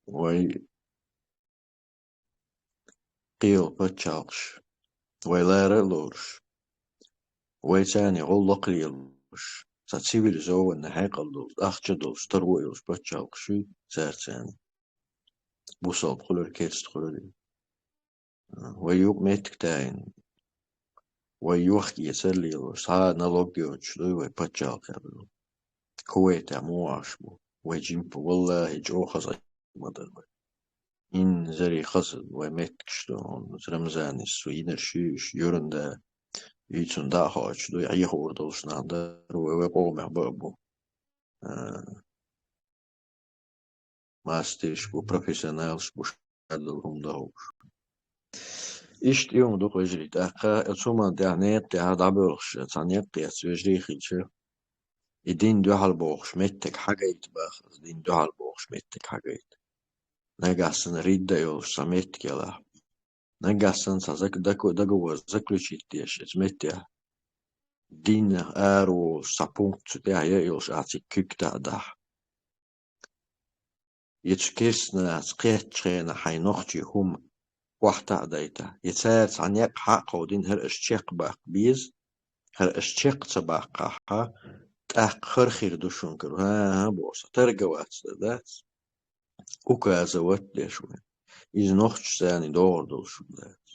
وي قيل بتشالش وي لارا لورش وي تاني غول قليلش ساتسيبيل زو ان هيقل دول اخجدول سترويلش بتشالشي سار تاني بوصل بخلور كيرست خلوري ويوق ميتك تاين ويوخ يسلي لوش ها نلوجيوش دوي وي بتشالك كويت مو عشبو ويجيب والله جو خزي مدر إن زري خزل ومتكشتون رمزان السوين الشيش يورندا يتون دا هاش دو يعيه وردوش نادر ويقوم بابو ماسترش بو بروفيسيونالش بو شادلهم دهوش إشت يوم دو قجري داقا السوما دعنيت دع دعبرش تانيق يتوجري خيلش يدين دو هالبوخش متك حاجة يتباخز دين دو هالبوخش متك حاجة نجاسن ريدا يوش سميت كلا نجاسن سازك دكو زكلوشيت ديش اتمتيا دين ارو سابونت تاع يوش اعطي كيك تاع دح يتشكيسنا سقيتشينا حي نوختي هم وحتا دايتا يتسارت عن يق حق ودين هر اشتيق باق بيز هر اشتيق تباقها تاق خرخير دوشون كرو ها بوسا ترقوات دات وكا زوات ديشوين إذ نوختش ثاني دور دوشون دات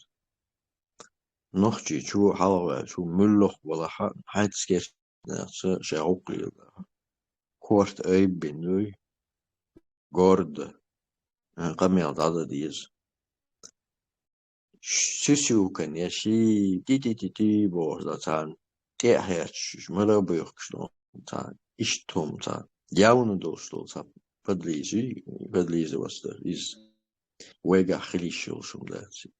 نوختي شو حلوة شو ملخ ولا حد سكير ناس شاوقي كورت اي بنوي جورد قمي عدد ديز سيسيو كان يشي تي بوز دا تان تي هيرش مرا بيوكشلون تان اشتوم تان ياون دوستو تان بدليزي وستر إز ويجا خليشو شوم داتي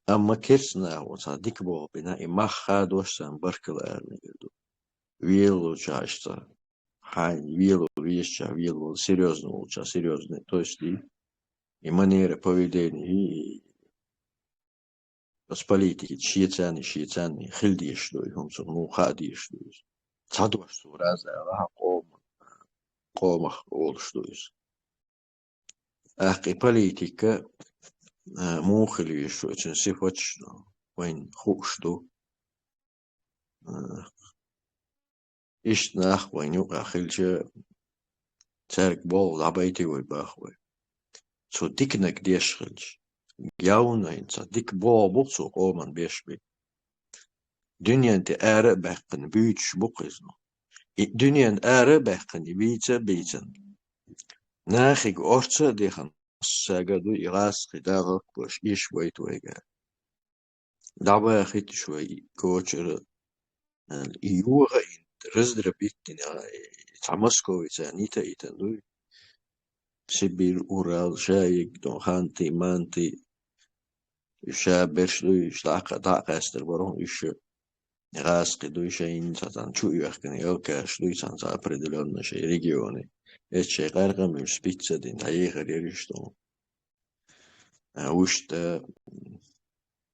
أما كيرسنا وتان ديك بو بنا إمخا دوشتان بركل أرنجدو ويلو جاشتا хай вилу веща вилу серьезно лучше серьезно то есть и манеры поведения и с политики шиитяне хилдиш до هم سمو خاديش до صدوش سورازا راح قوم اولش до اخي политика مو خليش شو صفاتش وين خوش دو إيش ناخ وين يوقع خلش تارك بول عبايتي ويباخوي سو ديكنك ديش خلش جاونا إنسا ديك بوصو قومن بيشبي دنيا انت آره بحقن بيتش بقزنو دنيا آره بحقن بيتن ناخيق أرتا ديخن ساقدو إغاس خداغك باش إيش ويت ويقا دعبا خيت شوي كوچر إيوغا إنت رزدر بيتن تعمسكو إتانيتا إتندوي سبيل أورال شايق دون خانتي مانتي شابرش دوي شلاقة داقة استر برون إيش غاسق دوي شيء ساتان شو يحكي يوكاش دوي سان سابردلون شيء ريجيوني إيش شيء غير من سبيتزا دين هاي غير يشتون وشت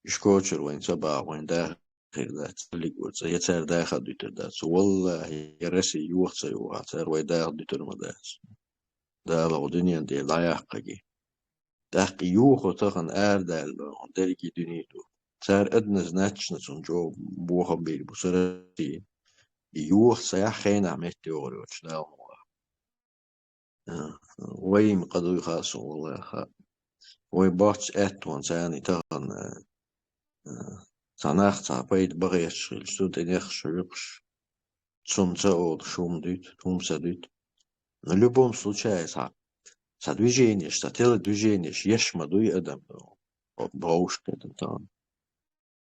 إشكوتشر وين سبا وين داخل ذات اللي قلت يتسار داخل ديتر دات والله يرسي يوخت يوخت وين داخل ديتر مداس دا لو دنيا دي لا يحققي داخل يوخو تخن دال درجي دنيتو تسار أدنز ناتشنسون جو بوخم بيل بسرتي يوخ سيح خين عملت تيوري وشناو ويم قدو يخاصو والله خا وي باتش اتوان ساني تغن تناخ تعبيد بغيش شو تنيخ شويقش تسون تاول شوم ديت توم سديت в любом случае са движение са телодвижение يشمل دوي ادم بروش كده تان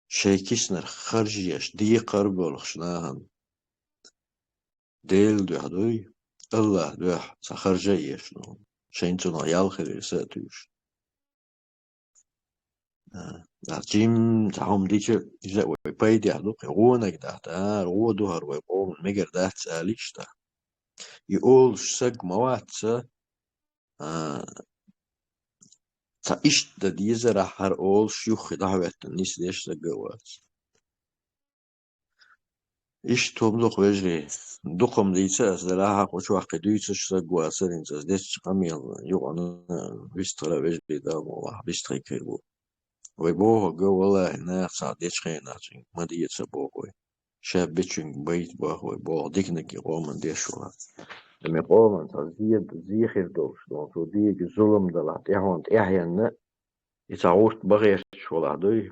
شيكيسنر خرجيش دي قرب والخشناهن ديل دو هدوي الله دو سخرجيش نو شينتونا يالخير ساتوش جيم تعهم ديش إذا ويبايدي عدوك يغونك دهت رو دوهر ويقوم مجر دهت ساليش ده يقول سج موات تا إيش ده ديزة راح أول شيوخ دعوة الناس ليش تجوات إيش توملوخ وجري دقم ديتاس دلاها قوش واقع ديتاش سقوا سرينتاس ديش قميل يوغن بيستغلا وجري دام والله بيستغي كيبو ويبوه جو والله ناقص ديش خيناتين ما ديت سبوه شاب بيتشن بيت بوه ويبوه ديكنك يقوم ديش والله لما يقوم تزيد زيخير دوش دون تو ديك ظلم دلات إحوانت إحيان يتعوش بغير والله دوي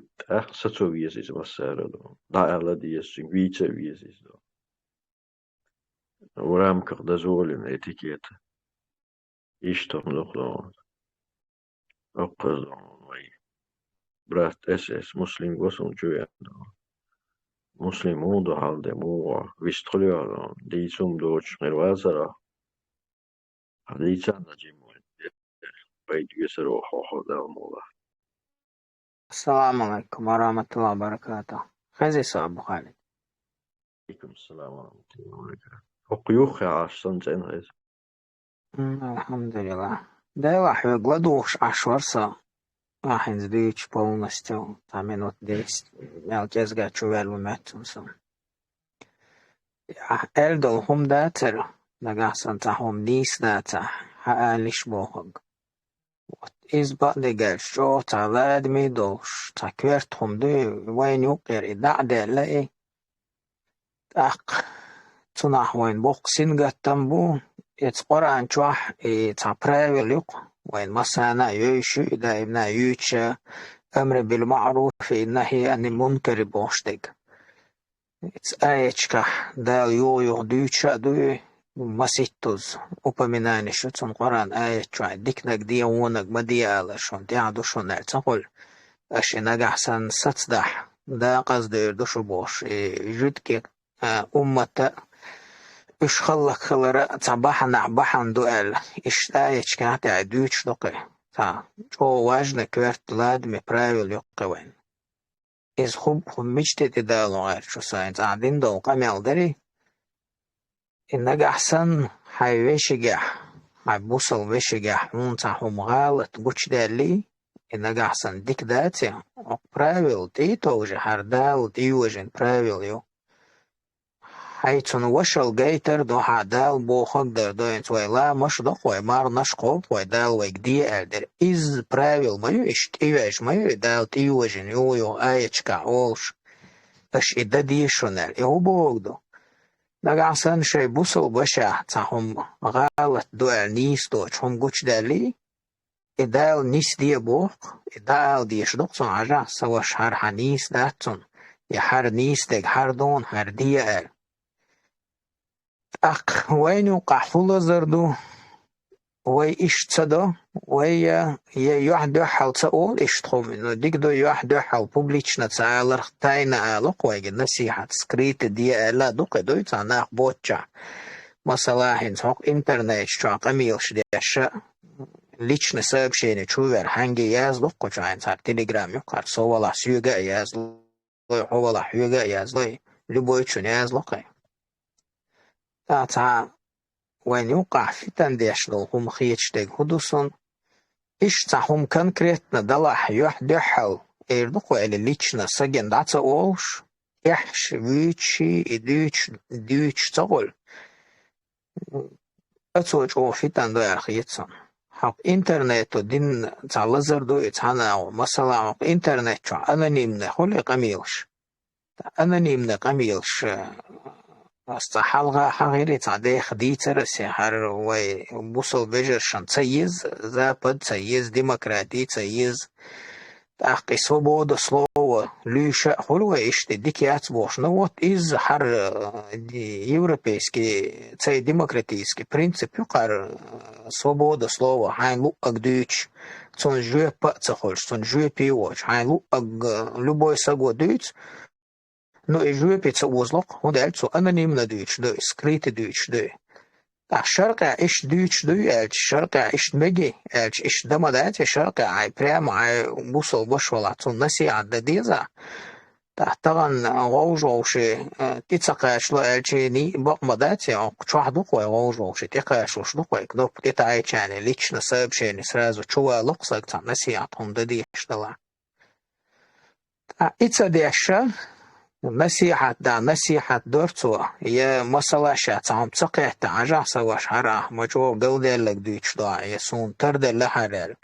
ستو ويزيز مسار دون دا ألا ديش ويتا ويزيز دون ورامك دزولين اتيكيت يشتغل لون أقصد وي برات اس مسلم وسون جويا مسلم دو حال دمو ويستخلوا دي سوم دوش غير وازرا حديثا نجيمو بيد يسرو حوحو دا مولا السلام عليكم ورحمة الله وبركاته. خزي صعب خالد. عليكم السلام ورحمة الله وبركاته وقيوخ عشان زين غير الحمد لله. ده واحد يقلدوش عشورسا واحد زديش полностью там минут 10 мелкез гачувел وماتونسا элдол هم داتر نگهسن تا هم نیست داتا حالش بوهگ إز بعد شو تعلاد ميدوش تكويرت هم دو وين يقير دعد لأي تاق تنح وين بوكسين قتنبو يتقرأن شوح تعبراوي ليق وين مسانا يوشو إذا إبنا يوشا أمر بالمعروف النهي عن المنكر بوشتك آيتشكا دال يو دوشا دو مسيتوز упоминание что он Коран آيتشا ديكنك دي ونك بديالا شون ديعدو شون نرتقل أشي نجحسن ستدح دا قصد يردوشو بوش جدك أمتا إش خلق خلرا تعبحن عبحن دوال إش تايش كانت عدوش دقي تا جو واجنا كوارت لاد مبرايل يقوين إز خب مجتد دالو غير شو ساينز عدين دو قميل داري إنك أحسن حي ويشجح حي بوصل ويشجح مونتا هم غالط قوش دالي إنك أحسن ديك داتي برايل تيتوجي هردال ديوجين برايل يو حيثن وشل جيتر دو حدال بوخك در دوين تويلا مش دقوي مار نشقوب ويدال ويقدي الدر إز براويل مايو إشتيوش مايو دال تيوجن يو آيتشكا أولش أش إدا ديشونال إهو بوغدو نقعسان شي بوصل بشا تاهم غالت دوال نيس دوش هم قوش دالي إدال نيس دي بوخ إدال ديش دقصن عجا سواش هر حنيس داتن يحر نيس ديك هر دون هر ديال أق وين يوقع فولا زردو وي إيش تصدو وي يوحد يحل تقول إيش تخوم إنه ديك دو يوحد يحل بوبليش نتسالر تاينا آلق ويجي نسيحة سكريت دي آلا دوك دو يتعناق بوتشا مثلا هنسوق إنترنت شو قميلش دي أشياء ليش نساب شيني تشوفر هنجي يازلق وشاين صار تليجرام يقار سوالا سيوغا يازلق هوالا حيوغا يازلق لبويتشون يازلق تا وين يوقع فتن ديشلو هم خيتشتك هدوسون إيش تاهم كونكريتنا دلح يحدحل إيردقو إلي ليتشنا سجن داتا أولش إحش ويتشي ديوتش تقول أتوج أو فتن دو خيتسون حق إنترنت ودين تعلزر دو إتحانا مثلا حق إنترنت شو أنونيمنا خلي قميلش أنونيمنا قميلش استحالغا حغيري تعدي خديتر سحر وبوصل بجر شان تسيز زابد تسيز ديمقراطي تسيز تحقي سوبود سلو ليشا خلوة إشتي ديكيات بوش نوت إز حر يوروبيسكي تسي ديمقراطيسكي برينسيب يقار سوبود سلو حين لو أقدوش تون جوي با تخلش تون جوي بيوش حين لو لبوي ساقو دوش No إجوبة بتوزلق هو دالتو أنونيمنا دوش دو سكريت دوش دو الشرق إيش دوش دو الشرق إيش مجي إيش دمدات الشرق عاي بريم عاي بوصل بش ولا تون نسي عد ديزا تحتغن غوج وشي تتسقاش لا الجيني بقمدات يعني شو دقوي غوج وشي تقاش وش دقوي كدوب تتعاي يعني ليش نساب شي نسرازو شو لقصك تان نسي عطهم دديش دلا إتسا ديشا نصيحة دورتو هي مسألة شاتعم تقيت عجع سواش حرا مجو قودي لك ديش دا يسون ترد لحرال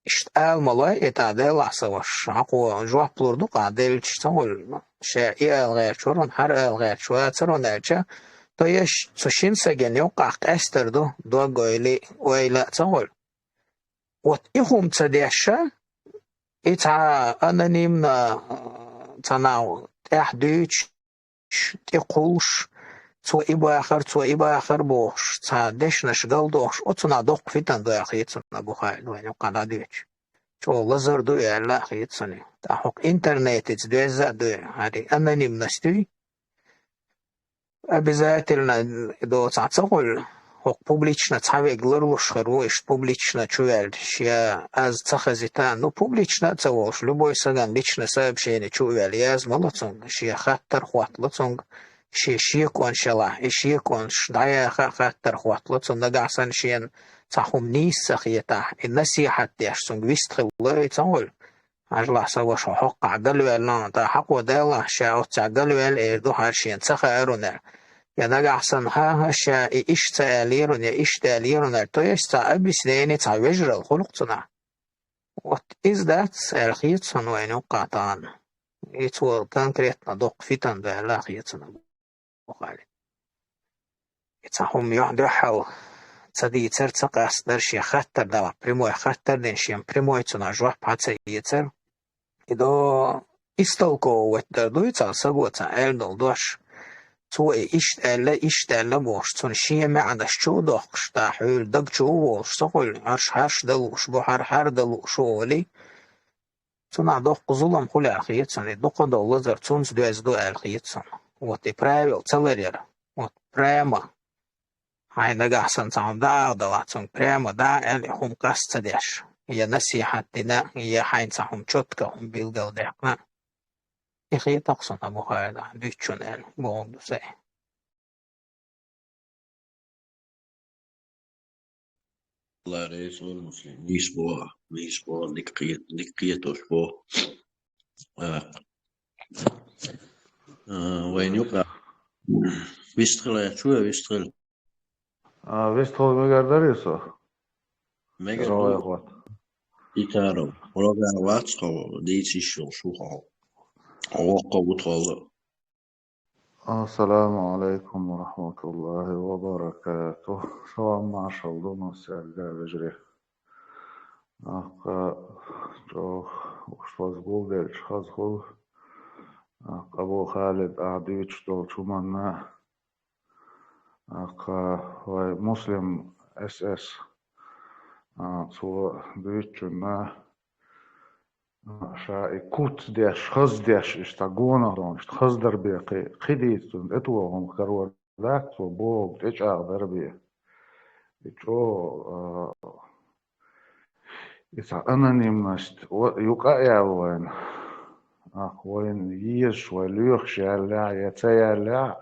اشتقال ملاي اتعدل سواش عقو جوح بلوردو قادل تشتغل شائع الغير شورون حرق الغير شوات سرون الجا طيش تشين سجن يوقع قاستر دو قويلي ويلا تغل وات إخوم تديشا إتع أنانيم تناو تحديش تقولش تو إبا آخر بوش تديش نشغل دوش أتنا دوق فيتن دو أخي تنا بخاي دو يعني قانا ديش شو لزر دو يلا أخي تسني تحق إنترنت تدو إزا دو هاري أنانيم نستوي обязательно до цацогол хок публично цавег лоруш харуш публично чуэль я аз цахазита ну публично цавош любой саган лично сообщение чуэль я аз молодцом я хаттар хватлацом шиекон шала шиекон шдая хаттар хватлацом нагасан шиен цахум нис сахиета النصيحة يحسن ويستخل الله يتقول أجل سواش حق عقل ولا تا حق ودلا شاء تعقل ولا إردو هرشين تخيرنا ينجا أحسن ها شاء إيش تاليرون يا إيش تاليرون تو يستا أبيس ديني تعوجر الخلقتنا what is that الخيطان وين قاطان it will concrete ندق فيتن ده لا خيطنا بخالي يتهم يحدو حو تدي ترتق أصدرش يخطر دوا بريمو يخطر دينشيم بريمو يتنا جوح بحث يتر إدو إستلقو وتدردو يتعصبو تعال دوش تو إشتالا بوش تون شيء معناش شو دقش تحول دق شو بوش تقول هرش دلوش بو هر دلوش ولي تون عدق ظلم كل أخيت سنة دق دولة زر تون دو از دو أخيت سنة وات برايل تلرير وات براما هاي نجح سن تام دا دلاتون براما دا اللي هم قصت ديش هي نصيحة دنا هي حين تهم شتك هم بيلقوا دقنا إخي تقصن أبو هذا بيتشون بوم سي الله رئيس المسلم نيسبوا نكية وشبو وين يقع ويستغل شو ويستغل ويستغل مقدريسو مega روي اخوات إتارو ولغا واتسخو ديتي شو وقو بطول السلام عليكم ورحمة الله وبركاته سواء ما شاء الله نسأل بجري أقا جوخ وشتوز قول ديلش خزخول أبو خالد أعديوش دول شمانا أقا مسلم اس اس سو دويتشنا شا إكوت ديش خز ديش إشتاقونا رون إشتخز دربي قديت إتوهم كرور ذاك وبوغ تجعر دربي إتشو إذا أنا نمشت يقع وين وين يش وليخ شالع يتيالع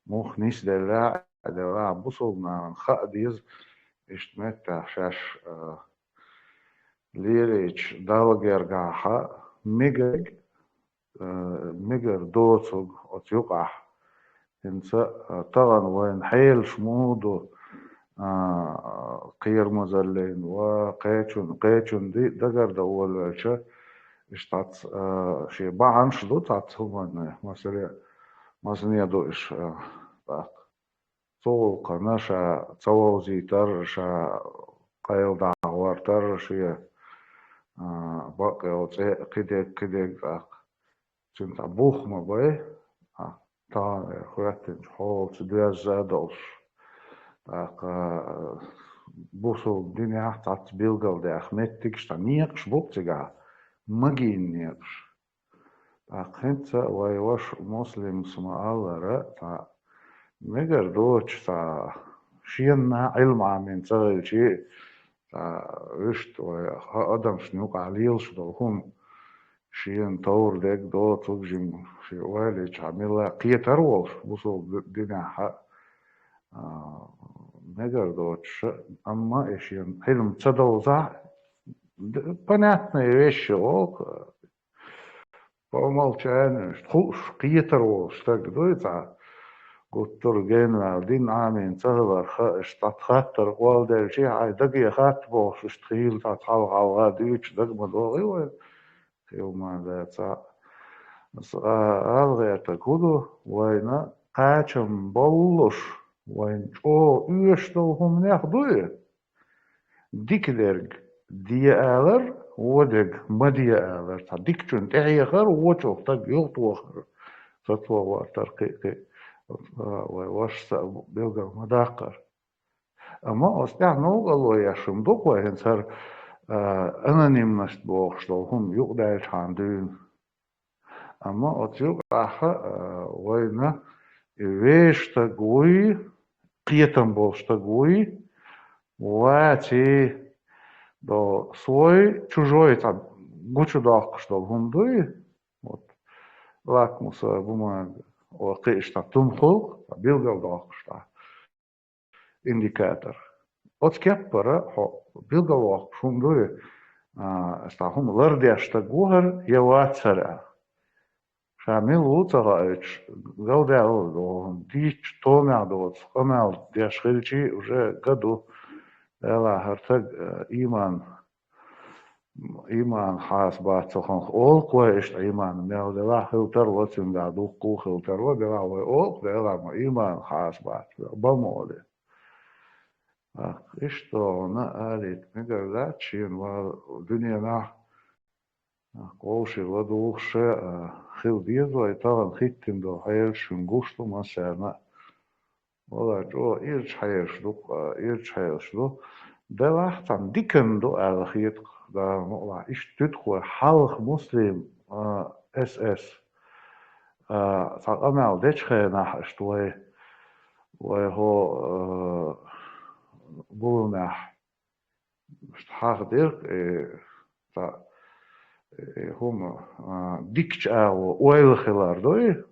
موخ نيس دلع دلع بصلنا خاديز إشتمتع شاش ليريش دالجرجاحة ميجر دوتوج أتيقع إنسا طبعا وين حيل شمودو قير مزلين وقيتشون دي دقر دول شا اشتعت شي باعنش دو تعتهم مثلا يدو إش طول قناشا تووزي ترشا قيل دعوار ترشي باقي أو كده كنت أبوخ ما باي تا خواتن حول تدوير زادوش بوسو الدنيا تاعت بيلقل دي أخمتك شتا نيقش بوبتقع مجين نيقش خنت ويوش مسلم سما الله رأى مجر دوش تا شينا علم عمين تغير شيء وشت وأدم شنوق عليلش دوهم شين طور ديك دو تجم في والج عملا قية أروش بوصل دينا حق نقدر دوتش أما إيشين حلم تدوزع بناتنا يوش فمالشان خوش قيتر واشتاق قطر جينا دين عامين تغبر اشتات خاطر قوال دير شي عاي دقي خات بوش اشتخيل تاتحال غواديوش دق مدوغي وين يوم ذا تا ألغي تقولو وين قاچم بولوش وين او يشتوهم ناخدوه ديك درج دي آلر ودق مدي آلر تا ديك چون تحيخر وچوك تق يغطوخر تطوى وارترقيقي وش بيلقى مداقر أما أستطيع نوغلو يشمدوك وين سر أنانيم نشت بوخشتوهم يقدر عندون أما أتيوك أخا وين ويش تقوي قيتم بوش تقوي واتي до свой чужой там гучу дах что гумдуй вот лакмуса бумага وقيش تا تمخل بيلقى دах что индикатор от кеппара بيلقى واق شومدوي استهم لرديش تقوهر يواتسر شامل وطغايش قودا ودوهم ديش تومع دوت قمع ديش خلشي وجا قدو لا هرتق إيمان حاس بات سخن أول قويش إيمان مياه دلا خلتر وتم دادو قو خلتر ودلا وأول دلا ما إيمان حاس بات بمولي إشتو نا آليت مقر ذات شين والدنيا نا قوشي ودوخش خل ديزو يطغن ختم دو حيل شنقوشتو ما سانا ولا جو إيرش حيل شدو دلا تن ديكن دو آلخيت دا مقلع إيش تدخل حلق مسلم اس اس تقامل ديشخي ناح وهو بولناح اشتحاق ديرك تا هم ديكش ويل خلار دوي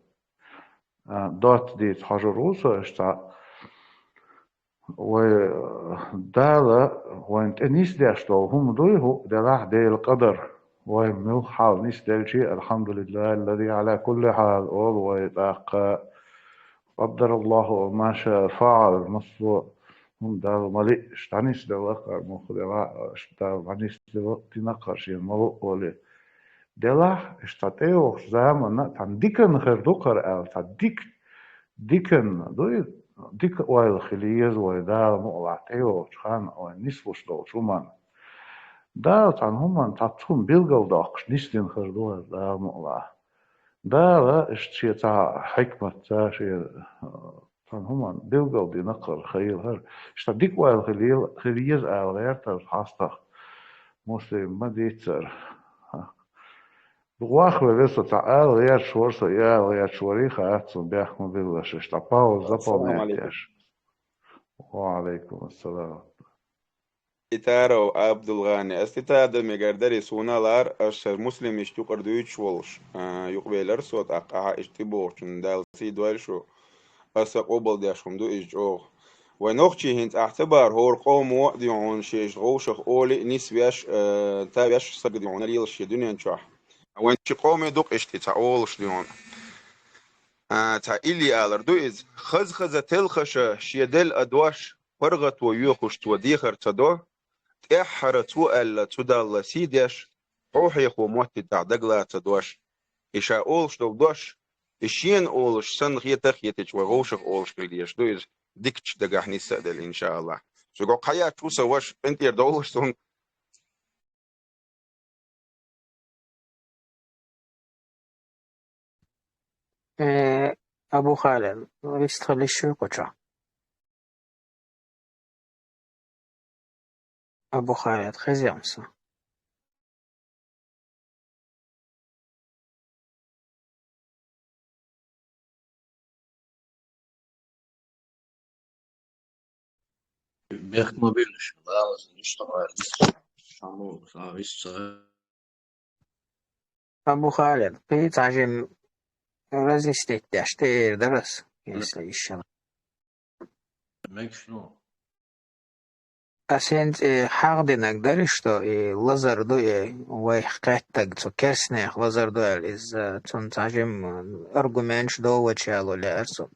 دوت دي تحجروسو اشتا ودالا وانت نيس داشتو هم دوي هو دلاح دي القدر ومن حال نيس دالشي الحمد لله الذي على كل حال أول ويتاق قدر الله ما شاء فعل مصر هم دال ملي اشتانيس دلقر مخدرا اشتال عنيس دلقر شيء ملو ولي دلاح اشتاتيو زمان تان ديكن خردوكر ال تا ديكن دوي ديك ويل خليز ويدال مقلع تيو شخان ونسوش دو شومان دال تان همان تاتون بيلغل داقش نسلين خردوها دال مقلع دال اشتشي تا حكمة تا شي تان همان بيلغل دي نقر خيل هر اشتا ديك ويل خليز ال غير تر مسلم ما ديتر واخر لسه تعال يا شورسه يا شوريخه اتسون بيحكم بالله اشتا باوز السلام عليكم. زبوناتيش وعليكم السلام Itaro Abdulghani astita megardari sunalar asher muslim ishtuqar duyuch wolsh yuqbelar sot aqaha ishtiborchun dal sidwal sho asa qobal dashum du ijog ونوختي هنت اعتبر هو قوم وقديون شيش غوشخ اولي نسبياش تابياش سقديون ريل شي دنيا نشاح وين شي قوم دوق اشتي تعولش ديون تا إلي آلر دو إز خز تلخش شيدل أدواش فرغت ويوخش توديخر تدو تأحر تؤل تدال سيديش روحي خو موتي تعدقلا تدوش إشا أولش دوش إشين أولش سن غيتخ يتج وغوشخ أولش قليش دو إز ديكتش دقاح نسأدل إن شاء الله سوغو قيا توسا وش انت يردولش سون أبو خالد يستخلي شو قطع أبو خالد خزي أمسا بيخ ما بيلش لازم يشتغل شامو صار أبو خالد قيت عجم رزيستيت داشتير درس يسلي الشمال ماك شنو Asent حاقدينك درشتو لازر دو ويحقتك تو كرسنيخ لازر دو إز تنتاجم أرجومنش دو وشالو لأرسو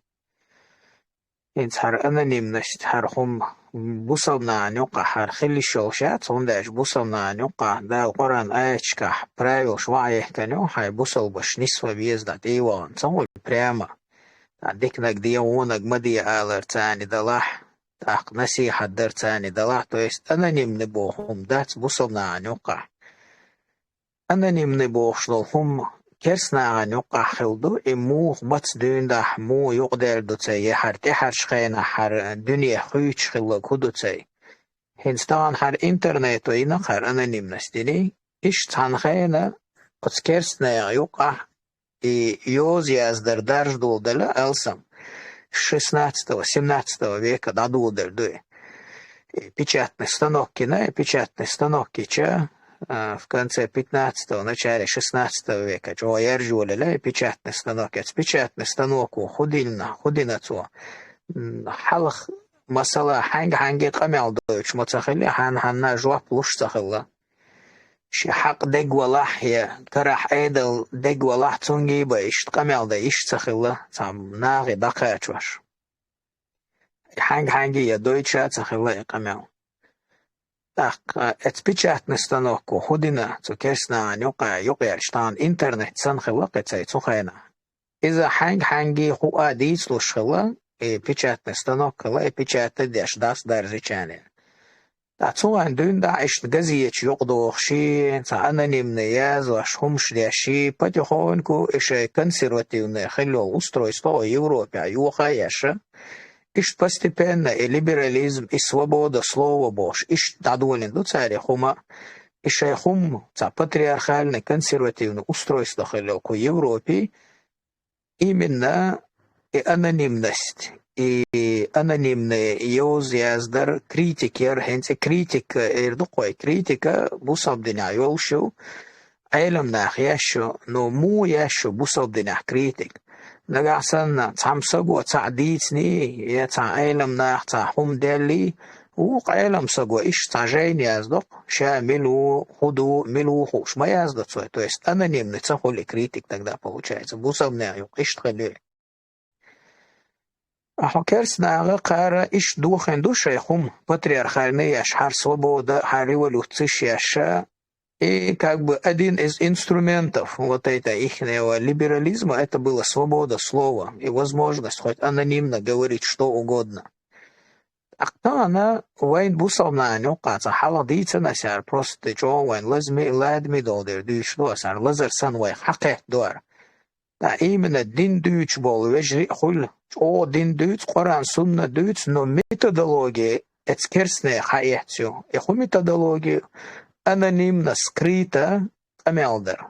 إنت حر أنانيم نشت حر هم بوصلنا عن يقع حر خلي الشوشات هم داش بوصلنا عن يقع دا القرآن آيشكح برايو شوعيه كانوا حي بوصل باش نسوى بيزدات إيوان تقول برياما عديكنك دي ونك مدي آلر تاني دلاح تاق نسيحة در تاني دلاح تويست أنانيم نبوهم دات بوصلنا عن يقع أنانيم نبوح شلوهم كرسنا عن يقع خلدو إموه بطس دون داح مو يقدر دو تي حر تحر شخينا حر دنيا خويش خلق هدو تي هنستان حر انترنت وينا حر أنانيم نستيني إش تانخينا قد كرسنا يقع يوزي از در درج دول دلا ألسم 16-17 века дадулдер дуе. Печатные станки, печатные станки, в конце 15-го, начале 16 века, чего я ржуля, печатный станок, печатный станок, худина то, халах масала ханги камел дойч, моцахили, ханна жуа плуш цахила. شي حق دق ولاح يا كرح ايدل دق ولاح تونجي بايش تقمل دا ايش تخيله تام ناغي دقاش واش حانجي يا دويتشا تخيله قمل تاق اتبيتشات نستنوكو هودينا تو كيسنا يوقع شتان انترنت سنخيله قتاي تخينا اذا حانجي هو اديس لو شخيله بيتشات نستنوكو لا بيتشات داش داس دارزي channel داتو عندون دا عشت جزية يقضو خشي تا أنانيم نياز واشهمش داشي باتيخونكو إش консервативное خلو устройство Европе юха яша إش постепенно либерализм и свобода слова Бож إش дадолен до царя хума إش хум та патриархальное консервативное устройство خلو ко Европе именно и анонимность и анонимные юзяздер критикер хенце критик эрдукой критика бусабдина йолшу علم ناخياشو نو مو ياشو بوصدنا كريتيك نغاسن تامسغو تعديتني يا تا علم ناخ تا هم دلي وق علم سغو ايش تاجين يازدق شاملو خدو ملو خوش ما يازدق то есть анонимный цахоли критик тогда получается бусабна юк ايش تخلي Ахокерсна قارة إيش دوخن دوش يخم патриархальные أشحار свобода революция и как бы один из инструментов вот это ихнего либерализма это была свобода слова и возможность хоть анонимно говорить что угодно. А кто она вайн бусовна нюкаться халадица на сяр просто чё вайн лазми ладми долдер дюш лосар лазер сан вай хакет дуар. Да именно дин дюч бол вежри хул о дин дюч Коран сунна дюч но методология экскерсная хаятсю и ху методология анонимно скрыто амелдер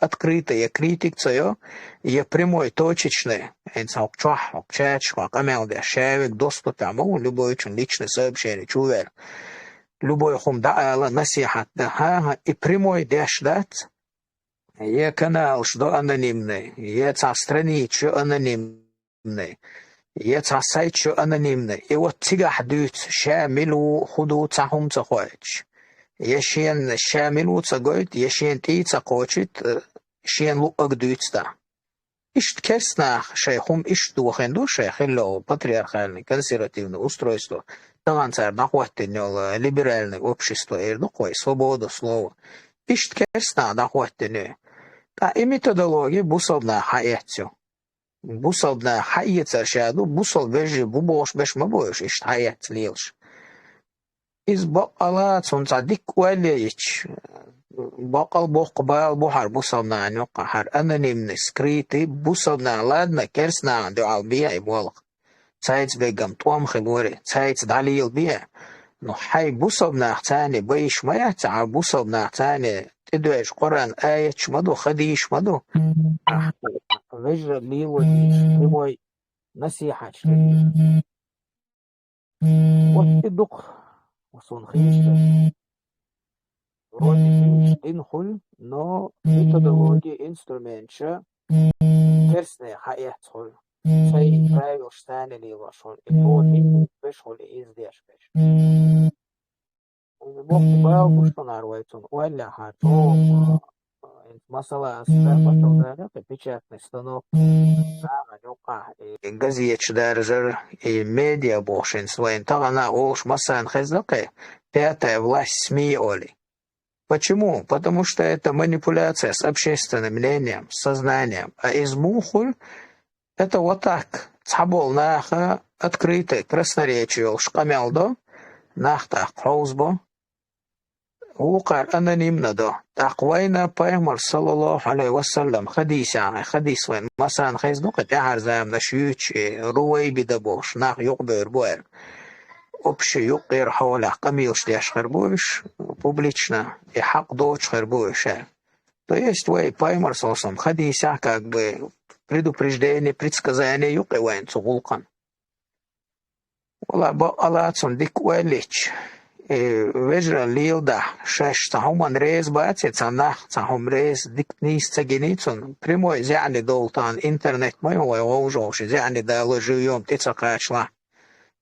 открытая критик цеё я прямой точечный энсаук чах чач амелдер шевик доступ ему любой очень личное сообщение чувер любой хум даала насихат да и прямой дэшдат я канал, что анонимный, я страницу анонимный, я сайт, что анонимный. И вот тигах дают шамилу худу цахум цахоич. Яшен шамилу цагоит, яшен ти цахочит, шен лук даютста. Ишт керснах шейхум ишт дуахенду шейхилло патриархальный консервативный устройство. Таланцар нахваттенёл либеральное общество эрдукой свобода слова. Ишт керснах нахваттенё. И методология бусална хаятсю. Бусална хаятса шаду, бусал вежи бубош беш мабош, ишт хаят лилш. Из бакала цунца дик уэлеич. Бакал бохбал бухар бусална нюка хар анонимный скрытый бусална ладно керсна дуалбия и болх. Цайц бегам туам хилори, цайц далил бия. Но хай бусална тани бейш маятса, бусална тани تدويش قرآن آية شمدو خديش مدو وجر لي وديش نصيحة واتدق وصون خيشت رودي إنخل نو ميتودولوجي إنسترومنتشا كرسني حقيقة تخل سي برايوش ثاني لي وشون بشغل إزديش بيش بوق باو بوشتون أرويتون ولا هاتو مثلا مثلا ذلك بيشات نستنو نوقع جزيتش دارجر медиа بوشين سوين طبعا اوش مثلا خزقه пятая власть СМИ оли. Почему? Потому что это манипуляция с общественным мнением, сознанием. А измухуль это вот так. Цабол наха открытый, красноречие, шкамялдо, нахта хаузбо. وقال أنانيمنا دو تقوينا بيغمر صلى الله عليه وسلم خديث وين مثلا خيز نقط يحر زام نشيوش روي بدبوش ناق يقبر بوير общий يقير حوله قميلش ديش خربوش публично и حق доч خرбуешь. То есть вы поймар сосом хадися как бы предупреждение, предсказание юqi вайн цугулкан. Вала ба алацун дик уэлич вежра лилда шаш тахуман рейс баци цанах тахум рейс дик низ цагиницун прямой зяни долтан интернет мой ووجوش зяни дало живьем тицакачла.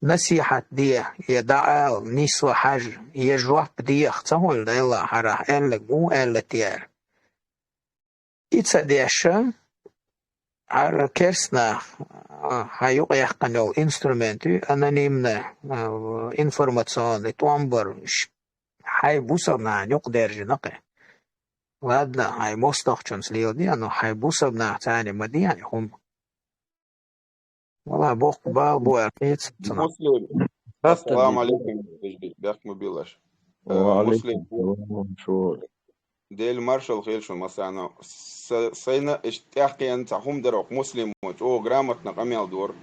نصيحة دي يدعى نسوة حاجة يجواب دي اختهول دا الله حراه قالك مو قال تيار إتسا ديشا على كرسنا هايوق يحقنو انسترومنتي أنانيمنا انفورماتيون توامبر هاي بوصبنا يقدر جنقي وادنا هاي مستخشنس ليو دي أنو هاي بوصبنا تاني مدياني هم والله بوق بالبو أكيد مسلم السلام عليكم بيحكموا بيلاش مسلم شو ديل مارشال خيلشو مثلا سينا اشتاقي انت هم دروك مسلم او جرامتنا قميل دور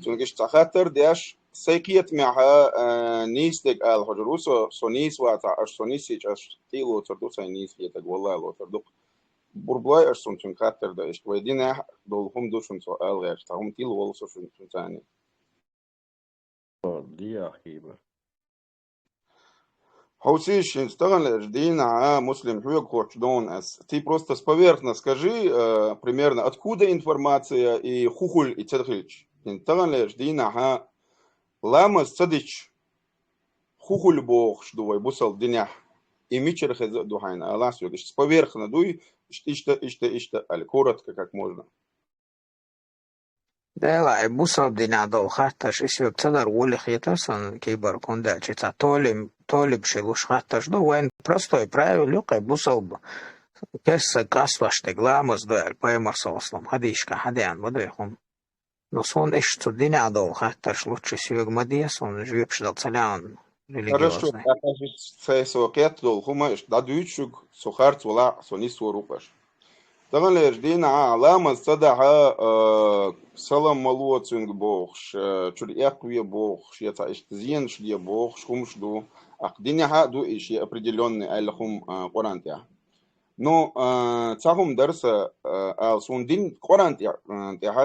چونكش تخاطر ديش سيقيت معها نيستك الحجروسو سونيس واتا اش سونيسيج اش تيلو تردو سينيس يتك والله لو تردو بربلاي اش سون چون خاطر ديش ويدينا دولهم دوشن سؤال غير تاهم تيلو ولسو شون ثاني دي اخيبه Хаусиш, инстаграм ждина, муслим хуек дон ас. Ты просто с поверхности скажи примерно откуда информация и хухуль и цедхильч. Инстаграм ждина ха ламас цадич хухуль бог ждувай бусал дня. И мичер хез духайна. Аллах югиш с поверхности дуй ишта аль коротко как можно. ده لا بوصل دينا دو خاطش اسمه بتقدر ولا خيترسن كيبر كوندا чита толим шелуш خاطش دو وين простой правило بوصل كسر قصواش تغلامز دو البايمر صوصلم هديشكا هديان بدويهم نصون ايش تدينا دو خاطش лучше всего мадиасон живешь дал целян Хорошо, а сокет дол хумаш да дүйчүк сохарц вала сони сорупаш. Таган леждин алама садаха салам малуацинг бохш чур якве бохш яца иштзин шдия бохш хумшду aqdinha ду иши определенный алхум Qur'an-тя. Но цахум дарса алсундин Qur'an-тя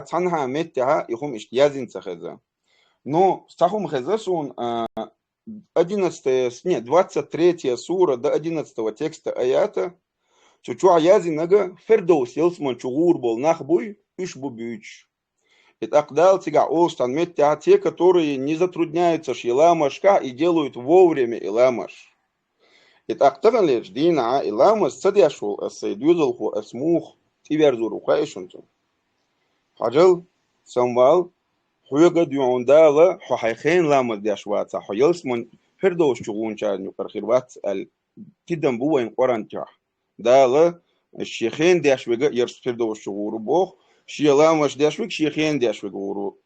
цанха меття ихум иштязин цахеза. Но цахум хезасун 23 сура до 11 текста аята чучу аязи нага фердоус елсман чугур бол нахбуй ишбу бюч. Итак, тига остан меття те, которые не затрудняются иламашка и делают вовремя иламаш. Итак, таганлеш дина иламаш садяшул асайдюзалху асмух тиверзуру хайшунту. Хаджал самвал хуяга дюондала хухайхен ламаш дяшваца хуялсман фердоус чугун чарню кархирват аль кидам буайн Qur'an-тя. دالا الشيخين داشوجا يرسفردو الشغور بوخ شيلامش داشوج شيخين داشوج ورو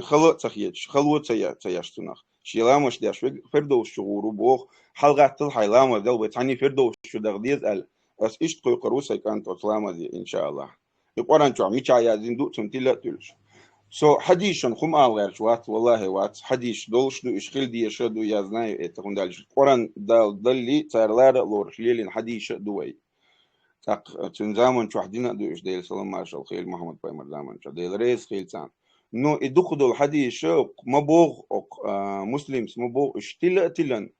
خلوت تخيج خلوت تياشتناخ شيلامش داشوج فردو الشغور بوخ حلقات الحيلام دل بتعني فردو شو دغديز ال بس ايش تقول قروسه كانت اسلام دي ان شاء الله القران شو ميچا يازين دو تنتلا تلش سو حديثن خم غير شوات والله وات حديث دولش دو اشخيل دي شدو я знаю это он дальше Qur'an دالي تارلار لورش ليلين حديث دوي так تنزامن شو حدينا دو ايش ديل سلام ماشال خيل محمد بايمر زمان شو ديل ريس خيل سان نو ادخلوا الحديث مبوغ مسلم مبوغ اشتلا تلن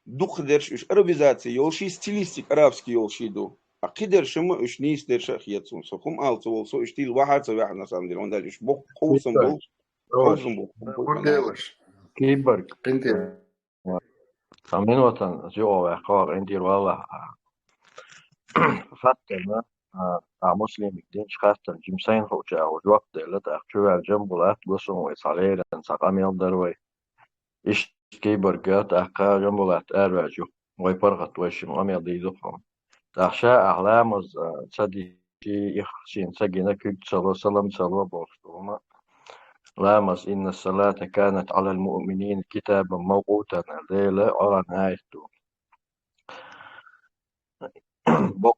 دخدرش اش عربيزاتي يولشي ستيليستيك عربسكي يولشي دو أقدر شما إيش نيس در شخيتون سخم آلتو سو إشتيل واحد سو واحد نسام دير وندال إيش بوك خوصم بول خوصم بول Burgelos. كيبر انت من وطن جو وقار عندي والله فتنا مسلم دينش خاصة جمسين هو جاو الوقت اللي تأخذوا الجنب ولا تقصوا ويصالي لأن سقام يندروي إيش كيبر جات أحكا جنب ولا تأرجو ويبرغت وش مؤمن يضيدهم تأخشى أعلام تصدي يخشين سجينا كيب صلى الله عليه وسلم صلى الله عليه وسلم لامس إن الصلاة كانت على المؤمنين كتابا موقوتا ليلة على نهايته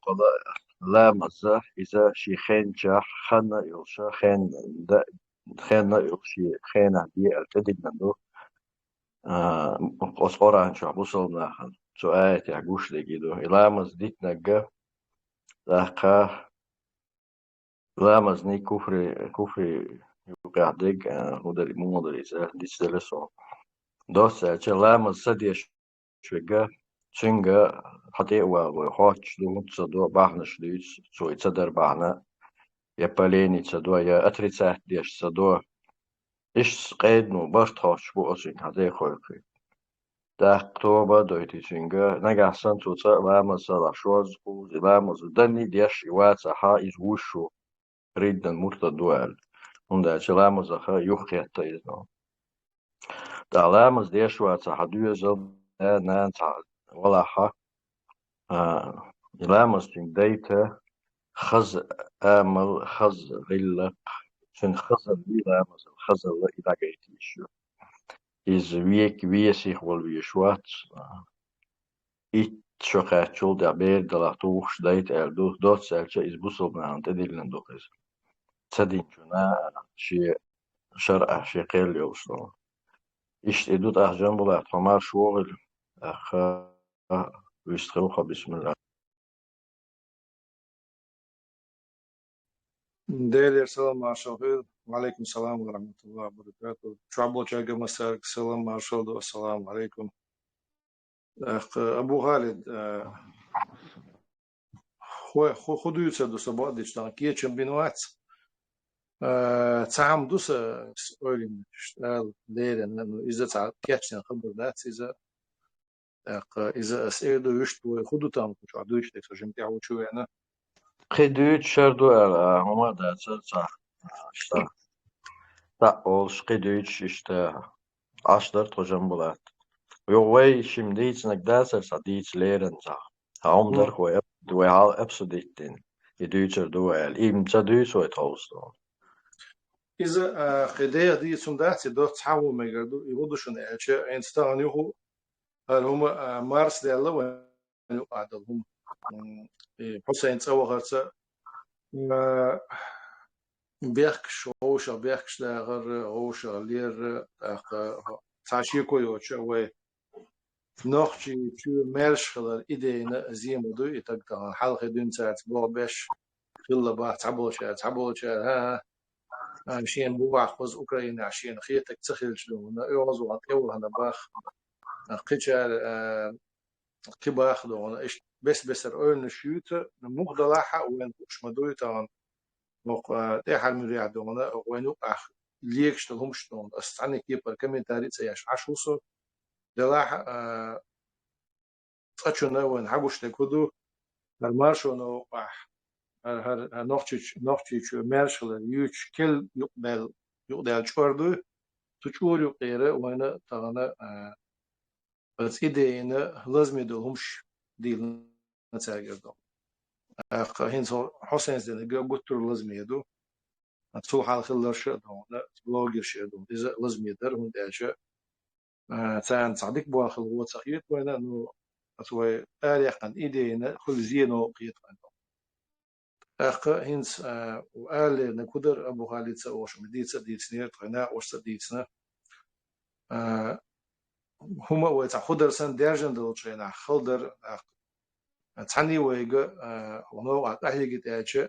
بقى لامس إذا شيخين جاح خنا يلشا خين دا خنا يلشي خين دي التدين نندو أسقوران شعبوصل نحن سؤال يعقوش لجيدو لامس ديت نجا لقى لامس ني كفري يوقع ديك مدري مو مدري إذا دي سلسو دوس لامس سديش شوجا شنجا حتى وحاتش دون تصدوا بعنا شديد سوي تصدر بعنا يا باليني تصدوا يا أتريسات ديش تصدوا إيش قيد نو برت هاش بو أصين هذا خوي ده توبة دويتي شنجا نجح سنت وتصا لامس صار شوز لامس دني ديش يواتس حائز وشو ريدا مرتدوال وندا لامس أخا يخي تيزنا ده لامس ديش واتس حدوية زل نان ولا حا لامس ديتا خز آمل خز غلق شن خزر لي لامس الخزر لا إذا قيتيشو إز ويك ويسيخ والويشوات إت شقات شول دعبير دلاتوخش دايت دوخ دوت سالشا إز بوصل معان تدلن دوخيز تدين شنا شي شرع شي قيل يوصلون إشت إدوت أحجان بلا حمار شوغل أخا ويستخلوها بسم الله دير سلام مارشال وعليكم السلام ورحمة الله وبركاته شعبو شاقة مسارك سلام مارشال والسلام عليكم أخ أبو خالد هو خدو يتسدو سبا ديشتان كيه بينوات تعام دوس أولين اشتغل دير إنه إذا تعال كيتشن خبر ذات إذا أسئلة يشتوي خدو تام كوش عدو يشتك سجن تعود شو يعني قدوت شردو هما دات صح تا olş qidüç işte aşdır hocam bulat. Yovay şimdi içnek derser sadiç leren sa. Haumder hoy du hal absolut din. Idüçer duel im tsadüç hoy tolsto. إذا قضية دي سندات دو تحاول ما يقدروا يقولوا شنو يعني إنسان يهو هم مارس دي الله وين يقعدوا هم حسين سوى غرسة بيخش هوش بيخش غير هوش لير تعشي كويوش وي نوختي شو مالش خلال إيدينا زيم دو يتقطع حلقة دون ساعة بوبش خلا باه تعبوش ها عشان بوع خوز أوكرانيا عشان خيتك تسخل شلون يوزو عطيو هنا باخ قيشار كباخ دون إيش بس رأينا شيوت مقدلا حق وين مش مدوي تان وق تحل مريع دون وين أخ ليكش لهم شلون استعني كيبر كم تاريخ سياش عشوصو دلاح تشونا وين حبوش تكودو المارشو نو هر نوختي شو مارشل يوش كل يقدر شوردو تشور يقيرة وانا تانا بس إيدينا لازم يدوهمش ديل نتاجردو هين حسين زين قلتر لازم يدو تسول حال خلر شدو بلوجر شدو إذا لازم يدر هم داشة تان صديق بواخل هو تخيط وانا إنه أتوي تاريخا إيدينا كل زينو قيت هينس وقال نقدر أبو خالد سووش مديت ديتسنير تغناء وش ديتسنا هما وتأخذ سن درجن دلتشينا خلدر تعني ويجا ونوع قحية تأجى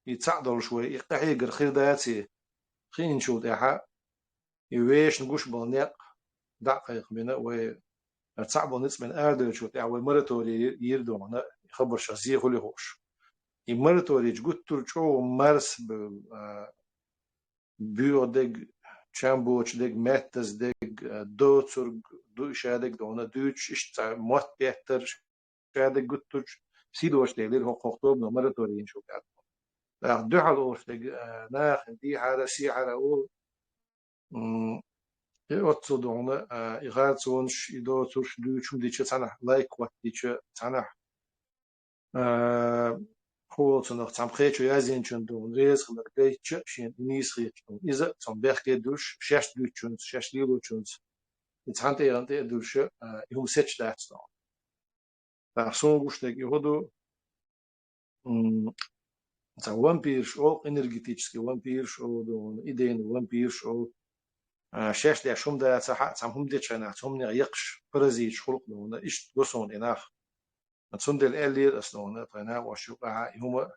يتعدل شوي قحية غير داتي خين شو تاعها يويش نقوش بالنيق دقيق بنا و تعبوا نص من أردن شو تاع ومرتوري يردونا خبر شخصية خلي هوش يمرتوري جوت ترجو مارس بيو دق شامبوش ديك ماتز ديك دوتسر دو شادك دونا دوتش إشت موت بيهتر شادك قطج سيدوش ديلير هو قطوب نمرة تورين شو قاعد دو حلوش ديك ناخ دي حارة سي حارة أول أتصو دونا إغاد سونش إدوتش دوتشم ديش تانح لايك وات ديش تانح هو صنع تامخيتش يازين شندون ريز خلق بيتش شين نيس خيتشون إذا صن بيخكي دوش شاش دوتشونز شاش ليلو تشونز يتحنتي ينتي دوش يهم سيتش داتستون فأحسون بوشتك يهودو تا وامبيرش أو إنرجيتيشكي وامبيرش أو دون إيدين وامبيرش أو شاش دا شوم دا تام هم ديتش أنا هم يقش برزيج خلق دون إيش دوسون إناخ نتصندل إلير أصلون طينا وشوقها يهم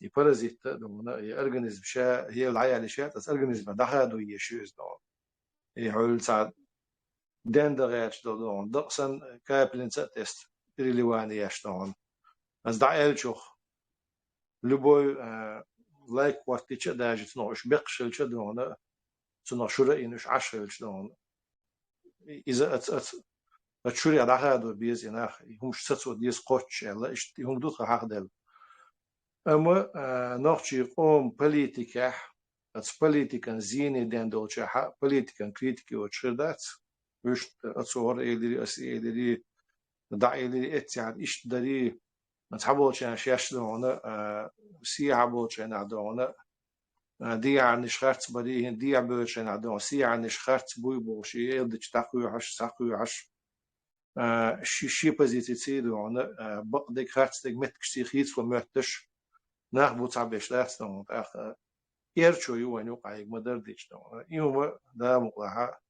يبرزيت دون يأرجنيزم شا هي العيا اللي شات بس أرجنيزم ده دو يشوز دون يحول ساعد دين دغيش دون دقسن كابلين تست ريليواني يشتون از دا شوخ لبوي لايك وقتيش داجت نوش بقشل دون تنو شورا إنش عشر دون إذا أتشوري على هذا بيز إناخ هم شتسو ديس قوتش يلا إشت هم دوت هاخدل أما نوختي قوم بوليتيكا أتس بوليتيكا زيني دين دولشة ها بوليتيكا كريتيكي وشردات وش أتصور إلي دع إلي إتياد إشت داري نتحبوش أنا شاش دونا سي حبوش أنا دونا دي عن شخرت بدي دي عبوش أنا دونا سي عن شخرت بوي بوشي يلدش تقوي عش شي بزيتي دونا بقدك خرت دك متكشتي خيط ومتش ناخبو تعبش لاتنا إيرشو يوان يوقع مدر ديش دونا يوم دا مقلها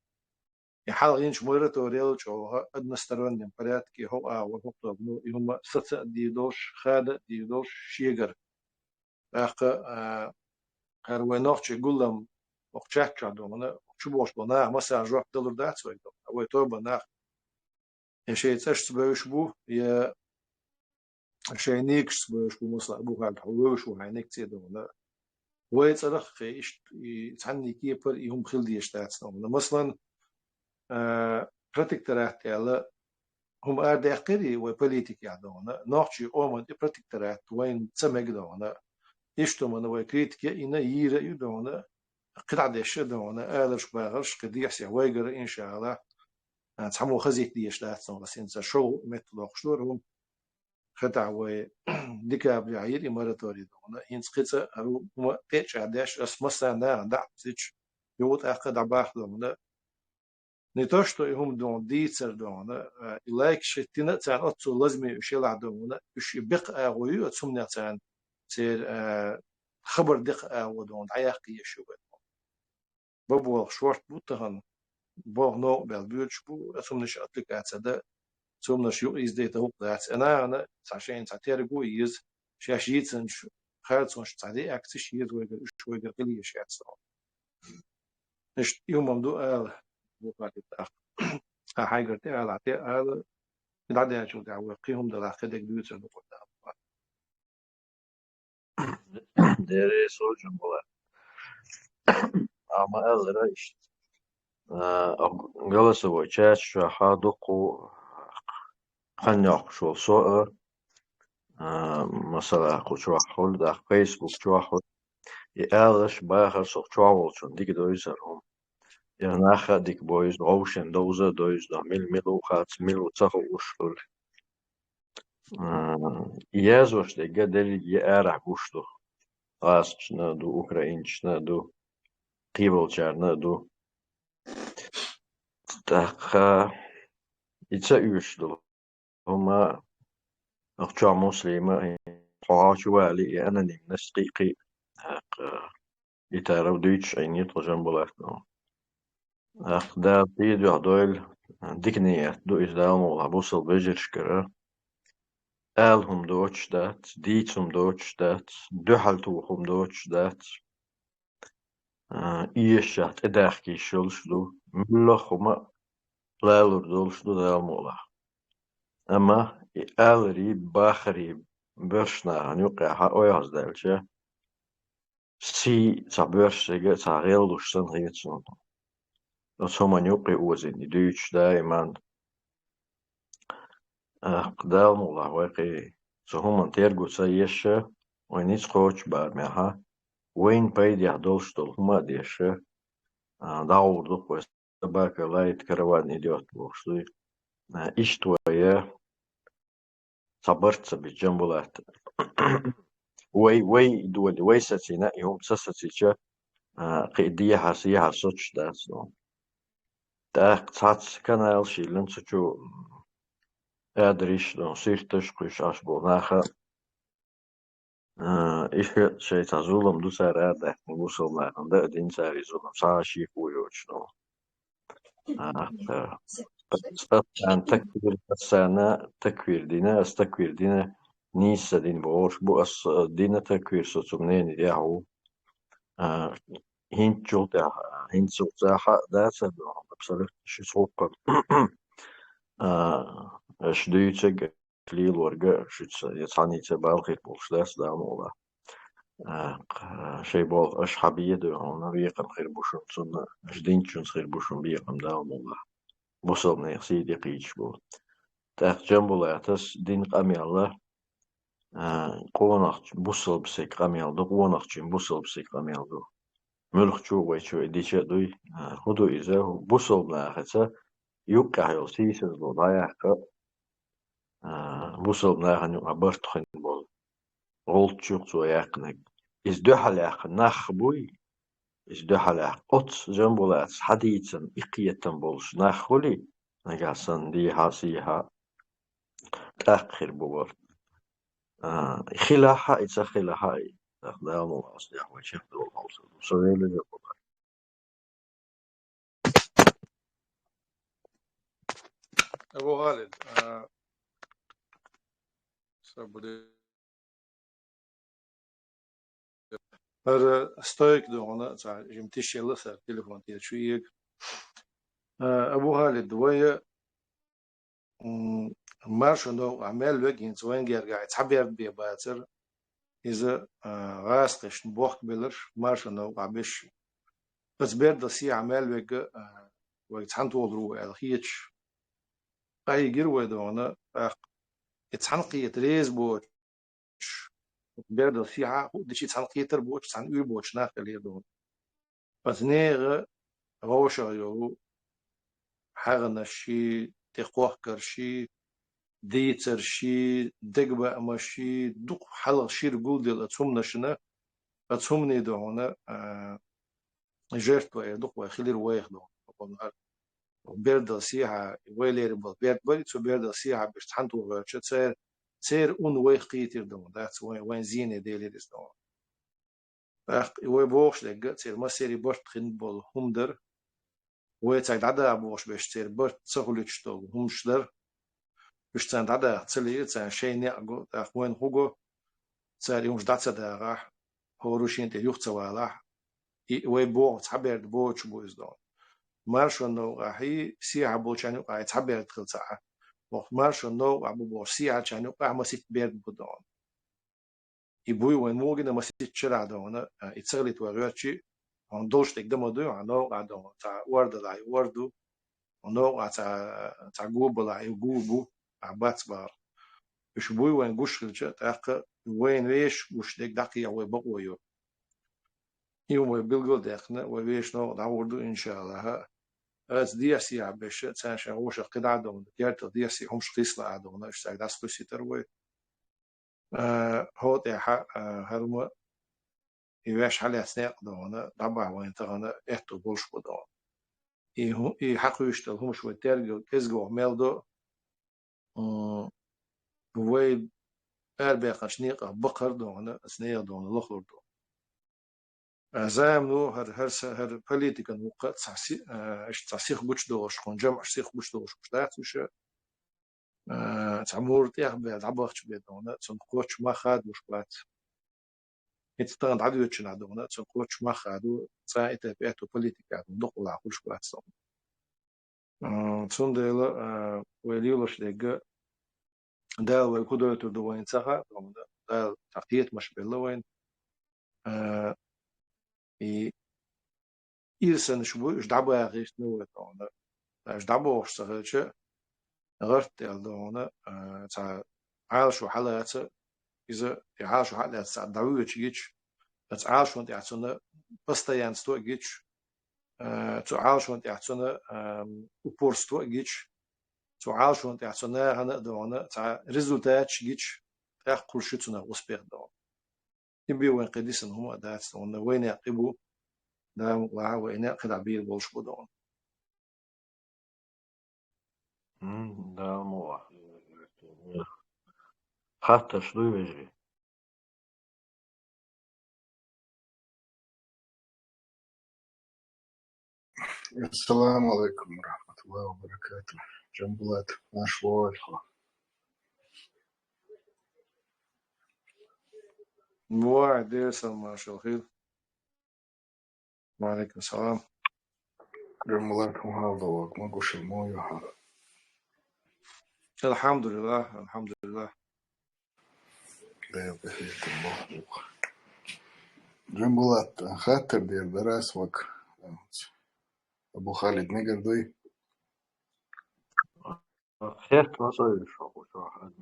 يحلقينش مرة وريل شوها أدنسترون نمبرات كي هو وهو طبنو يوم ست ديدوش خاد ديدوش شيجر هروينوش يقولهم وقتش دونا شو بوش بنا مثلا جواب دولار دات سوي دونا هو تو بنا شيء تشت بيش بو يا شيء نيكس بيش بو مثلا بو قال هو شو هينك تيدونا ويتصرخ خيش تعني كيبر يوم خل ديش دات دونا مثلا protectorat eller هم داخلي وبوليتيك يعدونا نوعشي أومن protectorat وين تسمع دونا إشتمنا وكريتيك إنا ييرا يدونا قطع ديش دونا آلش باغرش كديش يواجر إن شاء الله تحمو خزيك ديش لاتسون بس إنسا شو متلوق شلورهم خطع و ديكاب يعير إماراتوري دونا إنس قطع هم تيتش عداش أسمسا نا دعتش يوت أخد عباح دونا نتاشتو هم دون ديتر دون إلاك شتينا تان أتصل لازم يشيل دون يش بقى غوي أتصمنا تان تير خبر دقة ودون عياقي يشوف بابو شورت بوتهن بوه نو بالبيوتش بو أتصمنش أبليكات ده أتصمنش يو إز ديتا هو ذات أنا عشان تعتير جويز شاشيتنش خالصونش تعدي أكتش يدوي شوي قليل شيء نش يوم ممدو بوقات حاجة على هذا العادة شو دعوة قيهم دلا خدك دوت النقطة ديري سوجن بولا أما أزرعش جلسوا تشاتش حادقوا خنيق شو صور مثلا قشوا حول ده فيسبوك شوا حول يالش باخر صور شوا شون ديك دويزرهم يناخ ديك بويز روشن دوزة دويز ده ميلو خات ميلو تصخو وشول يازوش دي قدر يأرح قشتو غاسش نادو أوكراينش نادو قيبلشار نادو تاخ يتسأيوش دو هما أخشى مسلمة حواشوا علي أنا نسقيقي يتارو دويتش عيني ترجم بلاكنا أخ دا بيدو هدويل ديكنية دو إزدامو لابوصل بيجرش كرا آلهم دوتش دات ديتهم دوتش دات دوحلتوهم دوتش دات إيشات إداخكي شلش دو ملخوما لالور دولش دو دالمولا أما آلري باخري برشنا هنوقع حقوي هزدالشا سي تعبرش سيجا تعغيل دوشتن هيتسون هما نيوقي وزن دوش دائما قدام الله واقي هما تيرجو سيش وينيس خوش بارمها وين بيد يهدولش دول هما ديش داور دوك ويس باك لايت كروان إديوت بوشتي إشتوية صبرت بالجنبولات وي دول وي ستينا يوم سستيجا قيدية حسيها سوتش داسو تاق تاتس كانال شيلن سوتشو أدريش دون سيرتش قيش أشبو ناخا إيش شيء تزولم دو سار أده نوصل ناخا دا دين ساري زولم ساشي كويوش نو أن تكوير السنة تكوير دينا استكوير دينا نيسا دين بورش بو أس دينا تكوير سوتمنين ياهو هين جوتا هين سوتا دا سبب بصراحة شو سوق شديتك كليل ورقة شو يصاني تبال خير بولش داس دا مولا شي بول أشحابية دو هنا بيقم خير بوشون صنع جدين شون خير بوشون بيقم دا مولا بوصل نيخسي قيش بول تاق جنبولاتس دين قامي الله قوناق بوصل بسيك قامي الله قوناق بوصل بسيك قامي الله ملخ شو ويشو إديشة دوي خدو إذا بوصل ناخذ يوقع يوسيس الوضايع بوصل ناخذ عبرت خن بول غلط شو سو ياقنك إز دو حلاق ناخ بوي إز دو حلاق قط جنبولات حديثا إقية بولش ناخولي نجاسن دي حاسيها تأخر بور خلاها إذا خلاها أخدام وأصلح وشيخ دول أوصل سويل يقول أبو غالد صبري استويك دوغنا جمتيش يلا سر تليفون تيل شويك أبو غالد ويا مارشو نو عمل وجين زوين جرجع تعبير بيباتر إذا غاسقش نبوخ بيلر مارشو نو عبش بس بيرد سي عمل وج ويتحنتو درو الخيتش أي جرو دوغنا يتحنقي تريز بوش بيرد سي دشي تحنقي تربوش تحن بوش ناقل يدون بس نيغ غوشة يو حغنا شي تقوح كرشي ديتر شي دقبة مشي دق حلق شير قول ديال أتهمنا شنا أتهمني دونا جرت ويا دق وخلير ويخ دون بيرد سيها ويلير بال بيرد بري تو بيرد سيها باش تحنتو ورش تسير اون ويخ قيتر دون داتس وين زينة ديليرس دون ويبوش لقى تسير ما سيري برت خن بال همدر ويتعد عدا بوش باش تسير برت تسغلتش تو همشدر باش تسان عدا تسلي تسان شي نعقو وين هوغو تسار يومش داتسا دا راح هوروشين تي يوختا والاح ويبو تعبير بوش بوز دون مارشو نو راحي سيعة بوشانو قاعد تعبير تخل ساعة مارشو نو عبو بوش سيعة شانو قاعد مسيت بيرد بودون يبوي وين موجنا مسيت شرع دون يتسغلت وغيرتشي on doos ik demo do aan no aan do ta word la wordu on no ta google la google abatsbar bish boy wen gush khilcha ta وين ويش gush dek daqi ya we baqo yo يوم بالقول دقنا ويش نو دعوردو إن شاء الله از دياسي عبش تانشان وش قطع دون ديارت دياسي همش قيس لا دون اشتاق داس قيسي تروي هو تيحا هرم يواش حالي أثناء دون طبعا وين تغنى احتو بولش بدون إي حقو يشتغل همش وترجو كزجو ميلدو وي أربع قشنيقة بقر دون أثناء دون الأخر دون زامنو هر بوليتيكا نوقع تسعسي اش تسعسيخ بوش دوش كون جمع سيخ بوش دوش مش داعتوش تعمور تيخ بعد عباخش بيدونا تنقوش ما خاد وش بات انت تغند عدو يتشن عدونا تنقوش ما خادو تساعتا بيعتو بوليتيكا ندقو لعقوش بات صوم تسندل ويليولش لقى دال ويكودو دوين سخا دال تقيت مش بلوين إيرسن شبو إش دعبا غيش نوت دونا إش دعبا وش سهلش غرت دونا تا عايش وحالات إذا عايش وحالات دعوة تيجيش عايش وانت يعطونا постоянство جيش عايش وانت يعطونا упорство جيش عايش وانت يعطونا هنا دونا تا результат جيش تاخ كل شيء تنا успех دونا يبي وين قديسن هم دات دونا وين يقبو دام وين يقد عبير بولش بدون ده مو حتى شنو يجري السلام عليكم ورحمة الله وبركاته. جنبلات ناش واضحة. موعد يسلم ما شاء الله. وعليكم السلام. جنبلات هذا وقت ما قوش الموية. الحمد لله الحمد لله. لا بحيث الله. جنبلات خاطر دير درس وك أبو خالد نقر دوي. خيرت ما صاير شو واحد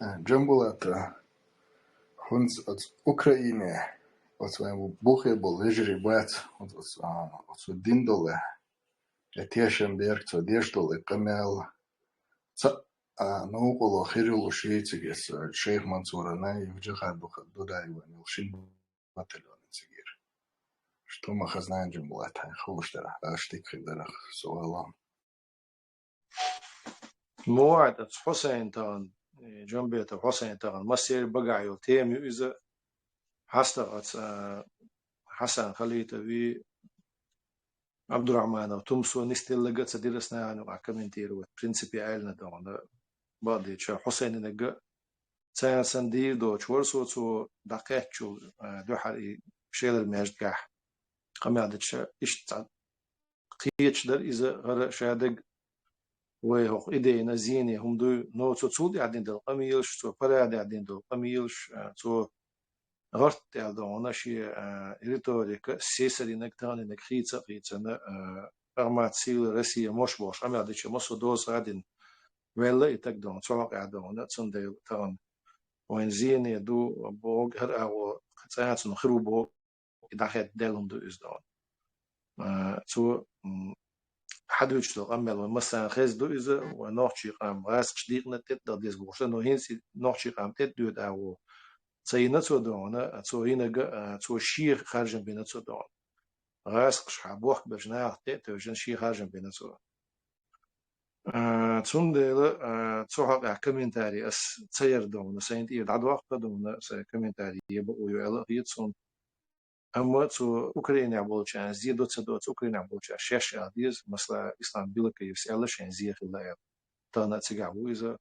جنبلات هنز أوكرانيا وتوين بوخي بول يجري بات وتودين دولة يتيشن بيرك توديش دولة قمال نوقلو خيرلو شيتيجس الشيخ منصور أنا يوجد دوداي وين يلشين باتلون تيجير شتو ما خزنان جنبلات هاي خوش ترى أشتيك خدرة سؤالان موعد حسين تان جنبيت حسين تان مسير بقى يوتيم إذا حسنا حسن خليته في عبد الرحمن وتمسو نستيل لقت سديرسنا عنو عكمنتير وبرنسيبي عيلنا دون بعد شو حسين نجا سان سندير دو شورسو تو دقيت شو دو حري شيل المجدح قمعدتش إيش قيتش در إذا غير شادق وهو إيدينا زيني هم دو نو تو تود قاعدين دل قميلش تو برا قاعدين دل قميلش تو غرت دونا شي ريتوريك سيسري نكتان نكخيتsa قيتنا أرمات سيل رسية مش باش أما عدتش مصر دوز قاعدين ولا يتك دون سواق قاعدون تندل تان وين زيني دو بوغ هر أو قطعات نخرو بوغ داخل دلهم دو إز دون تو حدوش دو أمل ومثلا خز دو إذا ونوحشي قام راس شديق نتت دا ديس بوشة نو هنسي نوحشي قام تت دود أو تسينتو دونا تو هنا تو شير خارجن بينتو دون راس قش حبوخ بجناح تت توجن شير خارجن بينتو تون دل تو حق كومنتاري أس تسير دون سينت إيه دعوة وقت دون كومنتاري يبقوا يلا هيتسون أما تو أوكرانيا بولشان زيدو تدوت أوكرانيا بولشان شش عديز مثلا إسلام بيلك يسأل شان زيه الله تانا تجاوو إذا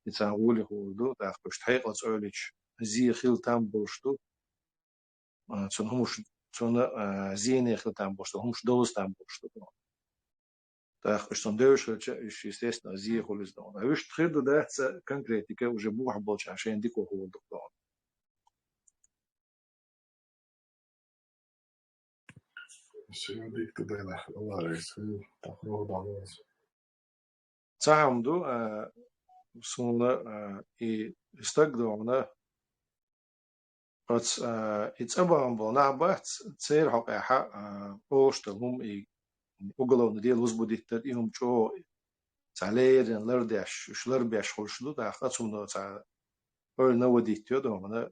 يتعولي هو دو تأخذ حقيقة أوليش زي خيل تام بولشتو تون همش تون زيني خيل تام بولشتو همش دوز تام بولشتو تأخذ تون دوش إيش естественно زي خلص دون أوش تخيل ده конкретика уже بوح بولش عشان ديكو هو دكتور سيديك تدينا الله يسوي تخرج على تعمدو سونا استقدونا بس يتابعون بنعبات تصير حقيقة أوشتهم أقولون ديال وزبوديت تديهم شو تعليرن لردش شلر بيش خلشلو تأخذهم تاع أول نوديت يدومنا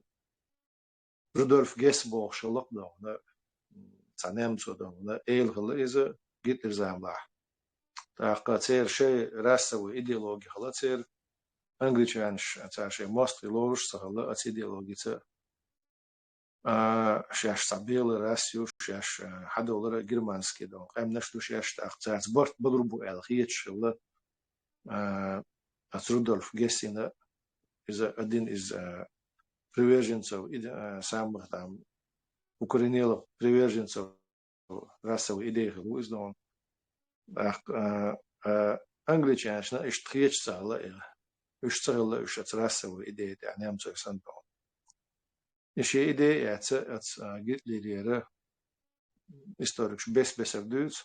رودولف جيسبوخ شلق دومنا تاع نمسو دومنا غلا إذا جيت الزاملا تأخذ تصير شيء راسوي إيديولوجي خلا تصير أنجليش تاع شيء ماستر لورش سهلا أتيديولوجي تاع شاش تعبيل راسيو شاش حدا ولا جرمانسكي دون قام نشتو شاش تاعت برت بضربو على خيتش ولا رودولف جيسينا إذا أدين إز приверженцев самых там укоренилов приверженцев расовой идеи Луиздон англичанщина иштхечсала иштсала ишт расовой идеи يعني هم سنتون إشي إدي أت جت لي историкш бес دوز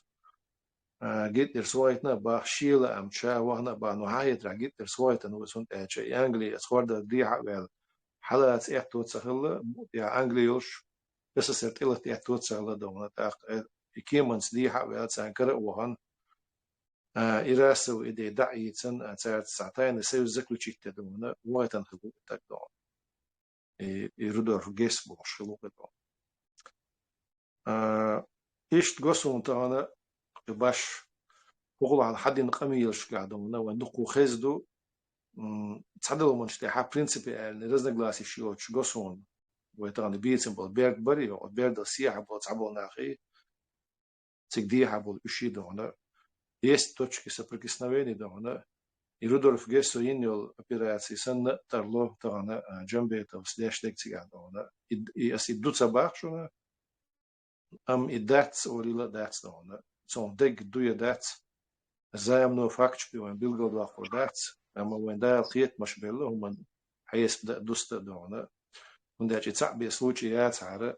جيت إرسويتنا بخشيلة أم شا وهنا بنهاية جيت إرسويتنا وسنت أشي أنجلي أسخورد دي حوال حالات إحتوت سهلة يا أنجليوش بس صرت إلت إحتوت سهلة دونا تاق كيمانس دي حوال سانكر وهن إراسو إدي دعي تن تاعت ساعتين سيو زكلو تشيت دونا وايتن خبو تاك دون يردور جيس بوش خلوق دون إيش تقصون تانا باش بقول على حد نقميلش قاعدون وندقو خزدو تصدقوا من شتاح برينسيبي رزنا جلاسي شيوتش قصون ويتغن بيتسن بول بيرد بري أو بيرد السياحة بول تعبوا ناخي تقديها بول إشي دونا есть точки соприкосновения دونا يرودولف جيسو ينيول операции سن ترلو تغنا جنبيته وسلاش تكتيغا دونا إس يدوتسا باخشونا أم إداتس أوريلا داتس دونا سون ديك دويا داتس زايمنو فاكتش بيوان بيلغو دواخو داتس أما وين دا الخيط مش بيلو هم حيس بدا دوستا دونا ونداش يتعبي случаят عارة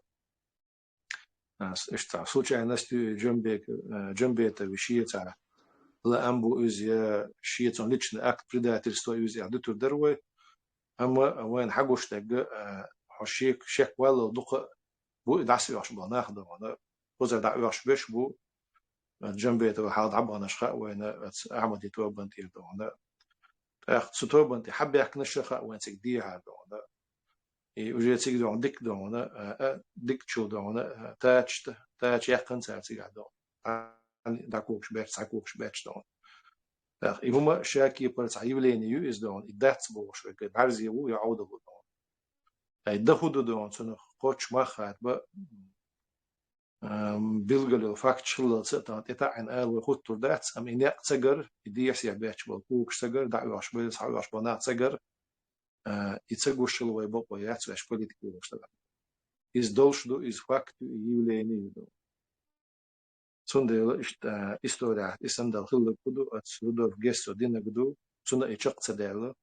إشتا случай настю جنبيته وشيتا لا أمبو إزيا شيتون ليتشن أكت предательство إزيا دتور دروي أما وين حقوش تجا حشيك شك ولا دق بو دعسي واش بناخ دونا وزر دعوي واش بيش بو جنبيته وحاض عبنا شخاء وين أعمد يتوبن تير دونا أخت ستوبن تحب يحكي نشخاء وين تقديها دونا وجي تيجي دون ديك دونا ديك شو دونا تاج يحكن ساعتي قاعد دونا داكوكش بيتش دون هما شاكي برت عيبلين يو إز دون إداتس بوش بعرزي وو يعود دون دخود دون سنة قوتش ما خات با بيلغلو فاكت شلل ستان إتاعن آل وخوتور داتس أم إنيق تسجر إديس يعبيتش بالكوكش تسجر دعوش بيس حوش بنات تسجر يتسجر شلو يبقى ياتس وش بوليتيكي وشتغل إز دوش دو إز فاكت يوليني دو سندل история إسندل خلق كدو أتسودور جسو دينا كدو سنة إشق تدل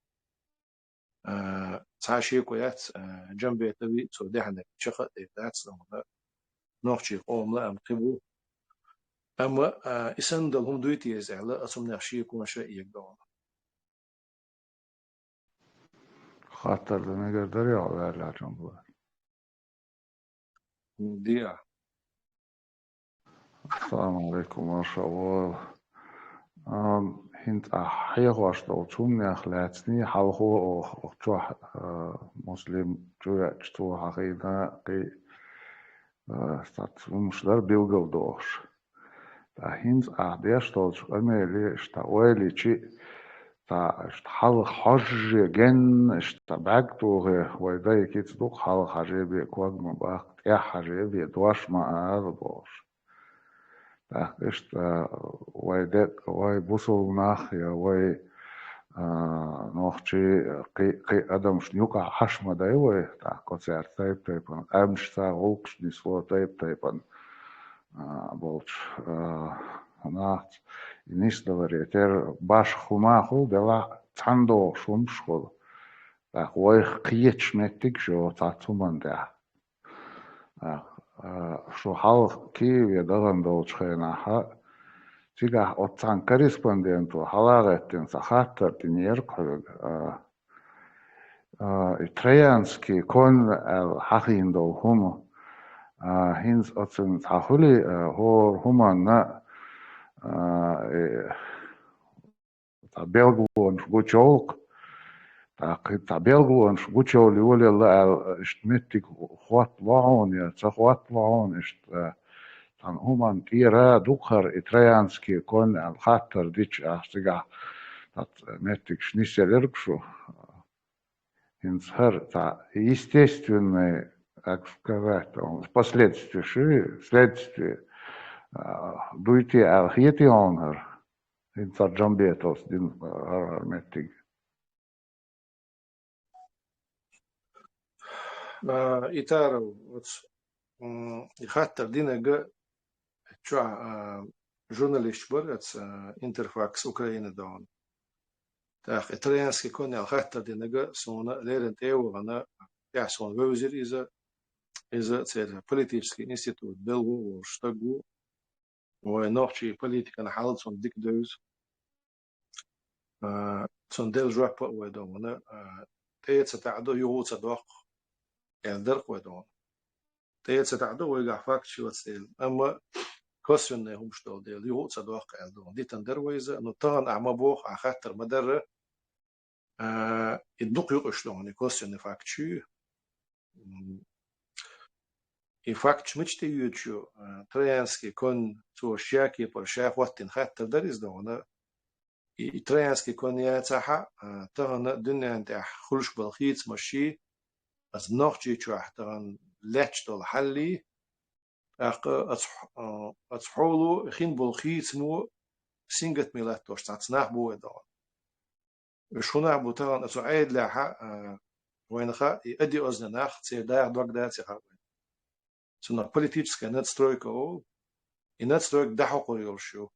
تعشي كويات جنبي تبي سودحنا شقة إدات سنة نوخشي قوم لا أم قبو أما إسندل هم دويتي يزعل أصم نخشي كون شيء يقدون خاطر نقدر يعوض على جنبه ديا السلام عليكم ما شاء الله هنت أحيق واشتغل شومني أخلاتني حاوخو أختوح مسلم جوع جتو حقيقة قي مشدار بيلغل دوش هنت أحديش طولش أميلي اشتاوالي چي تا حال حج جن اشتبعتو ويداي كيت دوق حال حاجة بيكواد مباق يا حاجة بيدواش ما أرضوش إشت واي بوصل ناخ يا واي نوخشي قي أدم شنيوكا حشمة دايوي تا كوتسير تايبن أمش تا غوكش نسوا تايبن بولش ناخت إنيش دوريتر باش خماخو دلا تاندو شومشخو تا واي قيتش متك جو تاتومن ده شو حال كي يدرن دولش خيناها تيجا أوتان كوريسبوندنتو حلاغتين سخاتر تنيرقل إتريانسكي كون الحقين دو هم هنز أوتن تحولي هور هما نا تابيلغوان شغوشولق تابيلغوان شغوشول يولي الله اشتمتك خوات لعون يا تخوات لعون اشت هما تيرا دوخر إتريانسكي كون الخاطر ديش أحسجع متك شنيسيلركشو инсхар та естественное, как сказать, последствия, следствие, дуйте архети онер, инсар джамбетос дин арметиг. إتارو يخاطر دينا جا شو журналист برت интерфакс Украины дон. Так, итальянский конь алхатта динага сона лерен тео гана я сон везир иза إذا تصير политический институт белгу штагу ونوعشي политика на حالة صن ديك دوز صن دل جوع بق ودونا تيت ستعدو يو صدق يلدرق ودون تيت ستعدو ويقع فاكت شو تسيل أما كوسن هم شتول ديل يو صدق يلدون دي تندر ويزا نطان أعمى بوخ عخاطر مدر الدق يقشلون كوسن فاكت شو И факт мечты ючу троянский кон то шаки по шах ваттин хаттер дариз дона и троянский кон я цаха тагна дунья انت خلش بالخيت ماشي از نوخجي چو احتران لاتش دول حلي اق اصحولو خين بالخيت مو سينجت ميلات توش تاعتناح بو دون شونا بو تاعن اسعيد لاحا وينخا يدي ازناخ تسير داير دوك داتي سنة политическая надстройка ол и надстройка дахокор ёлшу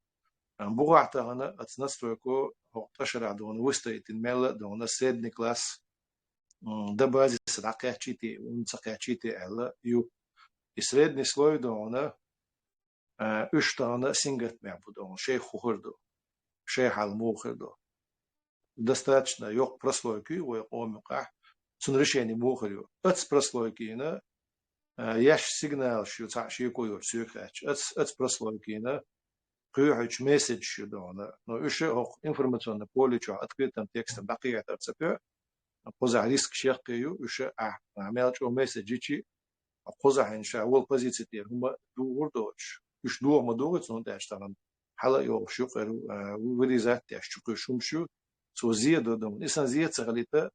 бугатагана от надстройку ташара дон выстоит инмела дон средний класс да базис ракачити унцакачити ала ю и средний слой дон үштана сингат мябудон шейх хухурду шейх алмухурду достаточно ёк прослойки ой омука сон решение мухурю от прослойки на яш сигнал شو تعشي كويور سيكاتش اتس прослойкина قيوحش مسج شو دونا но еще هو информационное поле что открытым текстом бақия тацапе поза риск шеркаю еще عمل что месседжи поза инша ол позиции هم دوردوش مش دو ما دوغت نو داشتن حالا يو شو قرو وريزات داش شو شو سو زيادة دون إنسان زيادة غليته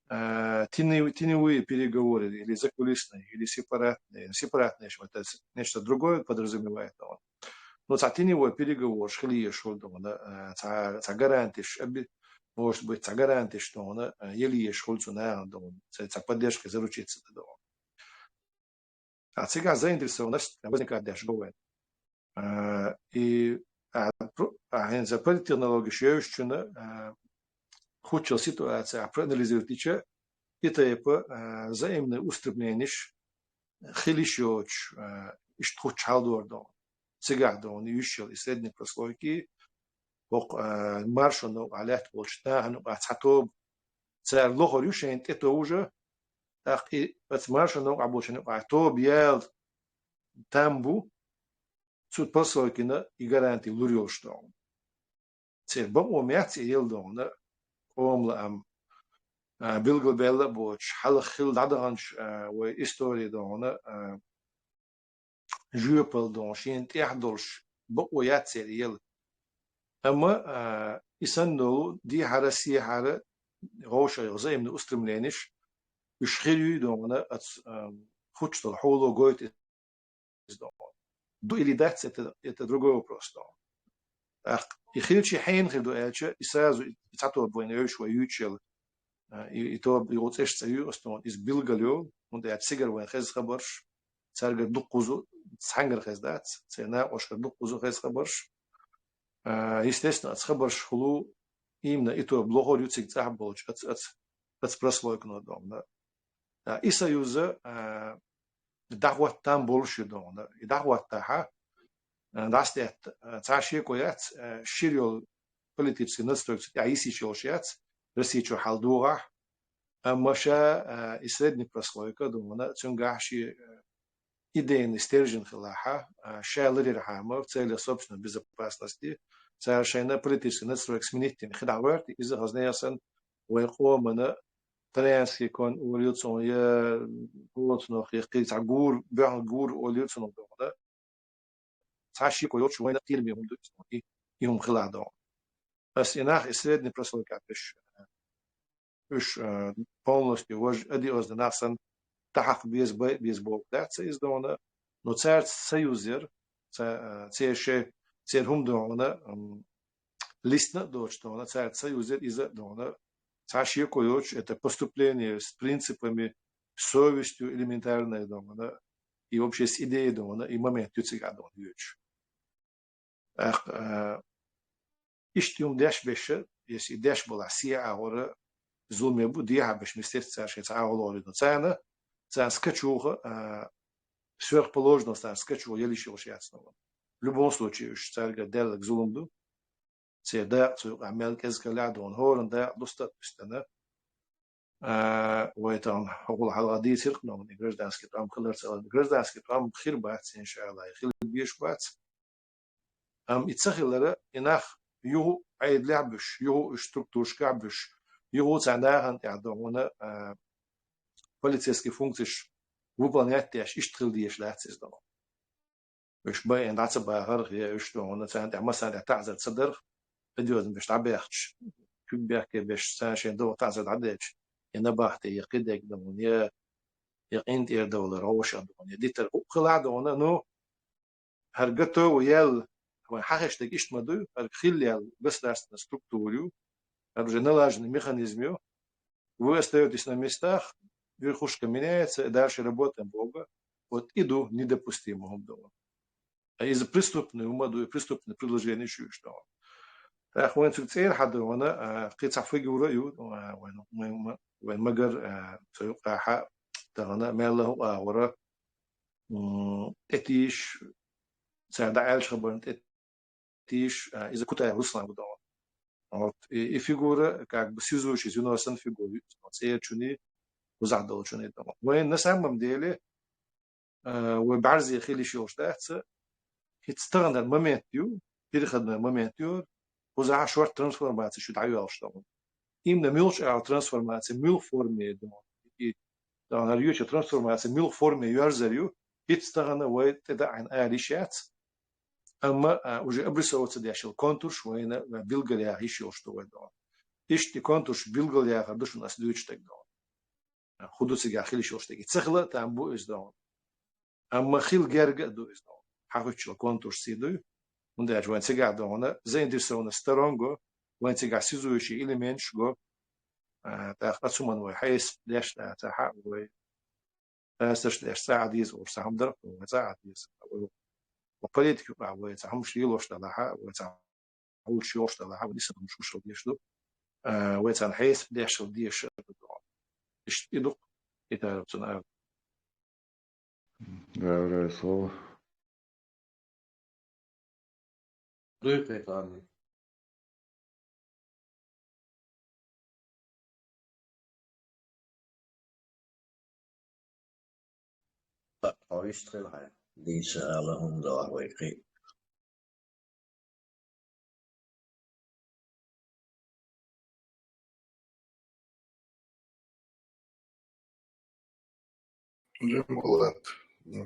теневые переговоры или закулисные, или сепаратные, это нечто другое подразумевает. Но теневой переговор, шли шел, гарантиш, может быть, гарантиш, что он еле шел цена, поддержка заручиться. А сега заинтересованность возникает даже говорит. И за политтехнологию худшая ситуация проанализирует и это взаимное устремление хилищоч что чалдордо цигардо он ищел и средней прослойки маршону алят болчтану ацатоб цар лохорюшен это уже так и от маршону обочину атоб ял тамбу суд прослойки на и гарантии лурёшто цер бом умяц елдона قوم بيلقوا بيلا بوش حل خل عدغنش وإستوري دونا جوبل دون شين تيحدلش بقوا ياتسير يل أما يسنو دي حرسي حرة غوشة يغزي من أسترملينش يشخيري دونا خدش الحولو قويت دون دو إلي داتس это другой вопрос يخيلشي حين خدو ألشة يسازو يتعطوا بوينه شوي يوتشل يتوب يغوتش تسيو أستون إز بيلغاليو وده يتسجل وين خز خبرش سارج دقوزو تسحنجر خز دات سينا أشكر دقوزو خز خبرش يستثنى تخبرش خلو إمنا يتوب لوهر يتسج تعبولش أت برسلوك نودوم إسا يوزا دعوة تام بولش يدوم دعوة تاها داستيت تعشي كويات شيريول политический настрой аиси чолшият ресичо халдуга амаша и средний прослойка думана цунгаши идейный стержень хилаха шалери рахама в целях собственной безопасности совершенно политический настрой сменить хидаварт из-за разнеясан ويقومنا ترانسكي كون وليوتسون يا ولوتسون يقيت عقور بعقور وليوتسون دوما تعشي كويوتش وين تيرمي هم دوتسون يوم خلادون بس إنها سредний прослойка уж полностью одиозно насан тахак без бог даться из дона но царь союзер цеше церхум дона листна дочь дона царь союзер из дона царь коёч это поступление с принципами совестью элементарной дона и вообще с идеей дона и момент юцига дона юч اشتيوم داش بشه يسي داش بلا سيا أورا زومي بو ديها باش مستير تساشي تعاولوا لدو تانا скачуха сверхположенность скачуха елищевш ясно. В любом случае, уж царь делал к зулумду, да, عمل كذا لعدون هورن ده دوستا بستنا ويتان هقول على قضية سرقنا من جرزدانسكي طعم خلر سأل جرزدانسكي طعم خير بات إن شاء الله خير بيش بات يتسخل لره إنخ يو عيد لعبش يو اشتركتوش كعبش يو تعناهن يعدونا полицейский функций выполнять теж иштрил диеш лацис дома. Уж бай ان دعت باهر هي уж دونا تعنت مثلا تعزل صدر بديوز باش تعبيخش كل بيحكي باش ساشين دو تعزل عديش ينبهت يقيدك دون يقين تير دولار روش دون ديتر خلع دون نو هرجتو ويل هو حاجش تجيش مدو هرخيل يل государственную структуру уже налаженный механизм вы остаетесь на местах верхушка меняется и дальше работаем Бога вот иду недопустимого дома а из преступной умаду и преступное предложение еще что так وين تغير حد وانا قيت عفوا ورأيه وين مجر سيقع حق تغنى ما له ورا اتيش ساعد عايش خبرت اتيش اذا كنت روسنا بدون вот и фигура как бы связующая звено фигуры цеечуни узадолчуни дома وين на самом деле وبعرض خيلي شو شتاعت هتستغنى المومنت يو переходной момент يو وزع شورت трансформация شو دعيو что именно милч трансформация мил форме дома и да на речь трансформация мил форме юарзарю هتستغنى وتدا عن آليشات أما уже обрисовывается дальше контур швейна билгалия еще что в этом. Ишти контур билгалия гадуш у нас дюйч так да. Худуци гахили еще что такие. Цехла там бу из да. Amma khil gerga do is no. Haguchlo kontur sidu. Und der wenn sie da ona zainteresona starongo, wenn sie gasizuishi element go ta qasuman wa hayes lesh ta ha wa استش lesh saadis or samdar wa saadis. وبوليتيك wa samsh yilosh ta ha wa أول شيء وصل لها ولسه مش وصل ديشلو ويتان حيث ديشل ديش إيش يدق إذا بتنا Доброе слово. دقيقة أو يشتغل هاي ليش لهم دواء ويقي جمولات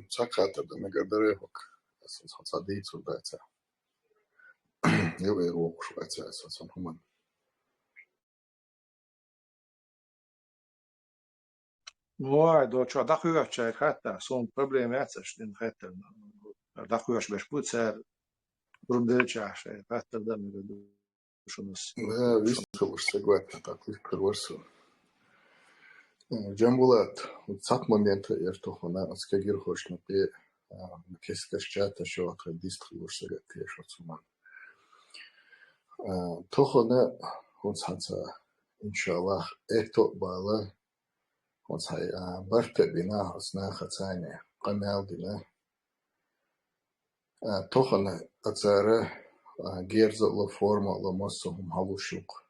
ساقات دا مقدريهوك أساس صديق سوداتا يو يروق شوية أساسا هم موعد وشو دخويش شيء حتى صون problem يعتش لين حتى دخويش بشبوت سعر برمدرش عشان حتى ده مقدر شو نص لا ويسكوش سجوات تاكليف كرورسو جمولات وتصات момента يرتوخنا أسكجير خوش نبي كيسكشجات شو أتخديست خلوش سجات شو تسمان توخنا ونصحى إن شاء الله إكتو بالا ونصحى برت بنا حسنا خطاني قنال دنا توخنا أتزاره جيرز لفورما لمسهم هلوشوق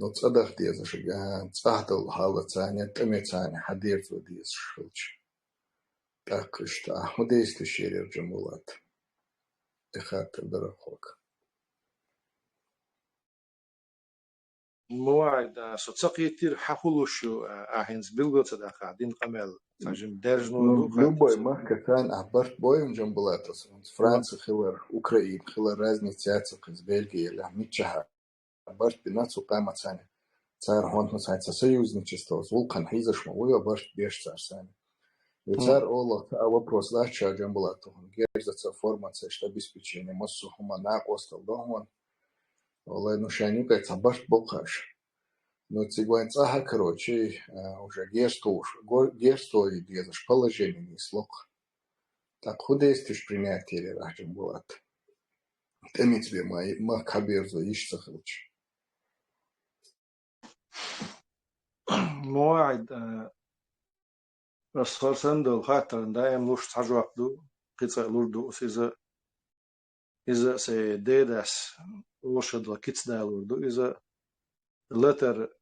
نتصدق ديز شجعان تصحدل حالة ثانية تمي ثانية حدير ديز شلش تاكشت أحمديست الشرير جمولات تخاطر درخوك موعد صدقي تير حقولوشو أهينز بيلغوت ده قاعدين قمل تاجم درجنو любой махкатан абарт боем جمبولاتس فرنسا خلر أوكرانيا خلر разница из Бельгии или Мичаха абарт бинацу قامة ثانية صار هون مثلا союзничество с вулкан хизаш мой абарт беш цар сами цар оло вопрос лача جمبولату герзаца формация что обеспечение массу хумана остал дохман والله ну шаню как абарт бокаш но цигуанца короче уже герство и дезаш положение не слог так худеешь принятие рахим булат темит тебе мой макаберзо ищется хочешь موعد الصور سندل خاطر دايم لوش تحجوك دو قصة لوردو إذا سيديداس وشد الكيتس دا لوردو إذا لتر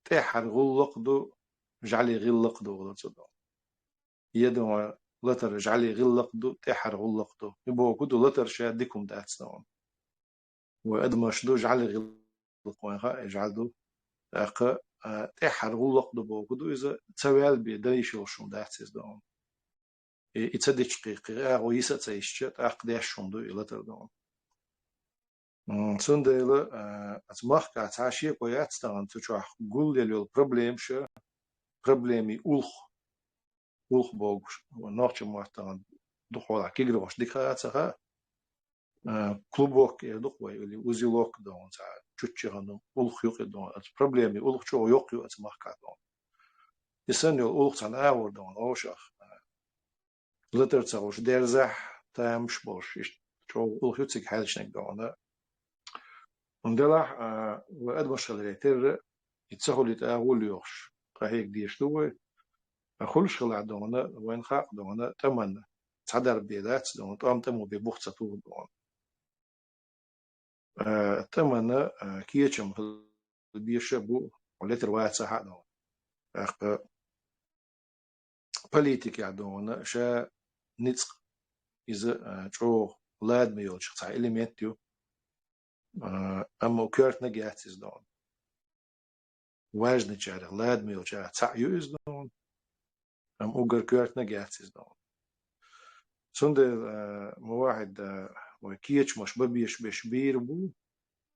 تحر غلق دو جعلي غلق دو ولا تصدق يدو لتر جعلي غلق دو تحر غلق دو يبقى كدو لتر شادكم داتس دون وأدمش دو جعلي غلق وينها يجعل دو أق تحر غلق دو بو كدو إذا تسويل بيدريش وشون داتس دون يتصدق قيقة ويسا تسيشت أقداش شون دو لتر دون سندل أتمخ كاتاشي قويات ستان تشوح قول يلو البروبليم شو بروبليمي أولخ بوغش ونوخش مواتان دخولا كيغروش ديكات سخا كلوبوك دخوي اللي وزيلوك دون سا تشيغانو أولخ يوقي دون بروبليمي أولخ شو يوقي أتمخ كاتون يسنيو أولخ سان أور دون أوشخ لتر تساوش ديرزح تامش بوش شو أولخ يوتسيك حالشنك دون وندلع وقد مشغل ريتر يتسهل يتأول يوش قهيك ديش دوي أخلش خلع دونا وين خاق دونا تمن تصدر بيدات دونا طعم تمو ببوخ تطور دونا تمن كيتشم البيشة بو ولتر واحد صحة دونا أخ بوليتيك دونا شا نتسق إذا شو لاد ميول شخص إليمنتيو أما وكرت نجاتيز دونا واجد نجارة لاد ميول شا تعيو إز دونا أم أوجر كرت نجاتيز دونا سند مواعد وكيتش مش ببيش بشبير بو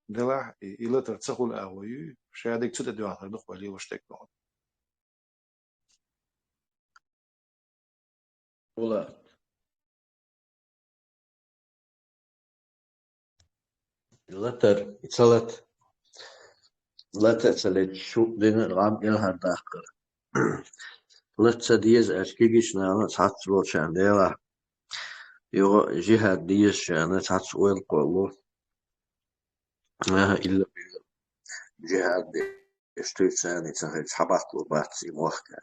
دلع إلى ترتسخل أهوي شادك تدا دوان هردخ ولي وشتك دون ولا لتر يتصلت لتر سلت شو دين الغام إلها داخل لتر ديز أشكيش نانا تحت لو شان ديلا يو جهاد ديز شان تحت ويل قولو ما إلا جهاد اشتوي ثاني تحت حبات له باتسي موخكا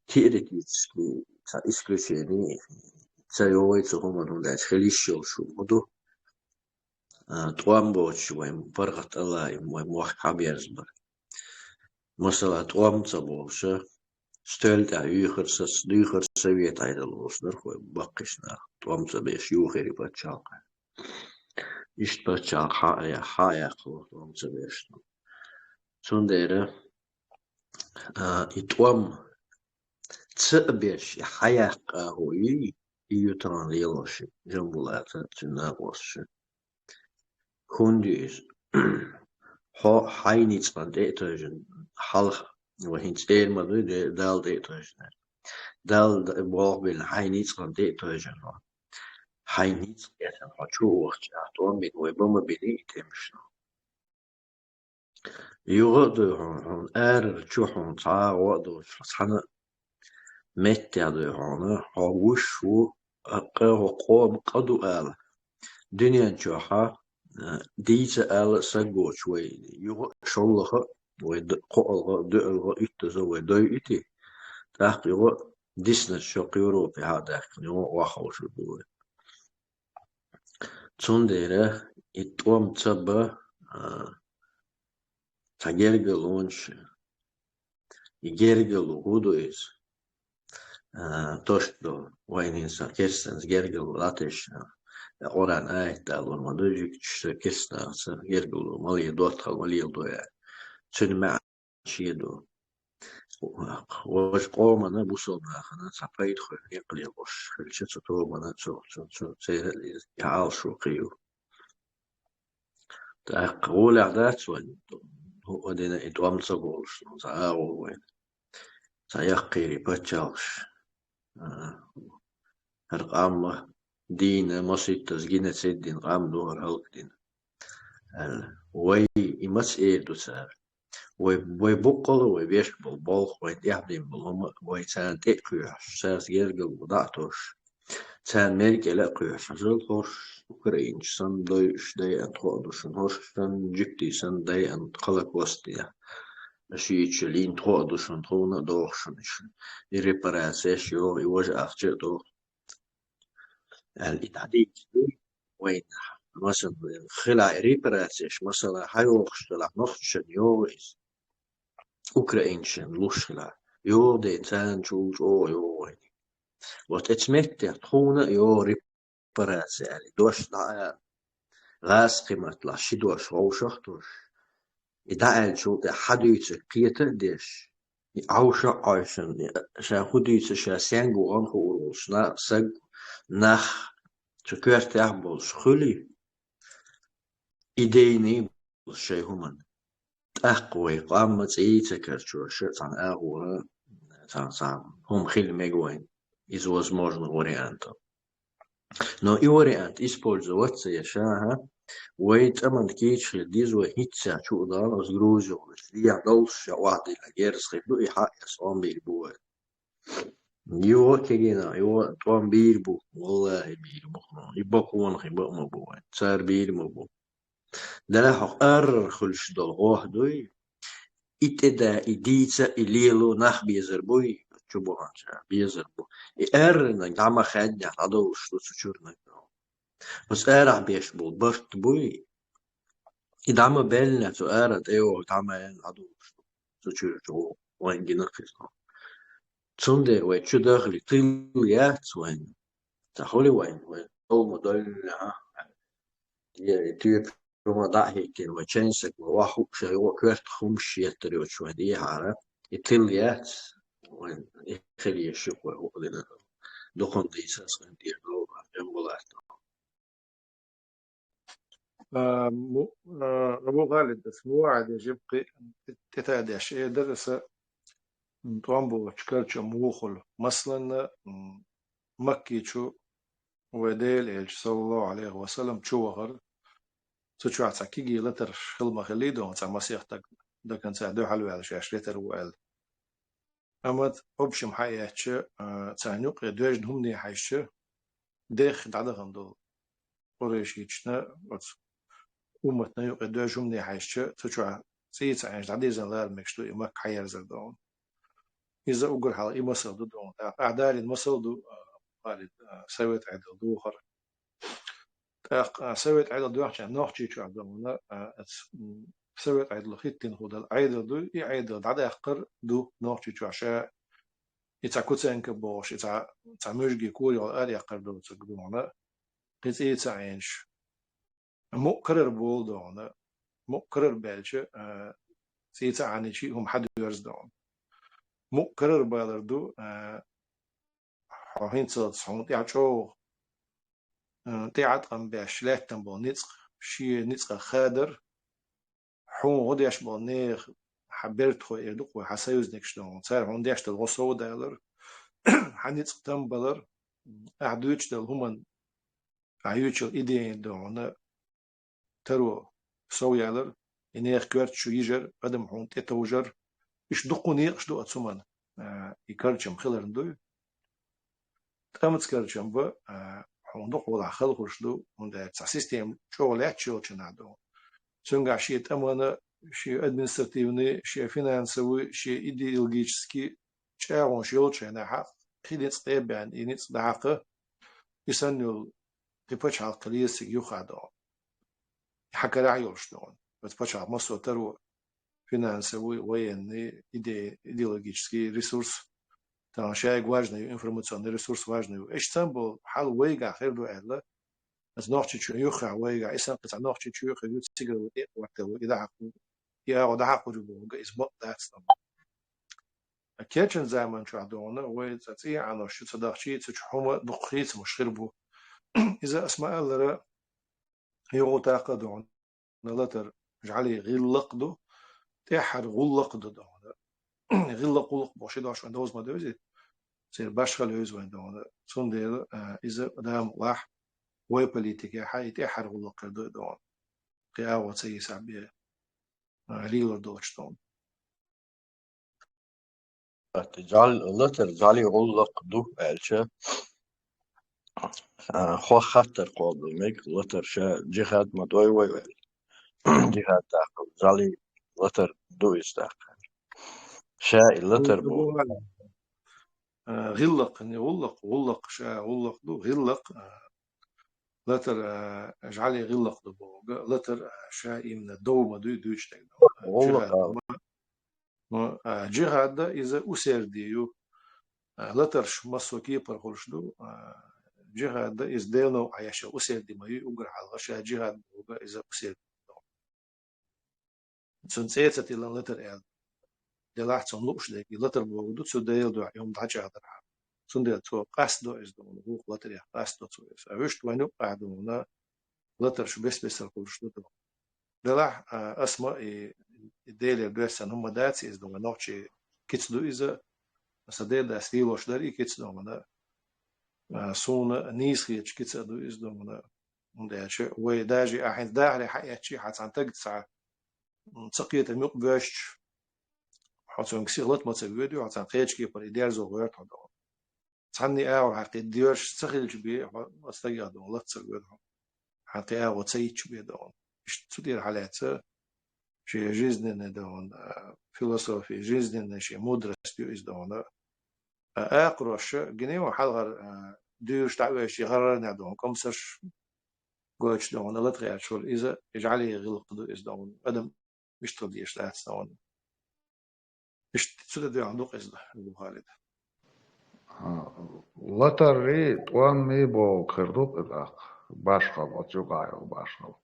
تيرتي إسكلوشيني تسايوي تهمن هم داش خليشيو شو مدو توام بوش وين برغت الله وين موخ حبيرزبر مثلا توام تبوش ستيل تاع يخر سويت عيد الوصدر خوي بقشنا توام تبيش يوخري بتشاق إشت بتشاق حايا خو توام تبيش سنديرة إتوام تسبيش حياق هوي يوتران ليلوش جنبولات تناقوش كونديز ها حيني تسبان ديتوجن حلق وهين ستير مدو دال ديتوجن دال بوغ بين حيني تسبان ديتوجن حيني تسبان حشو وقت أتوام بين ويبما بيني تمشنا يغدو هون شوحون تا وقدو فلسحنا متى دو هون هاوشو أقه قوم قدو آل دنيا جوحا ديز آل سجو شوي يغ شلها وقالها دقلها إتزا وداي إتي تحقيقا ديسنا شقيرو في هذا يو وخوش بقول تنديره إتوام تبا تجرجلونش يجرجلو هودو إس توشدو وين إنسان كيستنس جرجلو لاتش أوران دالون ما دوجيك كيستنا جرجلو مالي دوت مالي دويا شن مع شيدو وش قوم أنا بوصلنا خنا سافيد خل يقلي وش خل شو تو أنا شو سير يعال شو قيو تقول عادات وين هو دينا إدوام تقولش تعاو وين سيقيري بتشالش هرقام دين مصيت تسجينة سيدين قام دور هلق دين وي إمس إيه دوسار وي بقول وي بيش بالبول وي يحبين بالهم وي سان تقيش ساس يرجع ودعتوش سان ملك لا قيش زل هوش أوكرين سان دوش داي أنتقادوش هوش سان جكتي سان داي أنتقلق وسطيا أشيء لين تروح دوشن ترونا دوخشنش يريباراسيش يوجه أفجع دوخ الإتعديد وين مثلا خلع ريباراسيش مثلا حيوخش طلع نخشن يويس أوكرانشن لوش خلع يو دي تان جوج يو وتتمت ترونا يو ريباراسي يعني دوش غاس قيمة لا شي دوش روشختوش إدعال شو ده حدوث قيته ديش عوشة عايشن شا خدوث شا سيانجو أنخو أوروش نا سج نخ شكوير تعبول شخولي إيديني شي همان أقوي قامة إيتكر شو شرطان أغوى تان هم خيل ميجوين إذا возможно вариантов. Но и вариант использоваться я шага ويت أمن كيتش ديز وهيتسا شو دار از جروزو ليا دولش واحد الأجيرس خيبلو إيحاء يسوان بيربو يو كيجينا يو توان بيربو والله بيربو يبقون خيبو مبو صار بيربو ده حق خلش دول واحد إتدا إديتسا إليلو نخ بيزربوي شو هانشا بيزربو نجمع خد على شو تشورنا بس بيش برت بوي إدعم بيلنا سؤالات إيوه إدعم العدو سوتشو وين جنقص تصندر وين شو داخلي طليات وين تحولي وين أول مدل تير روما ضاحي كين وتشنسك وواحد شيء وكرت خمس يتري وشو هدي عارف يطليات وين يخلي يشوف وهو لنا دخن دي ساس دي لو جنبلات أبو غالد بس مو عاد يجيب تتادي أشياء درس طوامبو تشكرش موخل مثلا مكي شو وديل إيش صلى الله عليه وسلم شو غر تشو عتاكيجي لتر خلما خليدو تاع مسيح تك ده كان ساعدو حلو على شاش لتر وقال أمد أبشم حياتش تانيق يدوج نهمني حيش داخل عدغن دول قريش يجنا أمتنا يدوج نهمني حيش تشو سيت عايش عدي زلال مكشلو يمك حير زلدون إذا أقول حال إمسل دون أعدال المسل دو قالت سويت عدل دو خر سويت عدل دو عشان نوحشي شو عدلنا سويت عدل خيتين هذا عدل دو عدل عدا يقر دو نوحشي شو عشان يتعكوتين كبوش يتعمجي كوري على الآلي يقر دو تقدمنا قيت إيه تعينش مقرر بول دونا مقرر بالش سيتا عني شيء هم حد يرز دون مقرر بالردو حين تصحون تعشوا تعت قم بأشلات تنبو نسق شيء نسق خادر حون غديش بالنيخ حبرت خو يدق وحسيوز نكشلون صار هون ديش تلغصو دالر حنسق تنبلر أعدوش دل هما عيوش الإيدين دون ترو سويالر إنيخ كورت شو يجر قدم حون تتوجر إيش دقو نيقش دو أتسومن يكرشم خلرن دو تقامت كرشم با حون دق ولا خلقش دو هون سيستم شغلات شو تنادو سونغا شيء أمانة شيء أدمنستراتيفني شيء فينانسوي شيء إيديولوجيسكي شيء شيء شيء حق خديت طيبان إنيت دعقة يسنو تبتش على القليس يخادو حكى رعيوش دون بتبتش على مصر ترو فينانسوي وين إيديولوجيسكي ريسورس ترى شيء важный информационный ресурс важный إيش تنبو حال ويجا خير دو أهلا از نوعتي شو يخع ويجا إيش قطع نوعتي شو يخع يوت سيجر ودي وقت إذا عقو يا وده عقو جبوا إيش بق داتس كيتشن زمان شو عدونا ويتاتي عنو شو صدقشي تشحوم دقيت مش خربو إذا أسماء الله يغو تاقدون نلتر جعلي غلقدو تحر غلقدو دون غلق باشي داش من دوز ما دوزي سير باشخل هوز وين دون صندير إذا دام واح وي بوليتيكا حي تحر غلقدو دون قياوة سيسا بيه ليلر دوشتون تجعل لا ترجعلي غلق دو ألشة خو خطر قابل ميك لا ترشا جهاد ما دوي وي جهاد تاخذ جعلي لا تر دو يستاخ شاء اللتر بو غلق إني غلق شا غلق دو غلق لتر اجعلي غلق دو بو لتر شا من الدوما دو دوش تك غلق جهاد ده إذا أسر ديو لتر شمسو كي برخلش دو جهاد ده إذا دينو عياشا أسر دي ما يقر على غشا جهاد بوغا إذا أسر دو سنسيتة تلا لتر إل دلاح تنلوش ديكي لتر بوغا دو تسو ديل دو يوم دعجا هدر سندل تو قصدو إز دو نغوق لتر يا قصدو تو إز أوشت وانو قاعدونا لتر شو بس الخلش دو دلاح أسماء ديل دوسن هم داتس إز دو نوتشي كيتس دو إذا صدق ده ستيلوش داري كيتس دو منا سونا نيسخيتش كيتس دو إز دو منا ونداش وداجي أحد داعي حياتشي حتى عن تقد ساعة تسقيت الميق بيش حتى نكسيغلت ما تسويدو حتى قيتش كي بري دير زوغير تدو تعني حقي ديرش تسخيلش بي استيقظ دو لا تسويدو حقي تسيتش بي دو إيش تدير حالات شي жизненный دون فيلسوفي жизненный شي مدرس إز دون أقرأش جنيه حلقة ديوش تعويش يغررنا دون كمسش قوش دون لا تغير شو إذا يجعلي غلق دو إز دون أدم مش ترديش لا تسون مش تسود دو عندك إز ده البخاري ده لتر توان مي بو خردوق الأخ باشخب أتوقع باشخب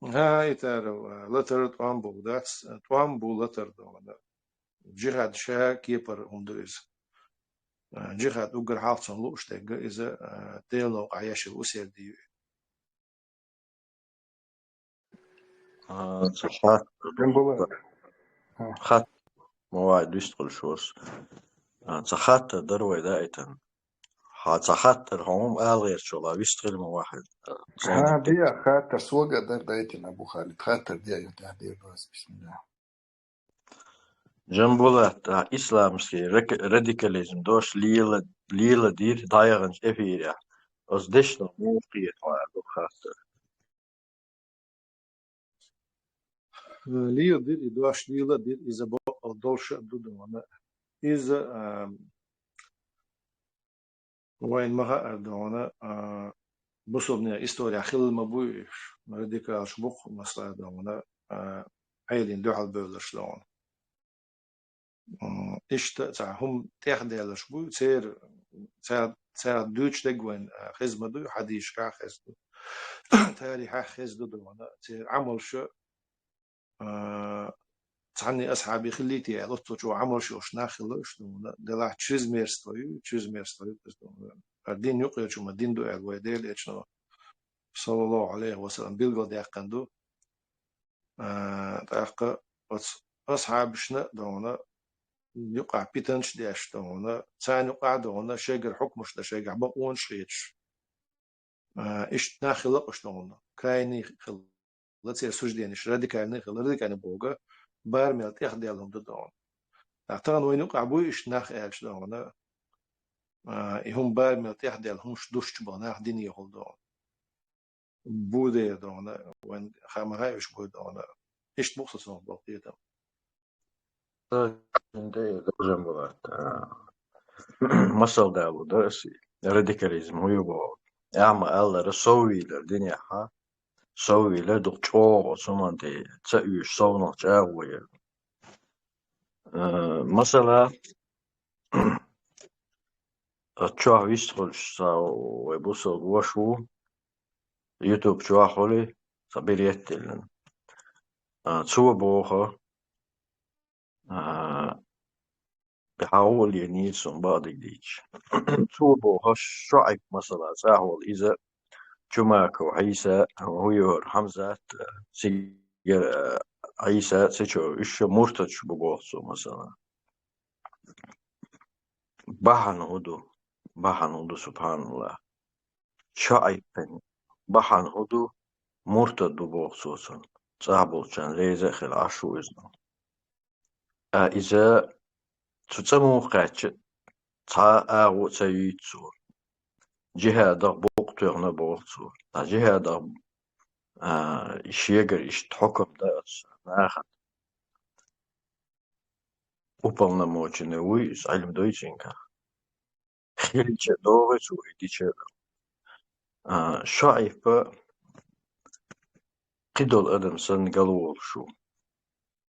هاي تارو لتر توان بو داتس توان بو لتر دون جهاد شا كيبر هندوز جهاد أقر حالتون لوش تجا إذا ديلو عياش الأسر دي صحات جنبولا خات مواعيد يشتغل شوس صحات دروي دائما صحات هم غير شغل بيشتغل مع واحد ها صين دي خاطر سوقا در دايتنا أبو خالد خاطر دي يتاح دير راس بسم الله جنبولات إسلامسكي راديكاليزم دوش ليلة دير دايغنج إفيريا أص دشنا مو قيت وعدو خاطر ليل دير إدواش ليلة دير إذا بقى دولش دودوانا إذا وين مها أردوانا بصوبنا إستوريا خل مبويش راديكال شبوخ مثلا دوانا عيلين دوحل بولش دوانا إيش هم تاخد شبو تسير دوتش دقوين خزمة دو حديش كا خزدو تاري ها خزدو دوانا تسير عمل شو تعني أصحابي خليتي لطو شو عمل شو شناخلش دوانا دلاح تشيز ميرستوي بس دوانا الدين يقيا شو ما الدين دو الويديل إيشنو صلى الله عليه وسلم بيلغو ديقندو تاقا أصحاب شنا دوانا يقع بيتنش ديش دونا تاني يقع دونا شيقر حكمش دا شيقع بقون شيتش إيش ناخلقش دونا كايني خل لتصير سجدينش راديكالني خل راديكالني بوغا بارميل تيخ ديالهم دون أعتقد وين يقع بوي إيش ناخ إيش دونا هم بارميل تيخ ديالهم شدوش بناخ ديني يقول دون بودي دونا وين خامها إيش بود دونا إيش تبصص نوع بقيتهم جنبولات مصل دالو درسي راديكاليزم هو يبغى أعمى الله رسوي للدنيا ها سوي لدو تشوغ سمانتي تسأيش صونة تشاوي مثلا تشوه يشتغل ويبصل وشو يوتيوب تشوه خولي صبير يتلن تسوى بوخة بحاول ينيسون بعض جديش تسوى بوخة شعب مثلا ساهول إذا جماك وعيسى وهو حمزة سيجر عيسى سيشو إيش مرتد شو بقوصو مثلا بحن هدو سبحان الله شعب بحن هدو مرتد بقوصو صعبو كان ليزا خل عشو إذن إذا تسمو قاتش تا أغو تسييتسو جهاد بوقتوغنا بوقتسو جهاد شيغر إش تحكم داس ناخد уполномоченный علم دويتشенكا خيلتش دوغش وإديتش شايف قدول أدم سن قلول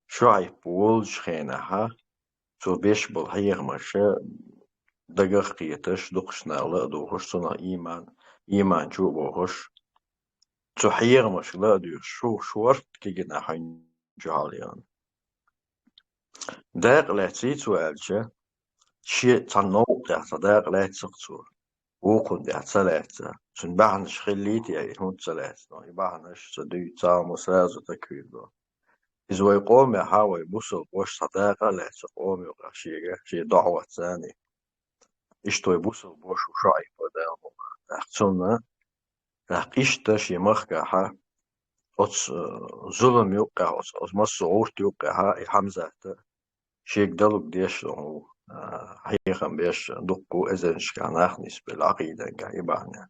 شايف بولش خينها سو بيش بول هيغ ماشا دقيقتش دقشنا لا دوغش صنا إيمان شو بوغش سو هيغ مش لا ديو شورت كي جنا حين جاليان داق لا تسيت سؤالش شيء تنو تحت داق لا تسقطور وكن دي ثلاثة سن بعنش خليتي يعني هون ثلاثة يبعنش صدي تسام وساز تكوير إذا يقوم يحاول يبصر وش صداقة لا تقوم يقع شيء دعوة ثانية إشتو يبصر وش وشعي فدامه أحسن إشتا شي مخكحة أتس ظلم يوقع أتس مص عورت يوقع حمزة شيك دلوك ديش هو حقيقة بيش دقو إذنش كان أخنس بالعقيدة كان يبعني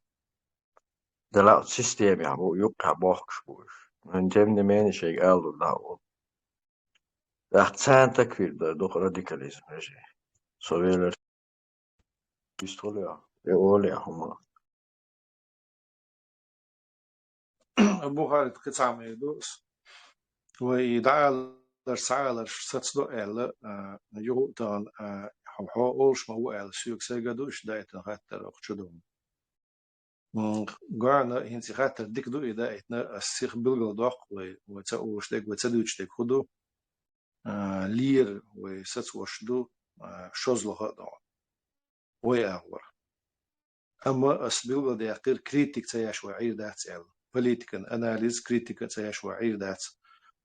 دلوقتي سيستم يعبو يوقع بوخش بوش من تمني ماني شيء قالوا لا أحسن تكفير ده دوق راديكاليزم ماشي سويلر يستولي يقولي هما أبو خالد قطع ميدوس ويدعى سعالر ستسدو إل يو دان حو أولش ما هو إل سيوك سيجادوش دايتن خاتر أخشدون قانا هنسي خاتر ديك دو إذا إتنا السيخ بلغل دوق وتأوش ديك وتدوش ديك خدو لير وستسوش دو شوزلو هدون ويأغور أما أسبلغل دي أقير كريتيك تياش وعير دات إل political analysis kritika تياش وعير دات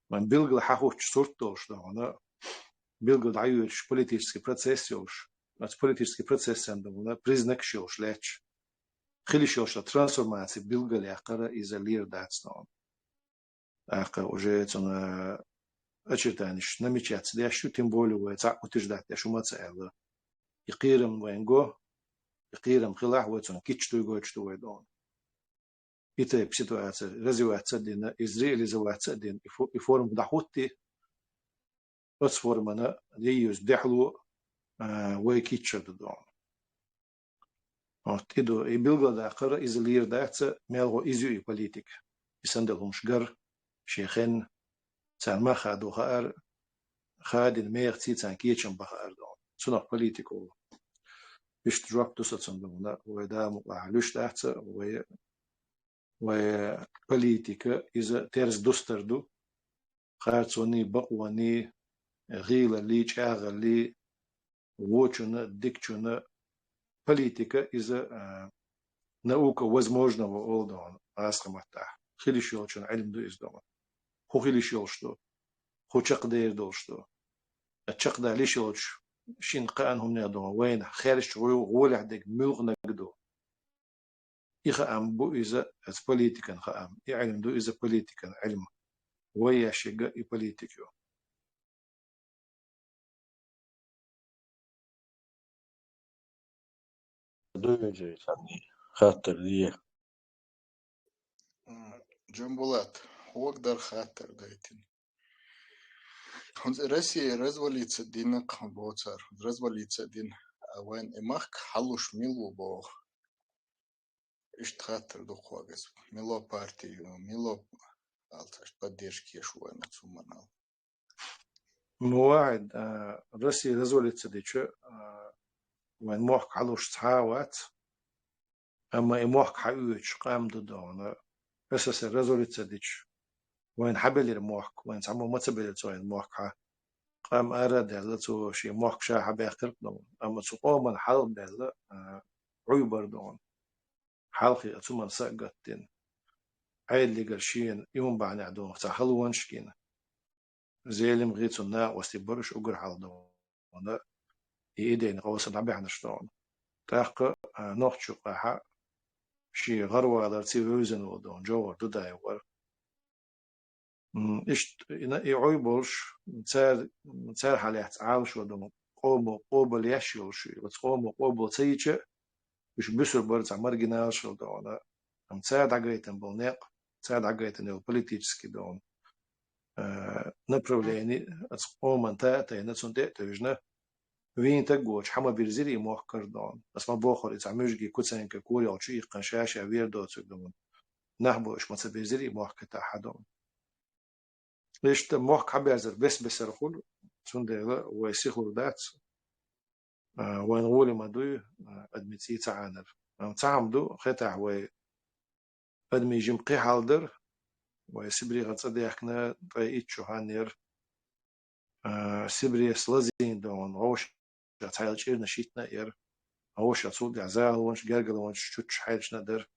من بلغل حاوش صورتوش دهونا بلغل عيوش politiski proces يوش بس politiski proces عندنا признак شوش لاتش خلي شوش трансформации بلغل يقرأ изолир داتس نون أقا وجيتنا أشرتانش نميشات داشو تيمبولو وتعقو تجدات داشو ما تسأل يقيرم وينغو يقيرم خلاح وتون كيتشتو يغوشتو ويدون إتا بسيتواتر رزيواتر دين إزرائيل زواتر دين يفورم دحوتي بس فورمنا ديوز دحلو ويكيتشر دون تيدو يبلغ دا قرا إزلير داعت ميلغو إزيو بوليتيك يسندلهم شجر شيخين تان ما خادو خار خادن ميغ تي تان كيتشن بخار دون سنو بوليتيكو بيش تروك دوساتن دون ودا معلوش داعت و بوليتيكا إذا تيرز دوستردو خارتوني بقواني غيلا لي چاغ لي ووچنا ديكچنا политика إذا наука возможного олдон асхамата خليشول شن علم دو إزدوما هو خليشول شتو هو چقدر دول شتو چقدر ليشولش شين قانهم نادوما وين خارج غول عندك ملغ نقدو إخا أم بو إذا بوليتيكا خام يعلم دو إذا بوليتيكا علم ويا شيء بوليتيكو دوجي ثاني خاطر دي جنبولات هو قدر خاطر دايتين Россия развалится динок боцар, развалится дин, وين إماك حلوش ميلو بو إشتخاتر دخواجز ميلو بارتي ميلو ألتش поддержки شوية نتسومنا مواعد روسيا развалится ديشة وين موحك حلوش تحاوات أما إموحك حيوش قام دودونا بس развалится ديش وين حبل موحك وين سامو متبل وين موحك قام أراد دلتو شي موحك شا حبي قرقنا أما تقوم الحلب دل عيبر دون حلقي أتومن ساقتين عيد اللي قرشين يوم بعد عدون تحلوان شكين زيلم غيتو نا واستبرش أقر حال دون يدين قوس نبي عن شلون تحق نقطة قاحة شي غروة على تيوزن ودون جوار دوداي ور إشت يعيبولش تار حالات عالش ودون قوبل يشيل شي وتقوم قوبل تيجي مش بسر برز مرجنال شو دون تساعد عقيتن بالنق تساعد عقيتن البوليتيكسكي دون направление أتقوم تأتي نتسون تأتيجنا وين تجوج حما بيرزيري موكر دون اسمع بوخر إتعمجي كتسين ككوري أو شيء قنشاشة ويردو تقدمون نحبو إش ما تبيرزيري موكر تحدون ليش تموك حبيرزر بس رخول تون ديلا ويسيخور دات ونقول ما دوي أدمتي تعانر تعمدو خطع و أدمي جمقي حالدر وسبري غتصديقنا طريقة هانير سبري سلازين دون غوش تعال شير نشيتنا إير غوش تصود عزال ونش جرجل ونش شوتش حيرش ندر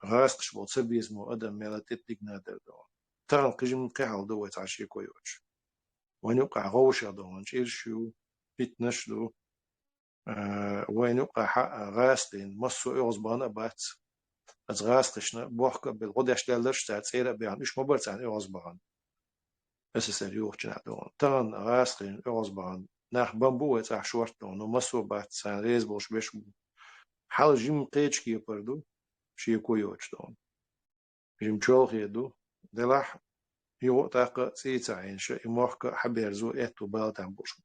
غاسقش بول سبيزمو أدم ميلاتيت ديجنادر دون ترى قجم قحال دو تعشي كويوش وين يقع غوش دون شير شو بيتنش دو وين يقع حق غاستين مصو إغزبان بات از غاسقشنا بوحك بالغدش دلش تعتيرا بيان إيش مبرت عن إغزبان أساسا يوخ دون ترى غاسقين إغزبان ناخ بامبو تاع شورت دون ومصو بات سان ريز بوش بيش حال جيم قيتش كي بردو شي كويوش دون جيم تشوخ يدو دلاح يو تاق سيتا عينش يموحك حبيرزو إتو بالتان بوش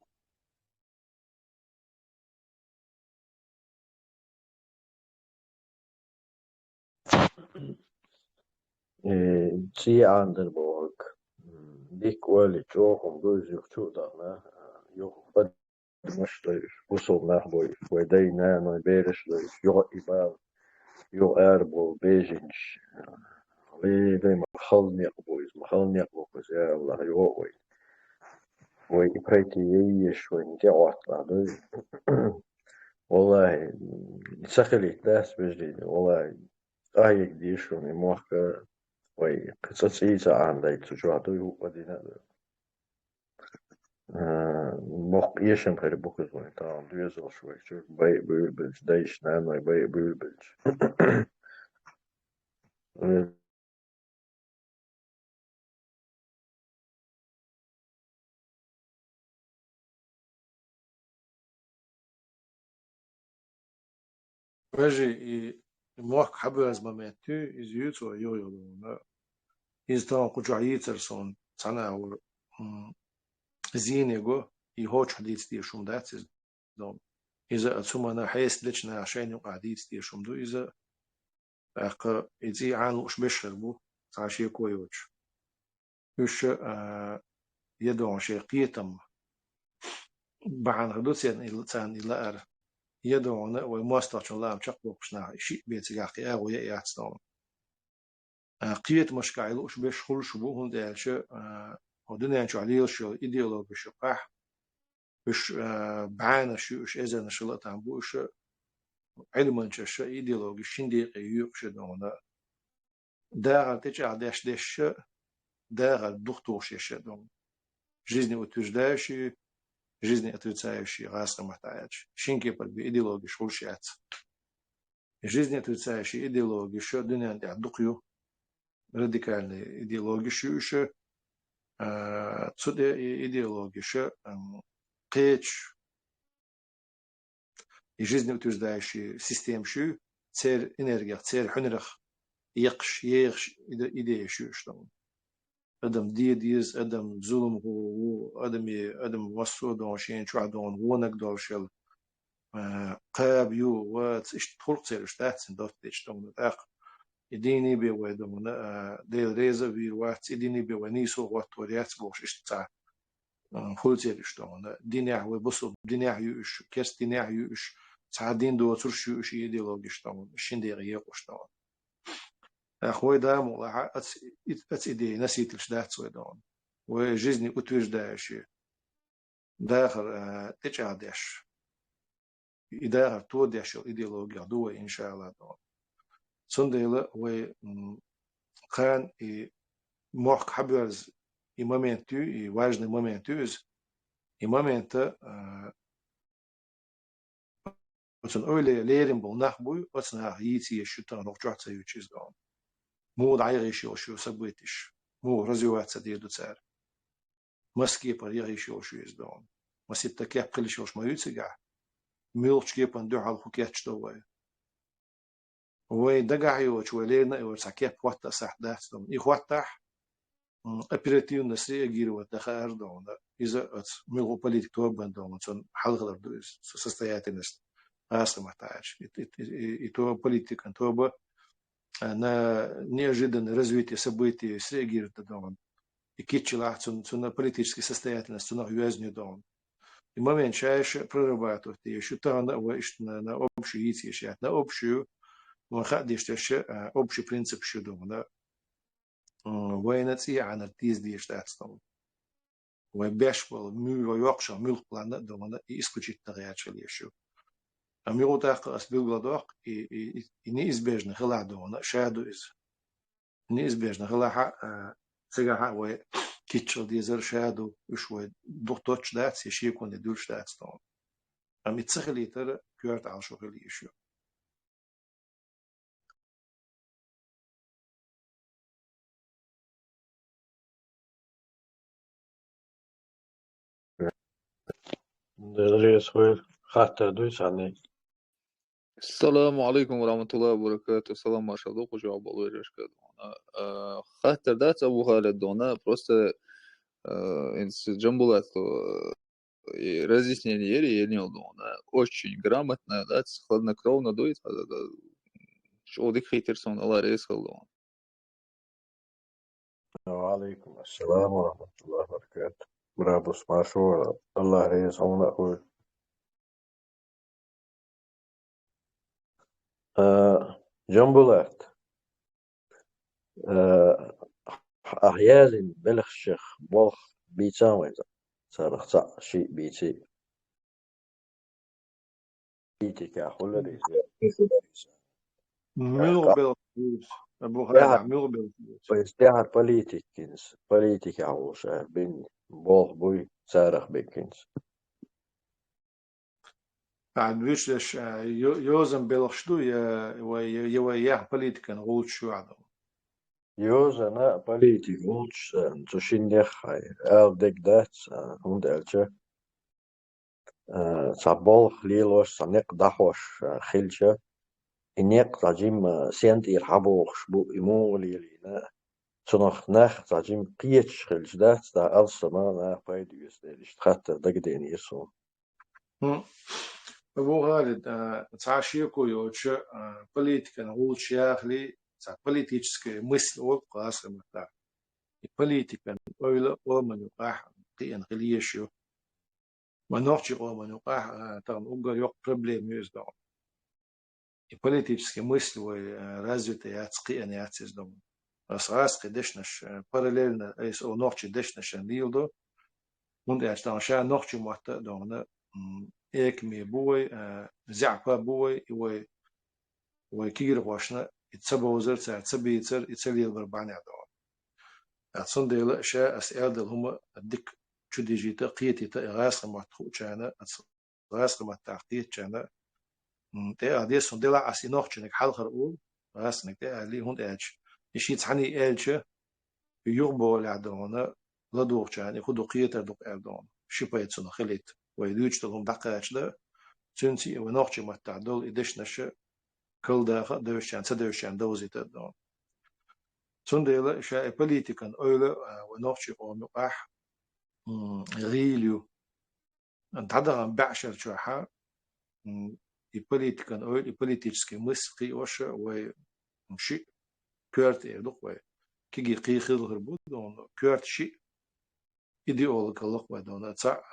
تي عندن بوك ديك والي جوهم دوز يختو دانا يوخ بد مش ليش وصل نحبوي ودينا نوي بيرش ليش يو إبال يو أربو بيجنش لي مخلني أبويز مخلني أبويز يا الله يووي وي بريتي يش وين جوات لادو والله سخلي داس بجدي والله أهيك ديشوني موخ وي قصص إيسا عن ليك تجواتو يوقدينا موخ يشم خير بوكس وين تام دويزل شوي شو باي بيلبلج دايش نانوي باي بيلبلج وجي موحك حبيرز بماتو يزيوتو يو دون إز تان قجعيتر سون تناور زينيغو يهوش حديث دي شوم داتس دون إذا أتسمى حيس لتشنا عشان يقع حديث دي شوم دو إذا أق إذا عن وش بشر بو تعشي كويوش وش يدعو شيء قيتم بعن غدوس يعني تان إلا أر يدعونا ومواستر الله مشقق شنا شيء بيتجاقي أو يأتسون قيت مش قايل وش بيشخل شبو هون ده شو ودنا شو عليه شو إيديولوجي شو قح وش بعنا شو وش إذا نشلت عم بوش علما شو إيديولوجي شندي قيوق شو دونا داغ تيجي عداش دش داغ الدكتور شو دون жизни утверждающие жизни отрицающие расу محتاج شنكي بر بإيديولوجي شو شيات жизни отрицающие إيديولوجي شو دنيا عند عدقيو радикальные идеологии شو تسود идеологии شو قيتش жизни утверждающие систем شو цер энергия цер حنرخ يقش إيدي شو أدم ديز أدم ظلم هو أدم وصود وشين شو عدون ونك دورشل قاب يو وات إيش تخلق سير شتات دوت إيش تون تاق يديني بيودون ديل ريزا في وات يديني بيونيسو وات وريات بوش إيش تاع خلص سير إيش تون دينيا هو بصو دينيا يوش كيس دينيا يوش ساعدين دو ترش يوش يديلوج إيش تون شين دقيقة إيش تون أخوي دام والله أت إيدي نسيت الشدات سويدون وجزني утверждающие داخل تجادش إداخل تودش الإيديولوجيا دو إن شاء الله دون صنديلا و كان موك حبرز моменту и важный моментуз и момента وتن أولي ليرين بالنخ بوي وتن هيتي شتان رجعت سيوتشيز دون مو دعيغيش يوشيو سبويتش مو رزيوات سدير دو تسار مسكي بريغيش يوشيو يزدون مسيبتا كيب قلش يوش ما يوتسيقع ميلش كيبان دو على خوكياتش دوي وي دقع يوش ولينا يوش كيب وطا ساح داس دون إخواتح оперативность реагировать на хардона из-за милого политики бандона, он халгар состоятельность асаматач и то политика, то бы на неожиданное развитие событий среагирует дон и кичила на политической состоятельности на юазню дон. И момент чаще прорабатывать еще то на общую идею, на общую وخديش общий принцип شدو ده وينتي عن التيز ديش تاعتهم وبيشبل مو ويقشع ملك بلانا دونا исключить تغيرات شو أميرو تاق أسبيل и неизбежно хила дона шаду из неизбежно хила сега و كيتشل ديزر شادو وشوي دوتش داتس يشي يكون يدولش داتس دون أم يتسخلي ترى كيرت على شغل يشو دريس خوير خاطر دويس عني السلام عليكم ورحمة الله وبركاته. السلام ما شاء الله وجواب الله يرشكد. خاطر دات أبو خالد دونا просто инс джамбулат разъяснение ел дона очень грамотно, да, хладнокровно дует, что дик хейтерсон Allah рейсхал дона. وعليكم السلام ورحمة الله وبركاته. برابوس ماشور الله ريس هون أخوي. جنبولات أحيال بلغ الشيخ بلخ بيتاوي صار شيء بيتي كأحول ريس ميلو بيلفوس أبو خالد ميلو بيلفوس Pues teha politica aus bin bol bui sarach bekins. بعد ويش يوزن بيلخشدو يا بوليتيكا نقول شو عدو Joza na politic ults to shindekhai el dek dat hund elche sa bol lilos sa nek dahos khilche inek tajim sent ir haboch bu imolilina sonach nach tajim qiech khilch dat da alsama na paidus der ist khatter dagden yeso. أبو خالد تعشيكو يوتش بوليتيكا نقول شياخلي تا политическая мысль о قاسم تا политика ойла о мануқах قيان خليشيو манорчи о мануқах там угар yok проблем юздо и политическая мысль ой развитая ацқиан яцездо асрас қидешнаш параллельно эс о норчи дешнаш андилдо und er stand schon noch zu machen da ek me boy زعفا boy و كير واشنا يتسبوزر تسبيتر يتسلي بربعني عدو أتصن ديلا شاء أسئلة دل هم الدك شو ديجيتا قيتي تا غاس ما تخو كان غاس ما تعقيد كان تا أدي صن ديلا أسي نوع كأنك حال خرقول غاس نك تا اللي هون إيش يشي تحني إيش يغبو العدونا لا دوق كان يخدو قيتر دوق عدونا شبايت صن خليت ويدوش تلهم دقائق ده تنسي ونوع ما تعدل إدش نشأ كل داخل دوشان سدوشان دوزي تدون سنديلا شاء بوليتيكان أولا ونوشي أو نقاح غيليو أنت هذا عم بعشر شوحة البوليتيكان أول البوليتيكسكي مسقي وشة ومشي كورت يدق و كيجي قيخ الهربود دون كورت شيء إيديولوجي الله ودون تاع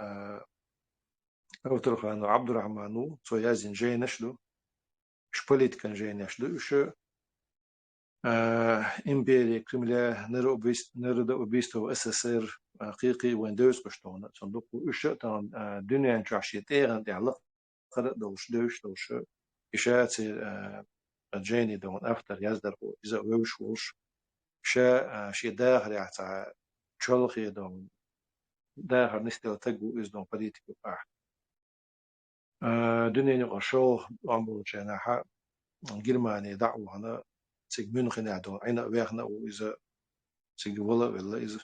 أو ترخان عبد الرحمن سويازين جاي نشلو ش политикан جاي نشلو ش إمبيريا كريملا نرد وبيستو SSR حقيقي وين دوس قشطونا صندوق وش تان دنيا نشاشيت إيران تعلق قرأ دوش إشاعة جاني دون أفتر يزدر إذا وش شا شي داخل يعتع شلخي دون داخل نستيل تجو إز دون بوليتيكو باح دنيا نقشوا عمرو جناح جرماني دعوة هنا سيج منخن عدو عنا وياخنا وإذا سيج ولا إذا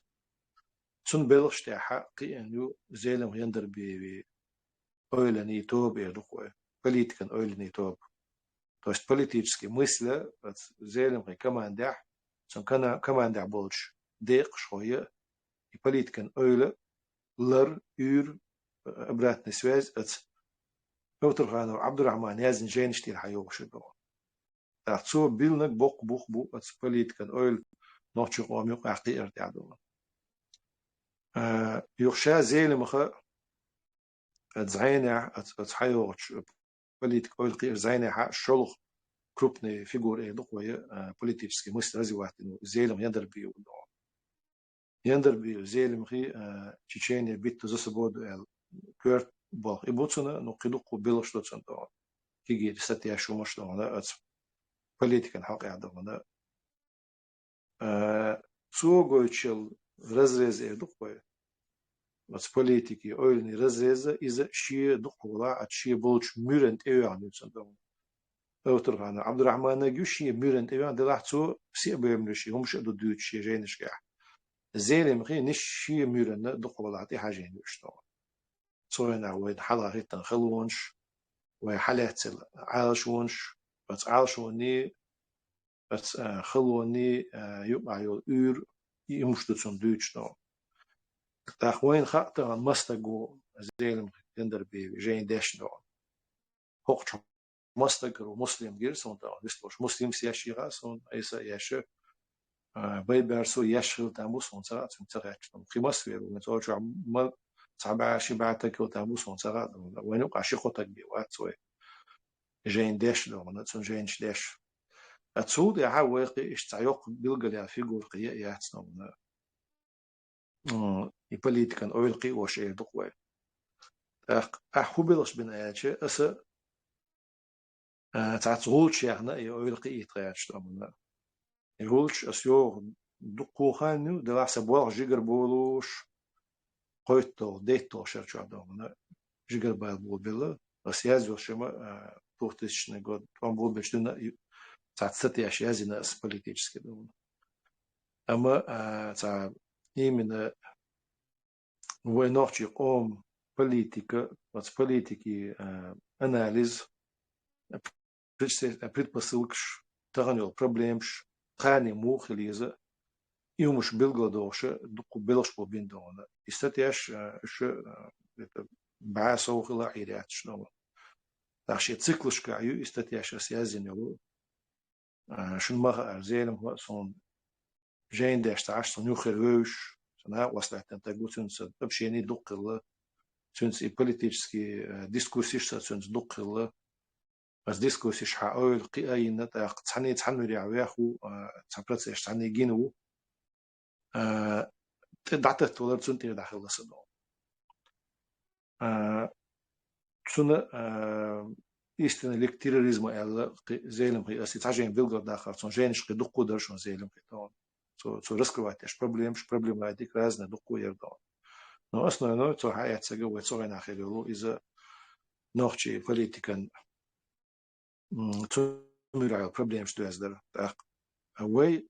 سن بلغش تحقي إنه زيلم يندر بي أولني توب يدخوه политикан أولني توب то есть политические мысли زيلم كمان دح سن كمان دح بولش ديق شوية يبليت كان أويلة لر يور أبرات نسواز أوتر عبد الرحمن يازن جين شتير حيوش دو تاعتسو بيلنك بوق بو بليت كان أويل نوتشو قوام يقع قير تعدو يخشى زيل مخا زعينة حيوش بليت أويل قير زعينة شلخ كروبني فيجور إيه دقوية بوليتيكسكي مسترزي واحد إنه زيلم يندر بيو زيلم خي تشينيا بيت زسبود كورت بو إبوتسنا نقيدوكو بيلوش دوتسن دو كيجي ستيا شو مش دو هذا بوليتيكال حق يعدو هذا سوغويتشل رزرز إيه دقوية بس بوليتيكي أولني رزرز إذا شيء دقوة شيء بولش ميرنت إيه يعني دو أوتر عبد الرحمن نجوشي ميرنت إيه ده لحظة سي بيمرشي هم شو دو شيء جينش كح زيلم خي نش شيء ميرن دقوة لعطي حاجة نشتو صورنا وين حلا هيتن خلونش وحالات عالشونش بس عالشوني بس خلوني يبقى يور يمشتون دوتشنو تاخوين خاطر مستقو زيلم يندر بي جين داشنو هوقش مستقر ومسلم جيرسون تا ويستوش مسلم سياشي غاسون ايسا ياشو بيبرسو يشغل تاموسون سرات سمتغاتشنو خيماس ويرو متوجع عمال صعب بعتك وتاموسون سرات وين وقع شي خطك بي واتسوي جين داش دو نتسون جين داش اتسود يا واقي اشتعيق بيلقى يا فيجور قيا ياتسنو يبوليتيكان اويلقي وش ايه دقوي احو بلش بين اياتشي اس تعتغولش يعني اي اويلقي يتغياتش تمنا يقولش اسيو دقو خانو دلا سبوغ جيجر بولوش قويتو ديتو شرچو عدونا جيجر بايل بول بيلا بس يازو شما بوتش نقول طبعا بول بشتنا تعت ستي اشياء زي ناس بوليتيكس كده اما تاع يمين هو نوعي قوم بوليتيكا بس بوليتيكي اناليز предпосылкш تغنيو بروبليمش قاني مو خليزة يومش بيلغدوش دقو بيلش بو بين دونا استاتياش ش بعاسو خلا عيرات شنو داخشي تسيكلش كايو استاتياش سيازين يلو شن ما زينم هو صون جين داش تعش صون يخروش سنا وصلت انت قلت سنس بشيني دقل سنس بوليتيكسكي ديسكورسيش سنس دقل بس ديسكورسيش حاول قياين تحني تحنو يعويخو تحبرت ايش تحني جينو دعت تولر سنتي داخل الصدو سنة истина лик терроризма эл зейлем хи аси тажен билгар дахар сон жениш хи дукку дершон зейлем хи то so раскрывать эш проблем айдик разные дукку ердо но основное то хаят сега вот so на хелу из нохчи политикан то мирал проблем что яздер так away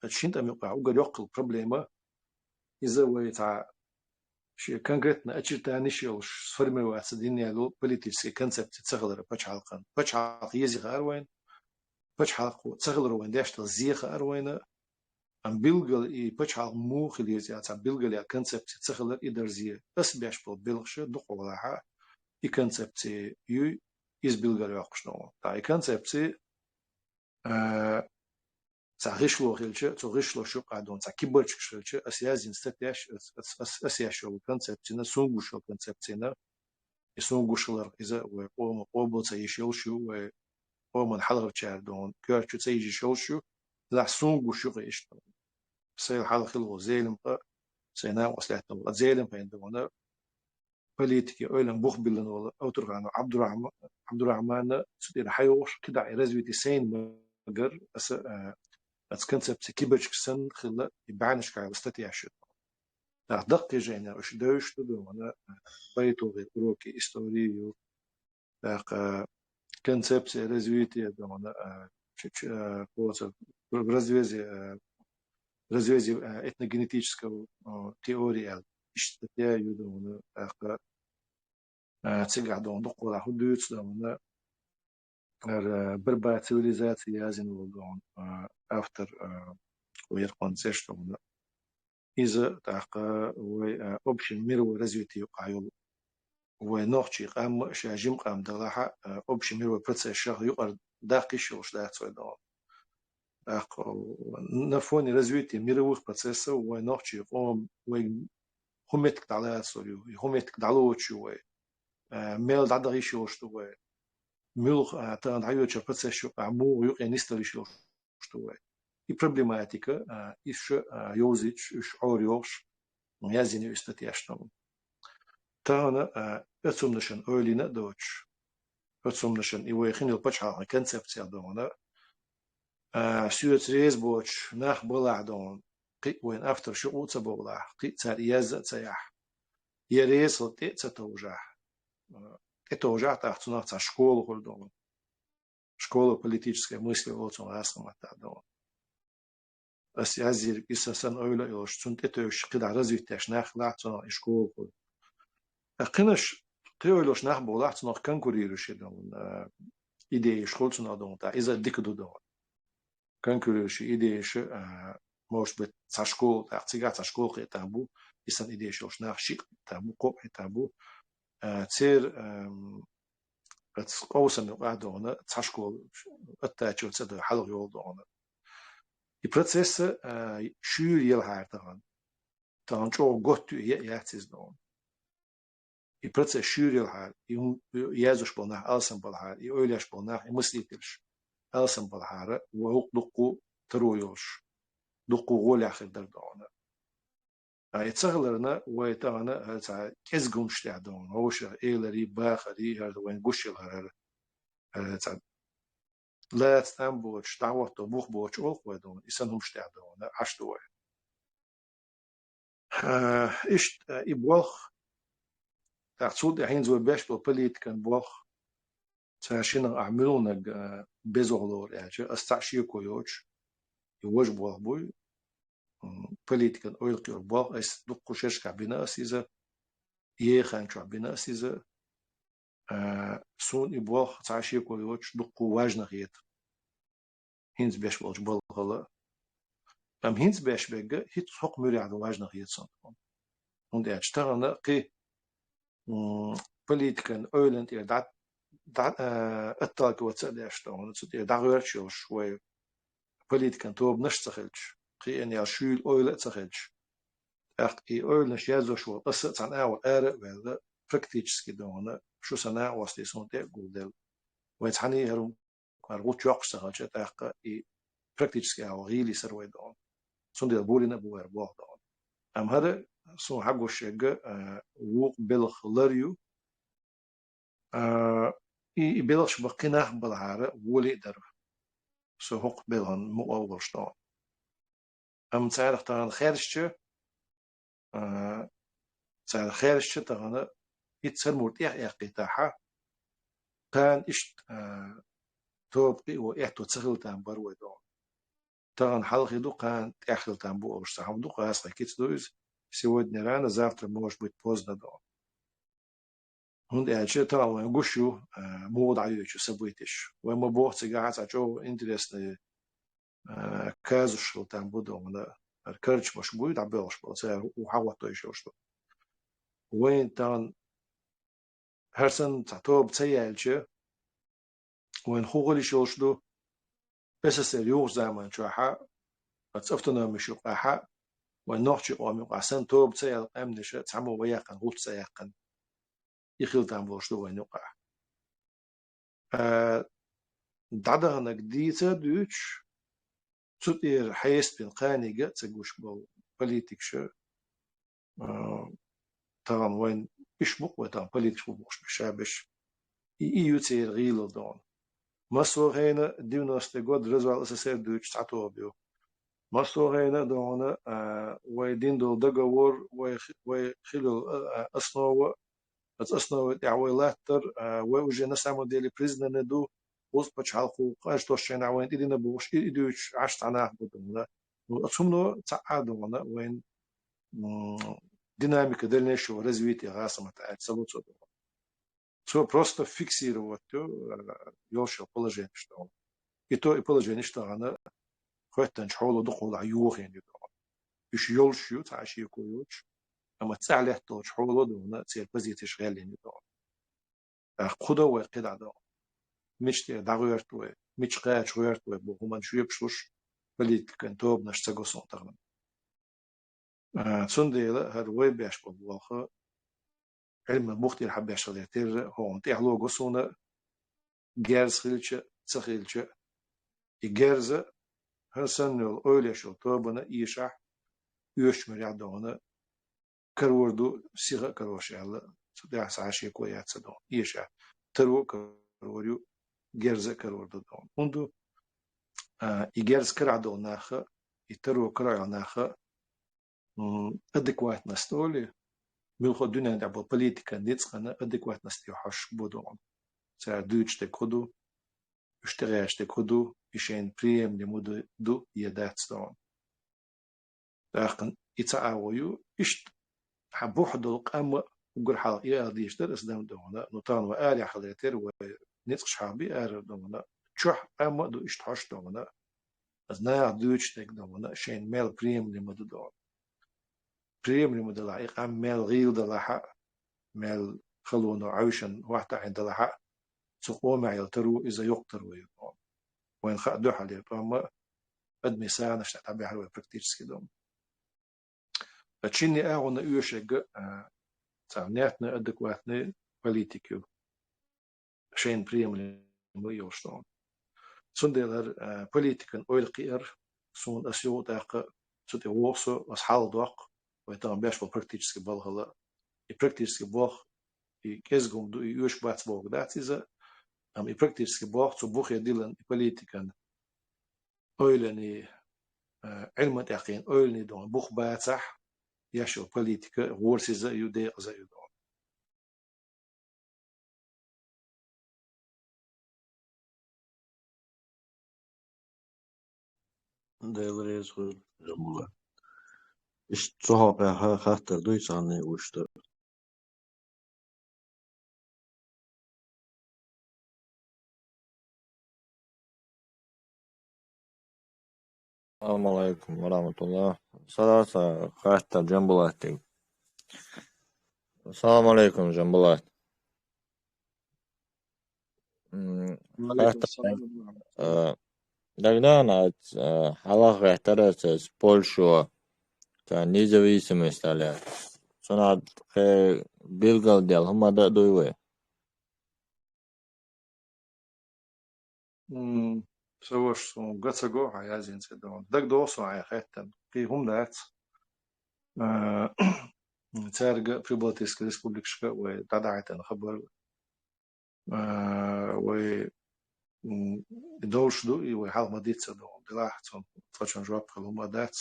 الشين تم يقع وقد يقل проблема из-за ويتا شيء конкретно очертания شيء сформироваться динялу политический концепт цеглера почалкан почалк езих арвайн почалку цеглеру вендешта зих арвайна ам билгал и почалк мух лезя ца билгал я концепт цеглер и дерзия бس бяш по билгше духолаха и концепции ю из билгал яқшно та и концепции صاغيشلو خيلش صاغيشلو شو قادون صاكيبرش خيلش اسيازين ستاش اسياشو كونسبتنا سونغوشو كونسبتنا يسونغوشلر اذا وقوم قوبل سيشوشو وقوم الحلقه تشاردون كيرتش سيجيشوشو لا سونغوشو غيش سيل حلقه خلو زيلم سينا وصلتنا زيلم عندنا بوليتيكي اويلن بوخ بيلن ولا اوترغانو عبد الرحمن سدير حيوش كدا رزويتي سين مگر اس als concept kibbertje sen gille die bijnisch kan stati asje. Daar daqti jena als duist te doen, bijto weer broke historie, daar concept развитие doen, развитие этногенетического теории, статья юдон, цигадон докула худуц doen. بربع цивилизации язин волгон автор уеркон зештом إذا تاقا وأوبشن ميرو развитию قايل ونوعشي قام شاجم قام دلاحة أوبشن ميرو بروسيس شهر يقر داقي شوش داق صدام نفوني развитие мировых процессов ونوعشي قام وهمتك دعلا سوريو همتك دعلو شوي ميل دعدغي شوش توي ميل تان عيو شو процесс شو عمو يقين نستري شوش توي и проблематика иш юзич иш орёш язини истатяштам тана ötsumnischen öline deutsch ötsumnischen I wegen il pachha концепция дона сюц резбоч nach boladon qi wen after shu utsa bola qi tsar yaz tsayah yeres ot tsatoja это уже тахцунах школу холдон школа политической мысли вот он асмата дон Азир إساساً أولى إلش سنت إتوش قد عرزي تاش ناخ لعتنا إشكول أقنش قيولش ناخ بولعتنا كان كوريرش دون إيدي إشكولتنا دون تا إذا ديكدو دون كان كوريرش إيديش موش بت تشكول تاعتيجا تشكول قي تابو إسان إيديش وش ناخ شيء تابو قو تابو تير أوسن قاعدون تشكول التاجر تدر حلو يول دون Die Prozesse schür haar dan zo goed is dan. Die proces schür haar, Jezus spel naar elsenbal haar, die olie spel naar muslims elsenbal haar, we ook doku terojos, doku golach der dan. Het zeglerna we het dan het kesgunst dan, hoosje eleri bagari haar de gushel haar het laatst aanboord, daar de boegboord ook wel doen, is een omstad doen, ashtoe. Is I boog, dat zo de heen zo best wel politiek boog, zij zien aanmulnig bezolor, ja, als dat zie ik ooit, je was boog boy, politiek oorlog boog is de koers kabinet is je gaan kabinet is zo'n I boog, zij zie ik ooit, de koers het. Hins beş bolç bolgalı. Hins beş bege hiç çok müriyade важно yetsin. Und ersterne ki politiken öylent dat attak wat ze derstone. Het is daar werkjes we politiken tob nishtzachilch. Ki en ja schul öyle zachilch. Echt ki öyle jezo şu ısı san awa are velde praktiski done. Şu sana was die son der gudel. We hani herum goed jokse had je het eigenlijk praktisch al really serwe dan. Zonder boerina boer boog dan. Hadden zo'n hagoshege woek belg lariu. I belg beginnig belharen woli der. Zo hoog belhan moet overstaan. Zeidig dan gerstje. Zeidig gerstje dan iets er moet echt gitaha. Kan is توبقي وإحتو تسخل تنبر ودون تغن حلقي دوقان تأخل تنبو أوشتهم دوقا هسقا كيت دوز سيود نيران زافتر موش بيت بوزنا دون هند أجي تغن وينقشو مود عيوشو سبويتش وما بوغ تيقاعت عجو انتريس كازو شغل تنبو دون الكرج مش بويد عبيوش بوزير وحاوة تويشوش دون وين تغن هرسن تعتوب تيالجي وين خوغلي شوشدو بس السريوغ زمان شوحا اتسفتنا مشوقاحا وين نوحشي قوامي قاسن توب تسيال امنشا تعمو وياقن غوت سياقن يخيل تنبوشدو وين يوقع دعدغنك ديتا دوش تطير حيست بين قانيقة تسقوش بو بوليتيكشا طبعا وين بيشبق وطبعا بوليتيكش بوش بشابش إيو تير غيلو دون مسوغينا ديونوستي قد رزوال أساسير دوش تعطوبيو مسوغينا دونا ويدين دول دقاور ويخيلو أصنوة أصنوة دعويلاتر ويوجي نسامو ديلي بريزنا ندو وزبش حالقو قاش توشينا وين إدينا بوش إدوش عشت عناه بدونا وأتصمنو تعادونا وين ديناميكا دلنشو развитие غاسمة تعالسلوتو دونا Все просто фиксировать ёшел положение, что и то и положение, что она хоть там школу дохула юхин. إيش يولشيو تعشي كويوش أما تسعله توش حولو دونا تصير بزيتش غالين دون خدا وقدا دون مش دعويرتو مش قاش غيرتو بوهما شو يبشوش بليت كان توب نشتغل صون تغنم تسنديلا هاد وي بيش بوخه علم مختير حب يشتغل تير هون تيحلو قصونا جارز خيلش تسخيلش جارز هسن öyle şu tobana işah üç milyar dolar karvurdu siga karvaşalı suda saşi koyatsa don işah taru karvuru gerze karvurdu don undu igerz krado naha itaru kraya naha адекватность роли милхо дүнен да бо политика нецхана адекватность яхаш будон ця дучте коду üştereşte kodu işen priemli mudu du yedatstон لكن يتعاويو إشت حبوحدو قام وقر حال يا ديش در اسدام دونا نوتان وآلي حليتر ونتق شعبي آر دونا تشوح قام دو إشت حش دونا از نايا دوش تك دونا شين ميل بريم لمدو دون بريم لمدو لايق قام ميل غيل دلحا ميل خلونو عوشن واحدة عند دلحا سقو ما يلترو إذا يقتروا يدون وين خدو حالي قام أدمي ساعة نشتعب بحلوة براكتيرسكي دوم Čini on ušeg savnjatne adekvatne politike šen prijemljamo i ošton. Sundelar politiken oilqir sun asjot aqa sut ewoso as haldoq wa tam bash po praktiski balhala I praktiski boh I kesgum du I uš bats bog datiza am I praktiski boh zu buch dilan I politiken oileni ilmat yaqin oilni don buch batsah يشو بوليتيكا غورسي زايو ديق زايو دون ديلريز غير جملة إيش تصحق يا خاطر دويس عني وشت السلام عليكم ورحمة الله سلاسة خاطر جنبلاتي السلام عليكم جنبلات وعليكم خاطر السلام ورحمة الله догнана халах эхтарас Польшу та независимость аля сонад билгал дел хамада дуйве سوش قصقو عيازين سدون دق دوسو عي خيتن في هم دات تارجع في بولتيسك ريسبوبليكشكا وتدعيتن خبر و دوش دو وحال مديتsa دون دلاحت son fatschen job geloma dat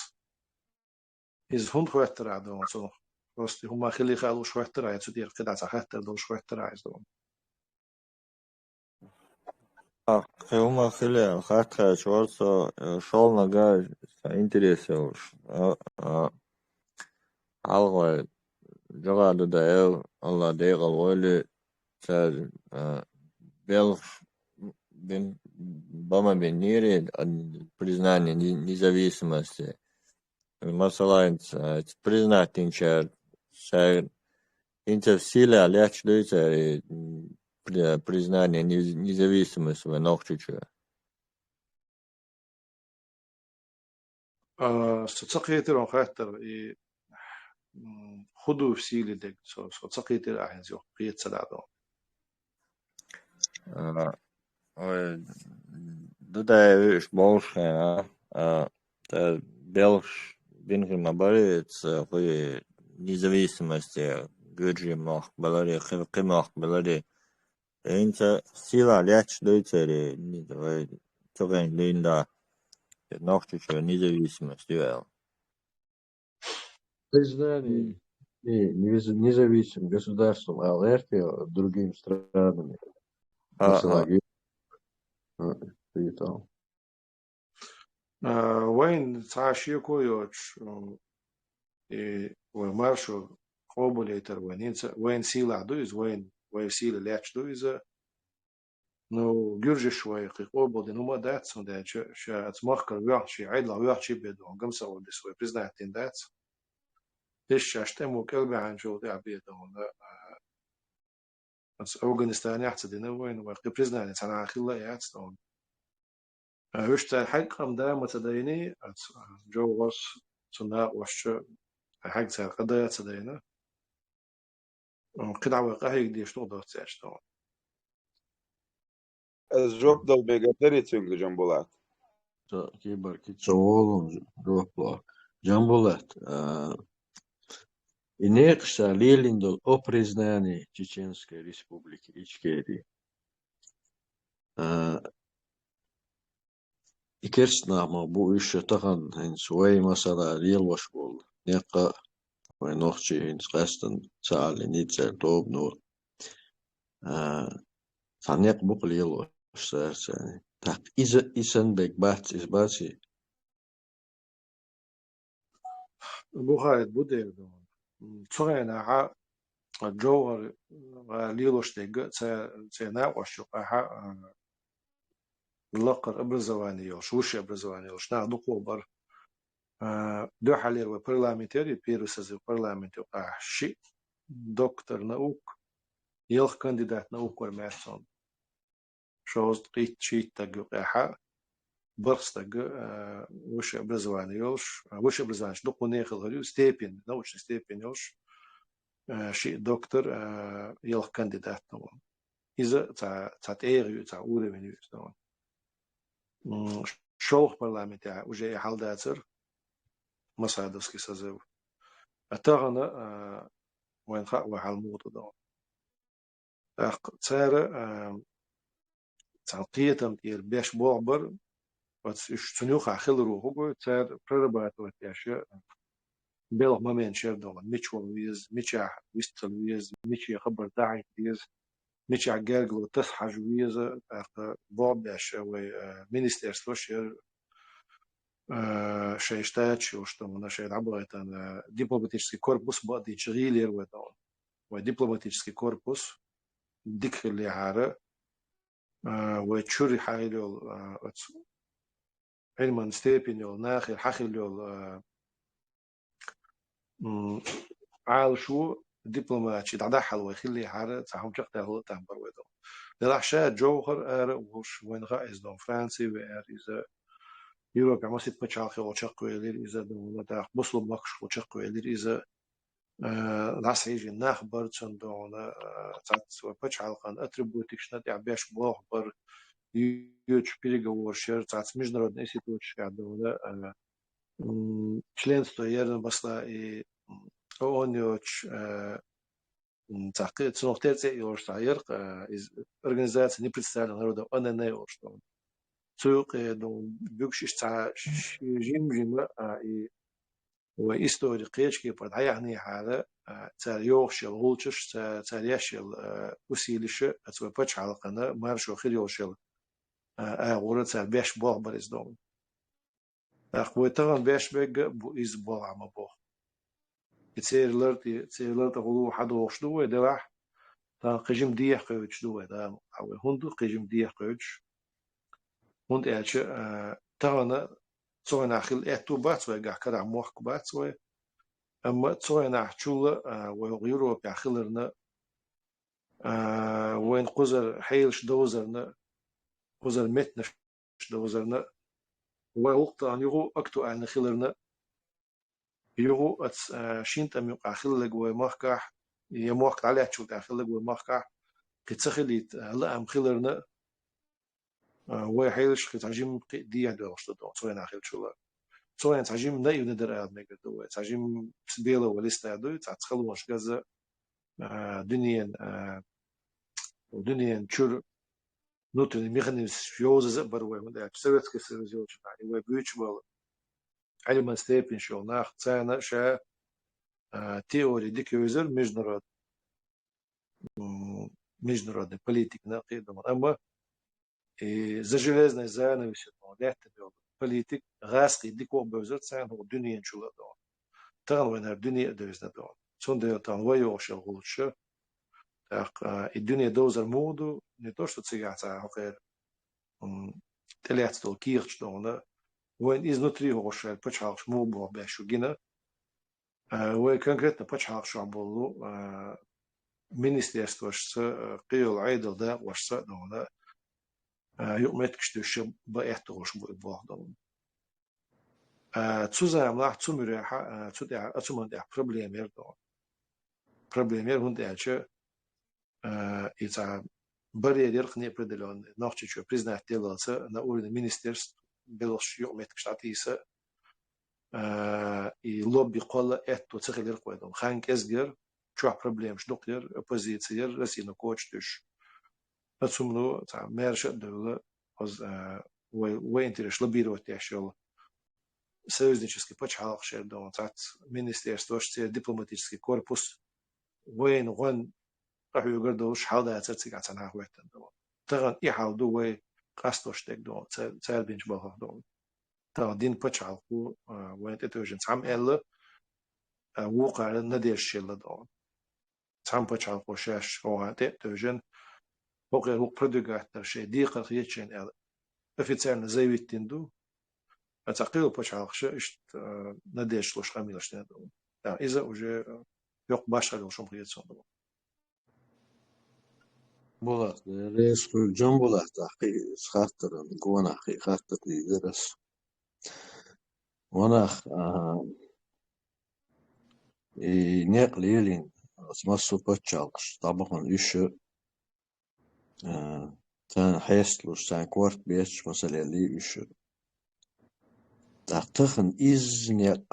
is hund hoetter دون so rosti huma khili khalu shwetter ay tsudir qida sahatter do shwetter ay دون هما خلي خاطر شورسو شغل نجار интересуешь алго жогады да алла дейгал ойлы сэр бел бен бама бенери признание независимости масалайн признать инчер сэр инчер силе аляч дойцер признание независимости в нохчучу تسقيتر خاطر خدو في سيلي دك so تسقيتر عين زو قيت سدادو да виш больше та белш бинхима борец хуй независимости гюджи мах балари химах балари инца сила ляч дойцери не давай тоген линда нохчучу независимость юэл признание независимым государством АЛР другими странами национальными وين تعاشي كويوش ومارشو قوبوليتر وين سيلا دويز وين سيلا لاتش دويز نو جرج شوي قبل دي نوما دات سو ده شا اتمخر ويحشي عيدلا ويحشي بدو قمصة ودي سوي بريزنتين دات إيش أشتمو كلبي عن شو ده عبيدو بس أفغانستان يحتدي وين وقت بريزنتين سنة أخيرا يحتدون وش الحق قام ده متديني جو وش سنة وش حق سنة قضية تدينا قطع وقاهي دي شنو ده تشتون الجوب دل ميجاتري تيونج جنبولات كيبر كيتشوولون روح جنبولات إنيقشا ليليندول أوبريزناني تشيچنسكي ريسبوبليكي إيشكيري إكرسنا ما بو إيش تغن هن سوي مثلا ريل وشبول نيقا ونوخشي هن قاستن سأل نيتسال توب نور فنيق بوق ريل وشسار ساني تاق إذا إسان بيك بات إسباتي بوخايد بودير دون تسوغينا ع جوهر ليلوش تيجا تسينا وشو قاها لقر ابرزواني يوش وش ابرزواني يوش ناخدو قوبر دو حالير وبرلامنتاري بيروسز البرلامنت وقاح شي دكتور نوك يلخ كانديدات نوك ورماتسون شوز قيت شيت تاقو قاحا برس تاقو وش ابرزواني يوش وش ابرزواني دقو نيخل غريو ستيبين نوش ستيبين يوش شي دكتور يلخ كانديدات نوك إذا تا تيغيو تا أولي منيو نوك شولخ برلامنتاري وجاي حال داتر مساعدوسكي سازو أتغنى وين خا وحال موتو دون تسارة تعطيتم تير بيش بوعبر وتش تنيوخ خلرو هو تسار بربات وتياشا بيلغ ما مين شير دون ميتشول ويز ميتشا ويستل ويز ميتشا خبر داعي ويز ميتشا جارجلو تصحج ويز بوعباش وي مينيستير سوشير شيشتاتش وشتمنا شيء عبارة дипломатический корпус بعد شغيل ودون ودبلوماتический корпус ديك اللي عارة وتشوري حايلو علما ستيبينيو ناخر حاخلو عال شو دبلوماتي دعدا حلوة خلي عارة تاهم جقتا هو تامبر ودون للعشاء جوهر وش وين غايز دون فرنسي وإر إذا يوروب عمسيت متشاخي وشقوا إلير إذا دون داخ بصلو مكش وشقوا إلير إذا ناس يجي ناخ برتشن دون تات وبتشالقان أتريبوتيكش ندي عبيش بوه بر يوتش переговор шер تات международный институт шкадона членство ерн басла и он юч تحقيق سنوختيرتي يورش تعيرق из организации непредставленного народа ОНН يورش دون سوق دون بيكشش تاع جيم и وإستوري قيش كي بعد يعني حالة تاع يوش الغولتش تاع ياشل وسيلش أتوا بتش على قناة مارشو خير يوشل غورة تاع بيش بوغ بريز دون أخوي تغن بيش بيج بو إز بوغ عم بوغ تسير لرت غلو حد وش دوه ده تا قيجم ديه قيوش دوه ده أو هندو قيجم ديه قيوش هند إيش تغن تسوي ناخل إتو بات ويجع كرا موح كبات وي أما تسوي ناحشولة ويوروب يأخلرنا وين قزر حيلش دوزرنا قزر متنش دوزرنا ووقت أن يغو أكتو أن خلرنا يغو أتس شينت أم يقع خلق ومحكح يموقت عليه تشوت خلق ومحكح كتسخليت لا أم خلرنا وحيلش كتعجم دي دوشت دو تسوي ناخل شولا تسوي تعجم نايو ندر آد ميجا دو تعجم سبيلا وليستا دو تعتخلو مش جزء دنيا شور نوتن ميخانيز فيوز زبر وين سويتسكي سيرزيوش يعني وبيوتشبل علما ستيبين شو ناخ تانا شا теории дикюзер международной политики нақидом ама за железной занавесью лехтебел политик غاسقي ديكو بوزر تسان هو دنيا شو تان وين الدنيا دوزنا دون سون ده تان ويوش الغولش الدنيا دوزر مودو نتوش تسيجاتا غير تلات تو كيرش دونا وين изнутри غوش بتشالش مو بو باشو جينا وين конкретно بتشالش عبولو министерство قيل عيدل دا وش دونا يومتكش تش بأتوش بوحدهم zusammen nach zu mir zu der Probleme da Probleme und der ist barriere не определен noch чуть признать делаться на уровне министерств белош يومتكش تعطيسه и лобби قال это تغير قوادهم خان كزجر شو проблем شو دكتور оппозиция رسينا كوتش تش أتسمنو تاع مارش الدولة از وين تريش لبيرو تاشل союзнический почалах шердон цат министерство что дипломатический корпус وين غن راح يقدروا شحال تاع تاع هوتن ترى يحاولوا وي قاستوش تك دون تاع بينش باه دون ترى دين почалку وين تتوجن سام ال وقع نديش شل دون سام почалку شاش هو تتوجن وقع هو برودكاتر شيء دقيقه يتشن ال официально заявить أتقيل почалкше إشت نديش لوش خميلش ندون إذا уже yok başka yolşum kıyıtsın da. Bulat, reis kuyucan bulat, schatteren, gona haqiqatta kuyuderes. Wanach, neqlilin, asmasu počalkš, tabakon işi, tan hesluş, tan kvart beş, masaleli işi. Taqtığın izneq,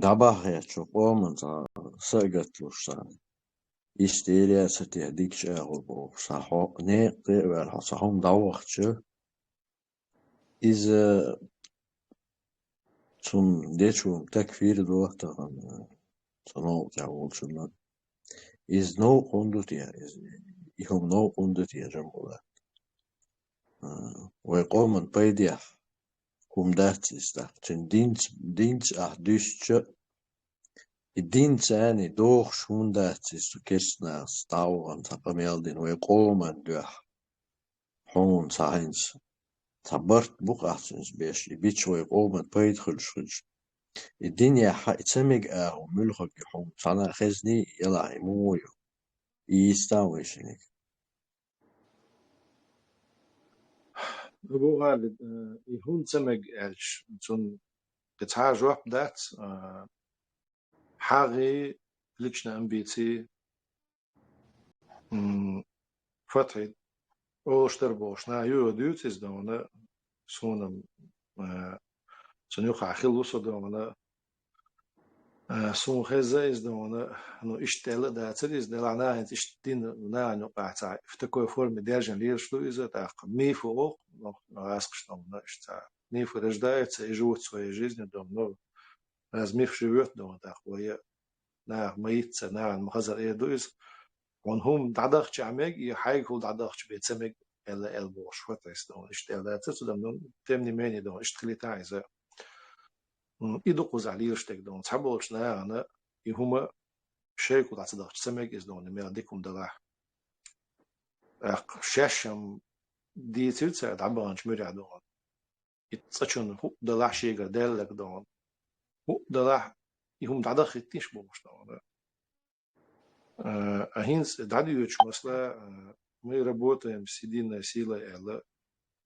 dabah ya çok olman, sağgatluş, İsteyler ستهديك شغل بو صحو نقطع والحصهم دوختشو إذا تون ديشو تكفير دوختهم تنو تعول شنو إذ نو قندوتيا يهم نو قندوتيا جنبولا ويقوم من بيديح هم داتستا تن دينس أحدثشو الدين ثاني دوخ شون داتس كسنا ستاوغن تقميالدين ويقومن دوح حون ساينس تبرت بقعتنس بيش يبيتش ويقومن بيدخل شخج الدنيا حيتسمج ملخق يحوم صنع خزني يلا يمويو يستاويشنك أبو غالد يهون سمج إلش تون قطعة جواب دات حاغي لكشنا أمبيتي فتحي أوشتر بوشنا يو ديوتيز دونا سونم سنيوخ أخيل وصو دونا سون خزة إز دونا نو إشتغل داتر إز دلعنا إنت إشتين نانو قاعتا افتكوي فورم ديرجن ليرشلو إذا تاق ميفو أوق نغاسقش دونا إشتا ميفو رجدايت إجوت سوي جيزن دونا ميف شويت دونا تاق ويا نا ميت نا مخزر إيه دويز وانهم دعداخش عميق يحايق هو دعداخش بيتسمج إلا البوش فتايس دون إشتغل داتر سودم تمني ماني دون إشتغلي تايزا إدوقوز عليه إشتغل دون تحبولش نا أنا يهما شيكو دعداخش سمج إز دون مير ديكم دلاح شاشم دي تلتا دعبانش مرع دون يتسأشون هو دلاح شيغا دالك دون هو دلاح يهم دعداخ يتيش بوش دون أهينس دعديوش مثلا мы работаем с единой силой элла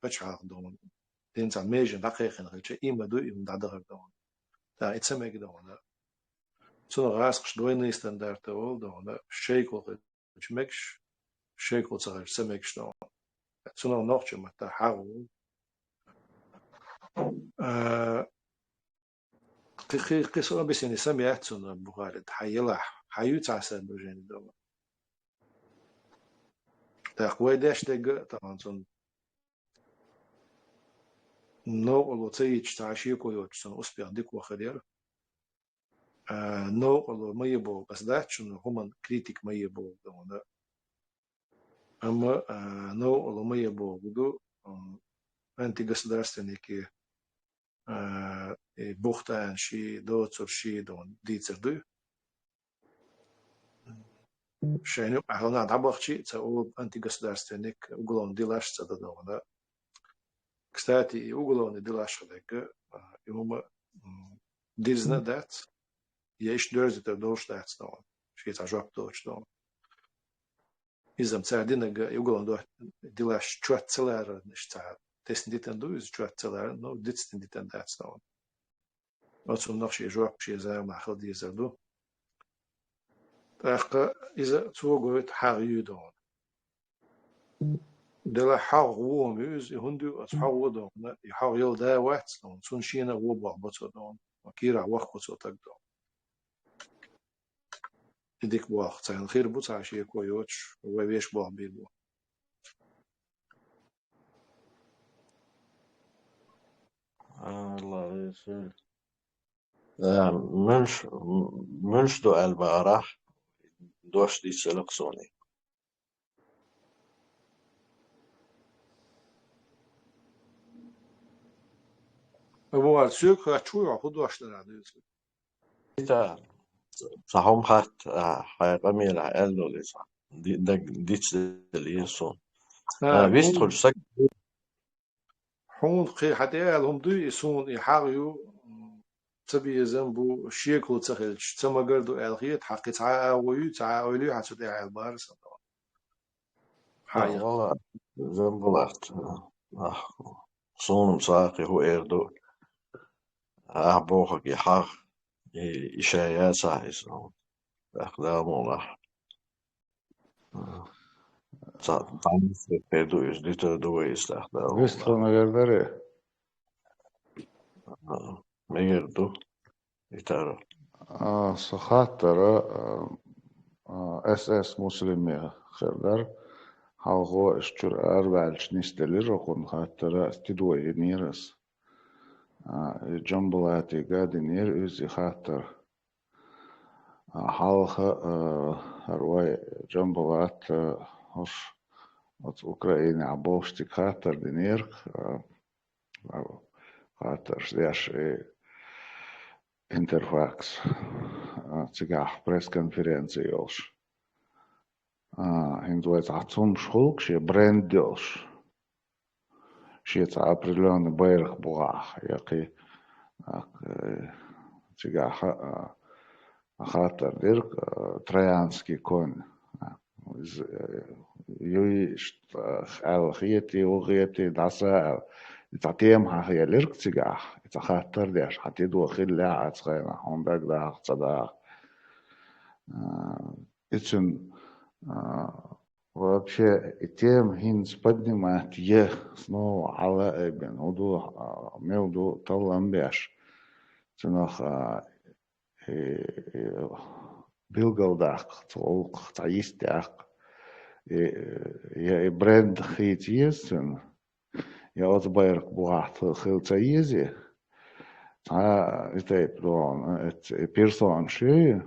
почах дон тенца межен дакхен хаче имаду им дадах дон та ицемег дон цуна расх двойные стандарты ол дон шейкол чмекш шейкол цар семекш дон цуна нохче мата хагу قصة بس يعني سمعت цуна بخارد حيلا حيو تعسن بجن دون تقوي داش دق طبعا صن نو لو تيجي تعشي كويوش صن أسبيع ديك وخدير نو لو ما يبو بس ده شنو هم كريتيك ما يبو ده أما نو لو ما يبو بدو أنت государственные ки بوختان شي دوتسر شي دون ديتسر دو Шайну ахлана дабахчи, це антигосударственник уголовный делаж да. Кстати, уголовный делаж ему дизна дат, я еще дөрзит дош дат снова. Швейц ажоп дош снова. Изам цардинага уголовный делаж чуат целера, значит, тесн дитен ду из чуат целера, но дитстен дитен дат снова. Вот сум нахши жоп ши за махал дизерду. Так, из-за цвогоет харюдон. دلا حاو هو ميز هندو أصحابه دون يحاول يلدا وقت دون سونشينا وبا بتو دون وكيرا وقت بتو تك دون يديك وقت عن خير بتو شيء كويوش وبيش باه بيبو الله يسر منش دو البارح دوش دي سلقسوني أبو عالسوق هتشوي عقود واشترى ديس إذا صحهم خات حيقة ميلا ألو لسا ديتس اليسون بيستخل سك حون خي حتى هم دو يسون يحاولوا تبي زنبو شيكو تخلش تما قردو الخيط حقي تعاويو حتى تعال بارس حايق والله زنبلات صونم ساقي هو إردو بوخك يحاق إشايا سايس أخدام الله تعرف كيدو يجديتو دويس أخدام Вестхо الله нагардare. ميردو يتعرف Сахаттара SS مسلمي خردار هاو اشتر أربعش نستلر وقن خاطر استدوي نيرس جنبلاتي قاعد نير إزي خاطر حالخ هرواي جنبلات هش أوكرانيا عبوشتي خاطر دنير خاطر شداش انترفاكس تجاه بريس كونفرنسي يوش هندوات عطون شخولك شي براند ديوش شي تاع определенный بايرخ بغاح يقي تجاه خاطر ديرك تريانسكي كون يويش خيتي وغيتي دعسا تعطيهم هي ليرك تجاه خاطر ديش حتى دو خيل لا عتخينا هوندك دا صدا итчен вообще тем хинс поднимать е снова على ابن موضوع طلعن بيش تنخ بيلغلداق تولق تعيستاق يا براند خيت يسن يا أتبايرك بوحت خيل تعيزي تا إتايب دون персон شيء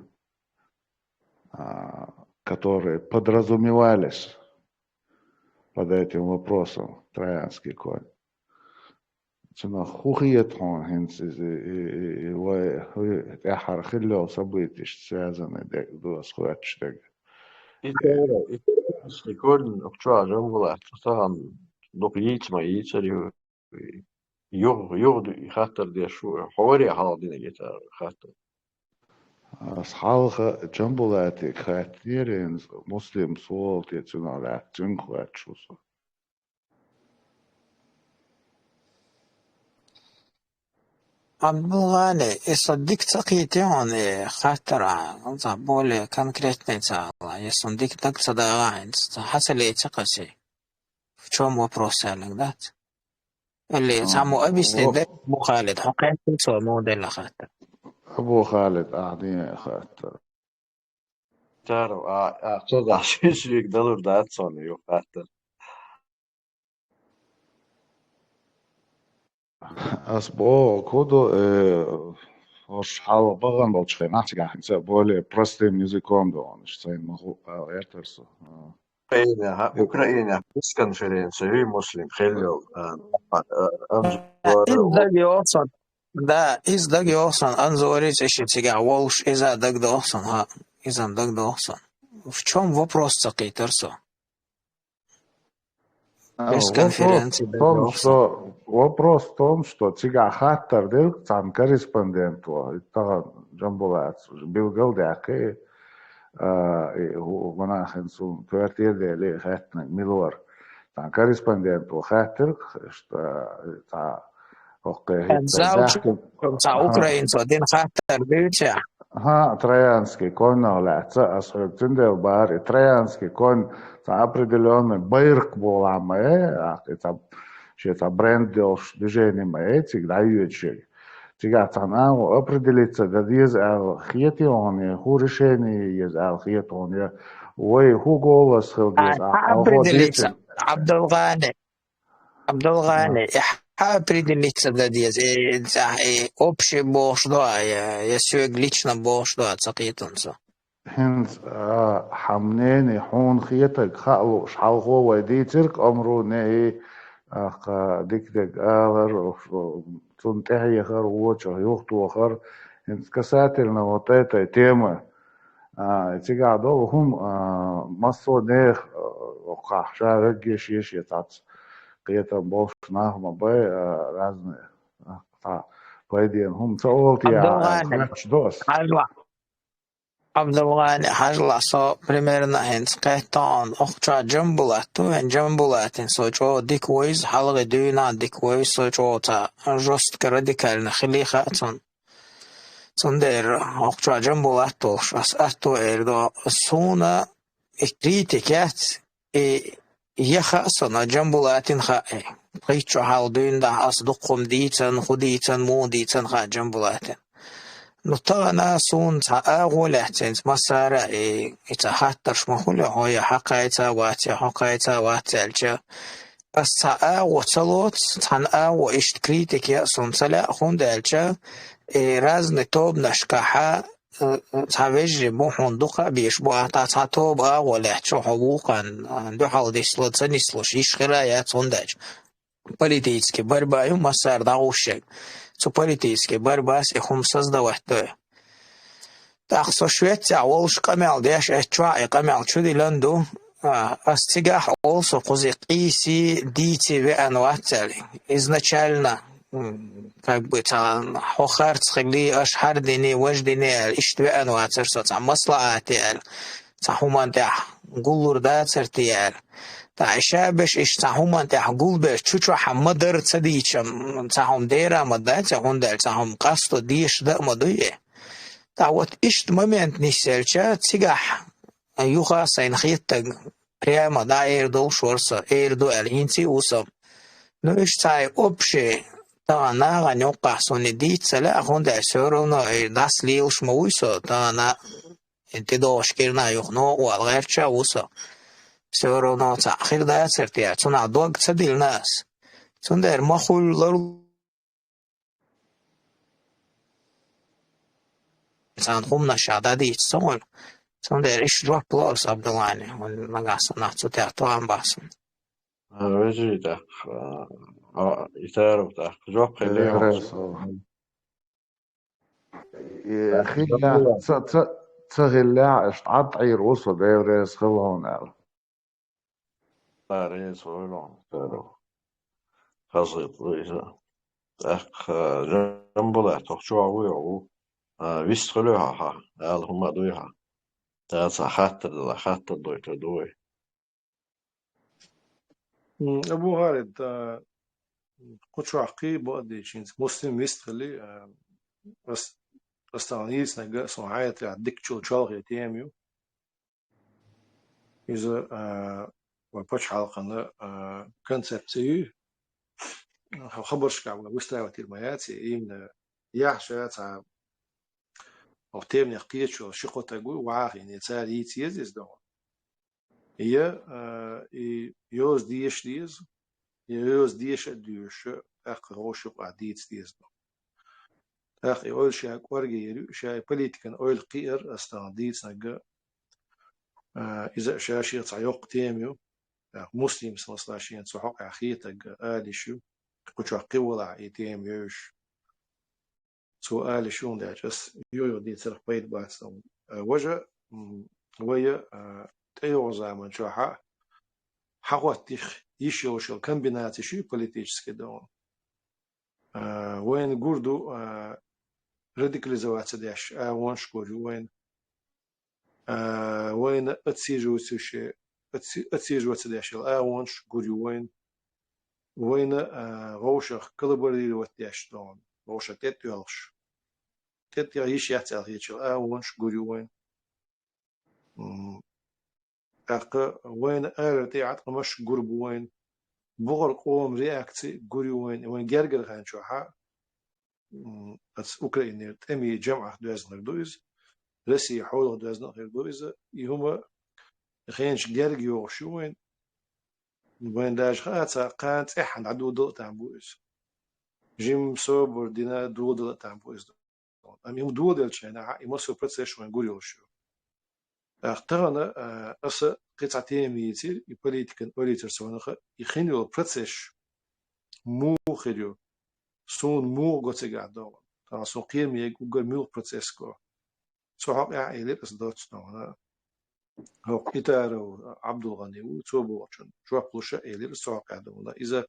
которые подразумевались под этим вопросом троянский конь. Цена хухиет он хинс и ахар хилло события связаны с хуачтег. يكون أكتر جنبلات طبعا دوقيت ما يتري يغدو خاطر دي شو حواري حاضين يتر خاطر أصحابها جنبلاتي خاتيرين مسلم صوت يتنالات جنخوات شوصو Абдулгали, исодик цакитион خاطر بول конкретный цала, если дик так садагаинс, حصل يتقسي. В чем вопрос لك اللي سامو أبيسني ده أبو خالد حقيقة سوى موديل خاطر أبو خالد قاعدين خاطر تعرف أقصد عشان شو يقدروا ده تصوني يو خاطر أسبوع كودو وش حال بغن بلشخي نحكي عن حساب بولي برستي ميوزيكوم دون اشتين مخو يرترسو أوكرانيا بس كونفرنسيا هي مسلم خلوا ده إز دقي أصلا أنزوريز إيش تيجي والش إذا دق ده أصلا ها إذا دق ده أصلا в чем вопрос цакитерса? Без Вопрос конференции в том, добился. что тига хаттар дел там корреспондент во это джамбулат билгал дяке وناخن سو كوارتير دي خاتنا ميلور там корреспондент во хаттер что та окей الزوج داخل بتاع ها أوكرانيا دين خاطر بيوتشا ها троянский конь لا أصل تندل بار троянский конь та определенный бирк была мы это что-то бренд делш движение мы этих дающих تيجي تعنا определиться да диз ал хиетионе ху решение из ал хиетионе ой ху голос хил диз алго определиться дичен عبد الغني определиться да диз общий бог да я сюг лично бог да цакитунса هنز حمنين حون خيتك خالو شحالغو ودي ترك أمرو نهي ديك آغر تنتهي خر ووچه يوختو خر هنز كساتر نوطيتا تيمة تيجا دو هم مصو نيخ وقاح شارك يشيش يتعطس قيتا بوش ناهما باي رازن بايدين هم تقولت عبد يا الغني خاتش دوس عبد الغني حاجة صو примерно هنس قيتان أخشى جنبولاتو هن جنبولاتين سوچو ديك ويز حلقة دونا ديك ويز سوچو تا جوست كراديكال نخلي خاتون تندر أخشى جنبولاتو شاس أتو إردو سونا كريتيكات يخاصنا جنبولاتين خائي قيتشو حال دوين دا أصدقهم ديتن خديتن مو ديتن خا جنبولاتين نطلعنا سون تعاقل تنت مسار يتحطش مهولة هو حقيقة واتلجة بس تعاقل تلوت تعاقل إشت كريتيك يا سون سلا خون دلجة رازن توب نشكحة تعوج بوحون دقة بيش بوعة تعتوب ولا شو حقوقا دو حال ديسلوت سنسلوش إيش خرايات صندج политически борьба и مسار دعوشك تو политически борьба с ихом создавать. Так со Швеция волш камел деш эчва камел чуди ланду астигах also кузикиси дити в анватели. Изначально как бы там хохар цхли ашхар дини вождини иштве анватер соц маслаател تحومان تح قولور دا ترتيال تعشابش إيش تحومان تح قول بش شو حمدر تصديشم تحوم ديرا مدا تحوم دل تحوم قصد ديش دا مدوية تعوت إيش مومنت نسيلشا تسيجح يوخا سين خيتك ريما دا إيردو شورسا إيردو الهينتي وسم نوش تاي أبشي تا ناغا نوقع سوني ديت سلا أخون دا سورونا داس ليلش مويسو تا نا انت دوش كيرنا يخنو والغير تشاوسا سورونا تأخير دا سرتيا تنا دوغ تسدي الناس تندر مخول لرو سان خمنا شعدادي تسول تندر إيش جوا بلوس عبد الغني ونقاس نحتو تأتو عن باسم وجي تاخ يتارو تاخ جواب خليه رسو خيلا تغلع اشتعط عير وصل ديريس خلون على رئيس ولون تارو خاصيت ويسا تاخ جنبلا تاخ شو عويو ويستخلوها ها هم دويها تاخ حتى دويت دوي أبو هارد قطع عقي بقدي شينز مسلم يستخلي بس استغنيس نجا صنعية عدك شو تياميو إذا وبش حلقنا كونسبت خبرش كعوة وستاوة الميات إيمن يحشات أو تيمن قيت شو شقة تقول وعاقي نتسال يتيز دون هي يوز ديش يوز ديش أديوش أقروش وعديت ديز دون أخي أول شيء أرجع شيء بوليتيكان أول قير استنديت نجا إذا شيء تعيق تيميو مسلم سمسلاشين تحق أخيتك آلشو كتشوا قولا يتيميوش سؤال شون ده جس يو دي ترى بيت باسم وجه ويا تيو زمان شو حقوتيخ يشوشل كمبيناتي شو بوليتيكس كده وين جوردو радикализоваться дальше وان شكوري وين اتسيجوتся اتسيجوتся дальше وان شكوري وين غوشخ коллаборировать дальше دون غوشة تتيالش يعيش يحتاج هيك وان شكوري وين ارتيعت مش قرب وين بغر قوم رياكتي قري وين جرجر خان شو أتس أوكرانيا تأمي جمعة دوزن دوز روسيا حول دوزن دوز يهما خينش جرجيو شو وين داش خاطر قانت إحنا عدو دو تامبوز جيم صوبر دينا دو تامبوز أمي هم دو دلش أنا يمسو بروسيس وين قريو شو اختارنا أس قطعتين ميتير يبوليتيكن بوليتر سونخ يخينيو بروسيس مو خيريو سون مو قصة دون سون قيم يقول مو بروسيس كو سو حق إلى بس دوتش نونا هو إتارو عبد الغني وتوبو عشان شو بلوشة إلى بس سو حق دونا إذا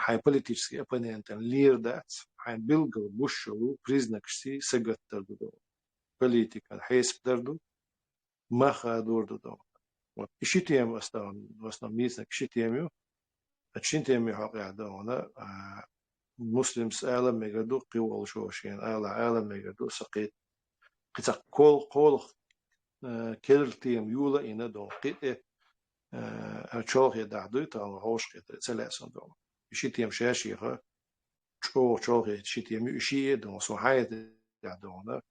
هاي بوليتيكسي أبنينتن لير دات هاي بيلجو بوشو بريزنكسي سجت دردو بوليتيكال حيس دردو ما خادور دردو إشتيم أصلا ميزنك إشتيميو أشتيميو حق دونا مسلمس عالم ميجادو قوال شوشين عالم ميجادو سقيت قطع كل كيرتيم يولا إنا دون قيت أشوه يدعدو تان هوش قيت سلاسون دون يشيتيم شاشيخة شوه يشيتيم يشيه دون سو حياة دعدونا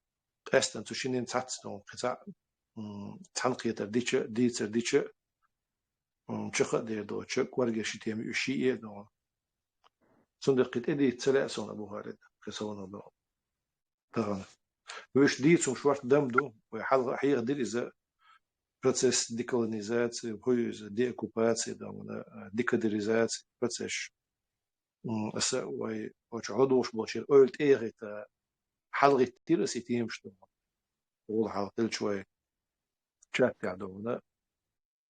قستن تشينين تاتس دون قطع تنقيت ديتر شخة دير دو شك ورقة يشيتيم يشيه دون صندوق إدي سلاسون أبو خالد قصونا دون تغنى ويش دي zum schwarz دمدو وحال حيغ دير إذا процесс деколонизации وهو деоккупации ديكادريزации процесс أسا وش عضوش بلاشير قلت إيه حلقة كتير سيتيم شتو ولا حلقة شوي شات يعدونا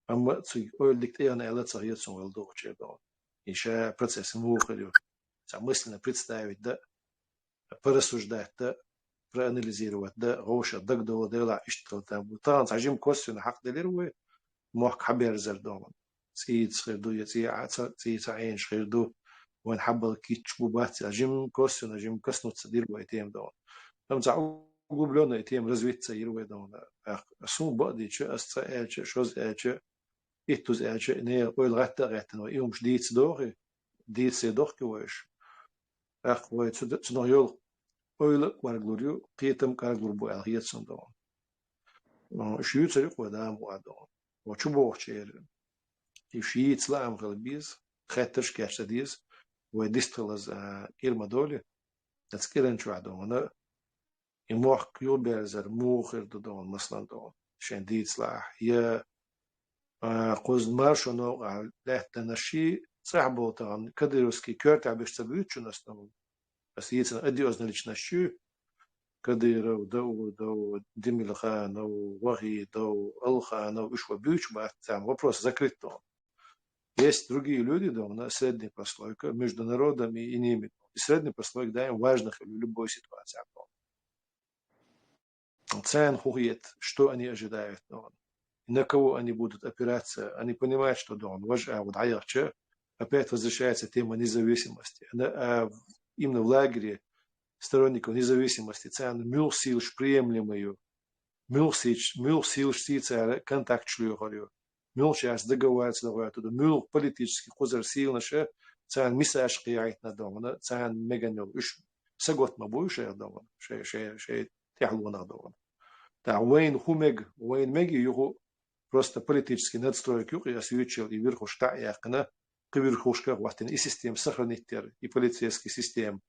أما تسي قلت ديك إيه أنا إلا صغير سون والدو شيء دون إيشا процесс مخرج مثلا представить да порассуждать да проанализировать да غوشة دق دو دلع اشتغل تابو طبعا تعجيم كوستيون حق دلير موح حبير زردون سيد خيردو يتي عين خيردو وين حبل كيتش بوبات تعجيم كوستيون تعجيم كسنو تصدير ويتيم دون لما تعو قبلونا يتيم رزويت تسير ويدون سون بقدي شو أستا إلش شوز إلش إتوز إلش نير أول غتا غتا نو إيومش ديتس دوغي ديتس دوغ كويش ويت سنويول أول كارغلوريو قيتم كارغلور بو ألغيت سندون شيوت سريق ودام وادون وشبوه شير يشيت سلام غلبيز خاطرش كاشتديز وديستلز إلما دولي تسكيرن شو عدونا يموح كيو بيرزر موخر دون مثلا دون شان ديت سلاح يا قوز مارشو نوع لحتنشي صعبو طبعا كديروسكي كيرت عبش تبيوتشو نستنو بس يتنا أدي أزنا لشنشو كديرو دو ديميلخان أو وغي دو ألخان أو إشوا بيوتش بعد там вопрос закрыт. Есть другие люди, да, у нас средняя прослойка между народами и ними. И средняя прослойка, да, им важно в любой ситуации. Цен хует, что они ожидают, да, на кого они будут опираться, они понимают, что да, важно, вот айрче, опять возвращается тема независимости. Именно в лагере сторонников независимости цен мил сил приемлемую, мил сил штица контакт шлюхарю. مول شاس دقوات دقوات ده مول политический خزر سيل نشه تان مساش قيعتنا دونا تان مجنو إيش سقط ما بوش يا دونا شيء تحلونا دونا تا وين وين مج يهو просто политический надстройк юг я свечил и верхушка яқна кверхушка ватен и систем сохранить и полицейский систем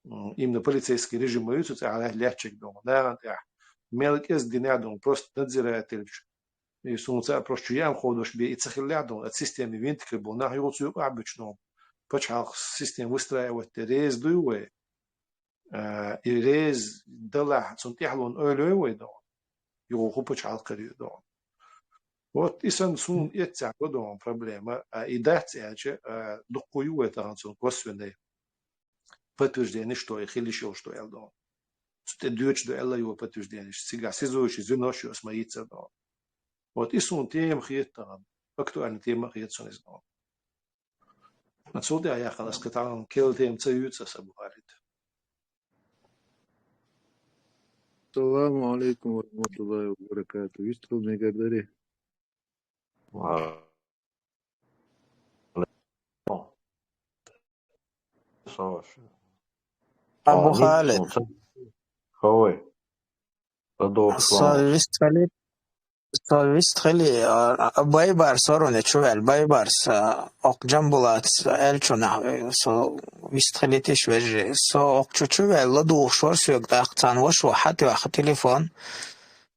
именно полицейский режим моются على лячек дома да мелк из динадон просто надзиратель и сунца просто я ходишь би и цехлядон от системы винтик был на его цю обычно почал систем выстраивать рез дуе и рез дала сунтихлон ойлой до يوقف على القرية Вот исан сун ется годом проблема, и дать докую это ранцон косвенное подтверждение, что их или еще что я дом. Что дочь до Элла его подтверждение, сега сезующий зиношью смоится дом. Вот исан тем хиетан, актуальный тема хиетсон из дом. Отсюда я халас катан кел тем цаються сабухарит. Саламу алейкум ва рахматуллахи ва баракату. Вистрал мегардери. أبو خالد خوي بدو سلام Solvist خیلی بای بارس آرونه چوال بای بارس اقجام بولات الچونه سو ویست خیلی تیش وجه سو اقچو چوال لدو شور سوق داختان وش واحد واحد تلفن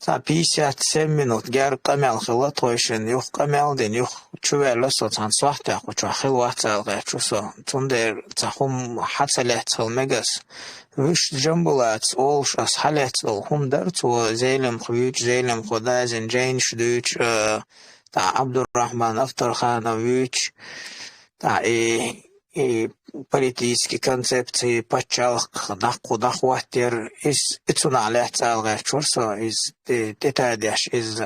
تا 57 минут гер камел хила тойшен юх камел ден юх чувел со цан сахта хучу хил ватсал гачусо тундер цахум хацалет мегас виш джамбулат ол шас халет хум дарту зейлем хвич зейлем خدازن جين شدوچ تا عبدالرحمن Авторханович та политические концепции почалк дахватер из ицуналет алгачурсо из детадяш из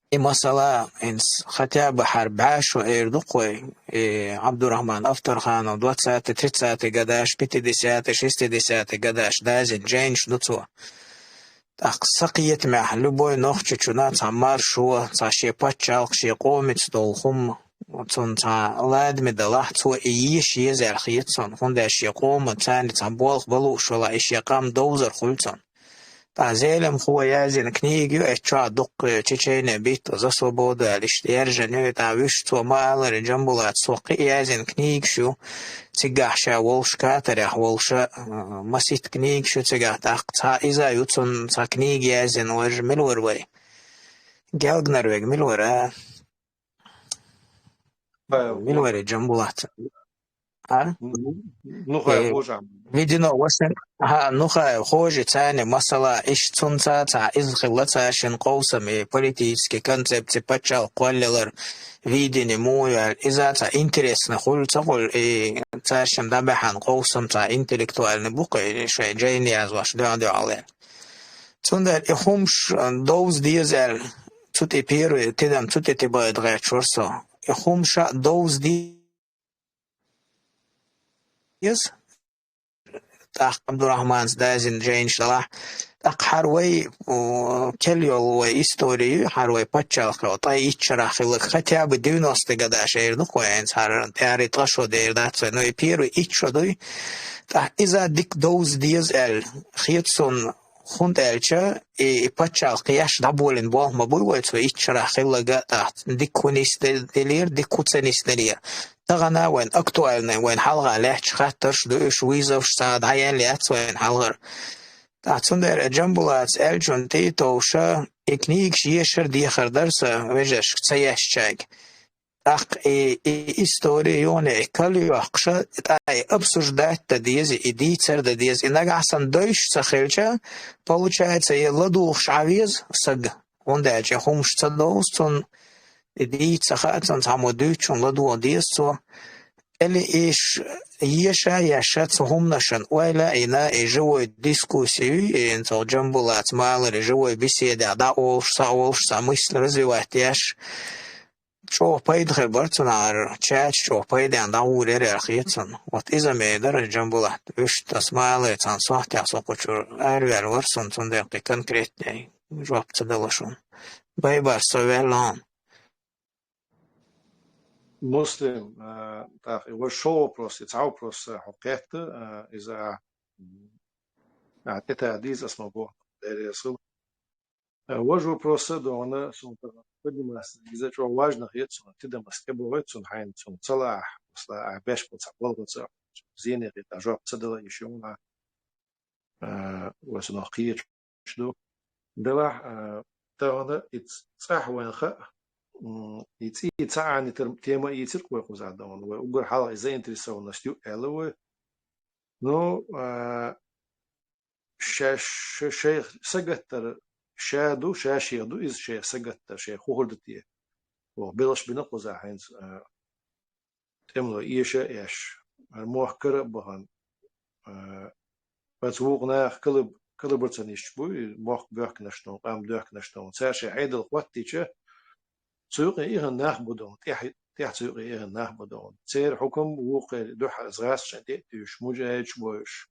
и масала инс хотя бы харбаш وإردقوي عبدالرحمن Авторханов 20-30 годаш 50-60 годаш дазин джейнш дуцу так сақиет мя любой нохче чуна цамар шо цаше почалк ше комец долхум وتون تا لاد مدلح تو ایش یه زرخیتون خوندش یقوم تانی تنبال بلو شلا ایش یقام دوزر خلتون تا زیلم خواه یازین کنیگیو اچا دق چچینه بیت و زسوبودو الاشتیر جنوی تا ویش تو مالر جنبولات سوقی یازین کنیگ شو تیگاه شا ولش کاتره ولش مسیت کنیگ شو تیگاه تا ایزا یوتون تا کنیگ یازین ورج ملور وی گلگ نرویگ ملور ملوري جنبولات نخا بوجع видено وسن ها نخا خوجي تاني مثلا ايش تنتا تا из خلطا شن قوسم политический концепции почал قوللر видение مويا إذا تا интересно خل تقول تاشم دبحان قوسم تا интеллектуальный بقى شوي جايني ازواش دو عليه تندر اخومش دوز ديزل تутي пиру تدم تутي تبا ادغير شورسو اخومش دوز دي يس تاخ عبد الرحمن دازين جين شلاح تاخ حروي كليول وإستوري حروي بتشال خطاي يشرح خلق خطيا بدون استقدا شير نقوين صار تاري تشو دير دات نو يبيرو يشدوي تاخ إذا ديك دوز ديز ال خيتسون خونت الچه بتشال قياش دبولن بوه مبوي تو يشرح خلق تاخ ديك كونيست دلير ديك كوتسنيست دلير تغنى وين أكتوالنا وين حلقة لحش خاطرش دوش ويزوش ساد عيان لياتس وين حلقر تعتون در جنبولات الجون تيتوشا إكنيك يشر دي خردرسا وجش تسياش شاك أخ إستوري يوني كاليو أخشا تاي обсуждать تديز إديتر تديز إنك أحسن دوش سخيلشا получается يلدوخ شعويز سج ونداج يخومش تدوستون دي تخاتن تعمدوچون لدو ديستو اللي إيش يشا يشات هم نشن ولا إنا إجوا ديسكوسي إنتو جنبولات مالر إجوا بيسيدا دا أولش سا мысль развивать яш شو بايد خبرتون عار чат شو بايد عند أول رأخيتون وات إذا ميدر جنبولات إيش تسمعلي تنصح تعصقوشور أريال ورسون تندقي كونكريت داي جواب تدلشون بايبار سوالان مسلم так его шоу просто цау просто хокет из-за это диза смогу дересу вожу просто дона сумка подниматься из-за чего важно есть ты да маскебовать сон хайн сон цала просто беш поцаполгаться зене это жоп цадала еще на وسنو قير شدو دلا تانا صح وين يتي تعاني تيما يتر كوي خزادون وأقول حالا إذا إنترسون نشتيو إلوه نو شيخ سجتر شادو شاشيدو إز شيء سجت شيء خوردتيه وبلش بنقوز عين تملو إيشة إيش الموح كرب بهن بس وقنا كلب برتنيش بوي موح بيحك نشتون قام بيحك نشتون ساشي عيد الوقت تيجه سوق إيه الناخ بدون تيح سوق إيه الناخ بدون سير حكم وقع دوح أزغاس شديد تيش مجاهد بوش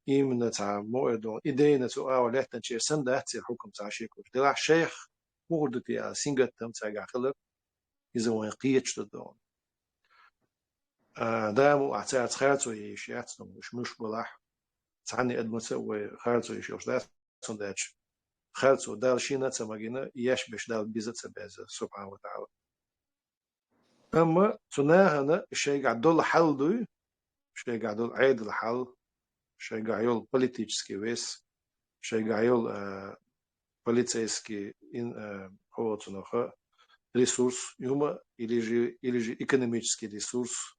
إيمنا تاع موعدون إدينا سؤال ولا تنشي سندا تسير حكم تاع شيكو تلاح شيخ وردتي سينجت تم تاع خلق إذا وين قيتش تدون دامو أعتاد خارتو يشياتنا مش بلاح تعني أدمت وخارتو يشيوش دات صنداتش خارتو دال شينا تماجينا ياش بش دال بيزت سبازة سبحانه وتعالى أما تناهنا الشيء قاعد دول حل دوي الشيء قاعد دول عيد الحل الشيء قاعد يول بوليتيكسكي ويس الشيء قاعد يول полицейский هو تناخ ресурс يوم или же экономический ресурс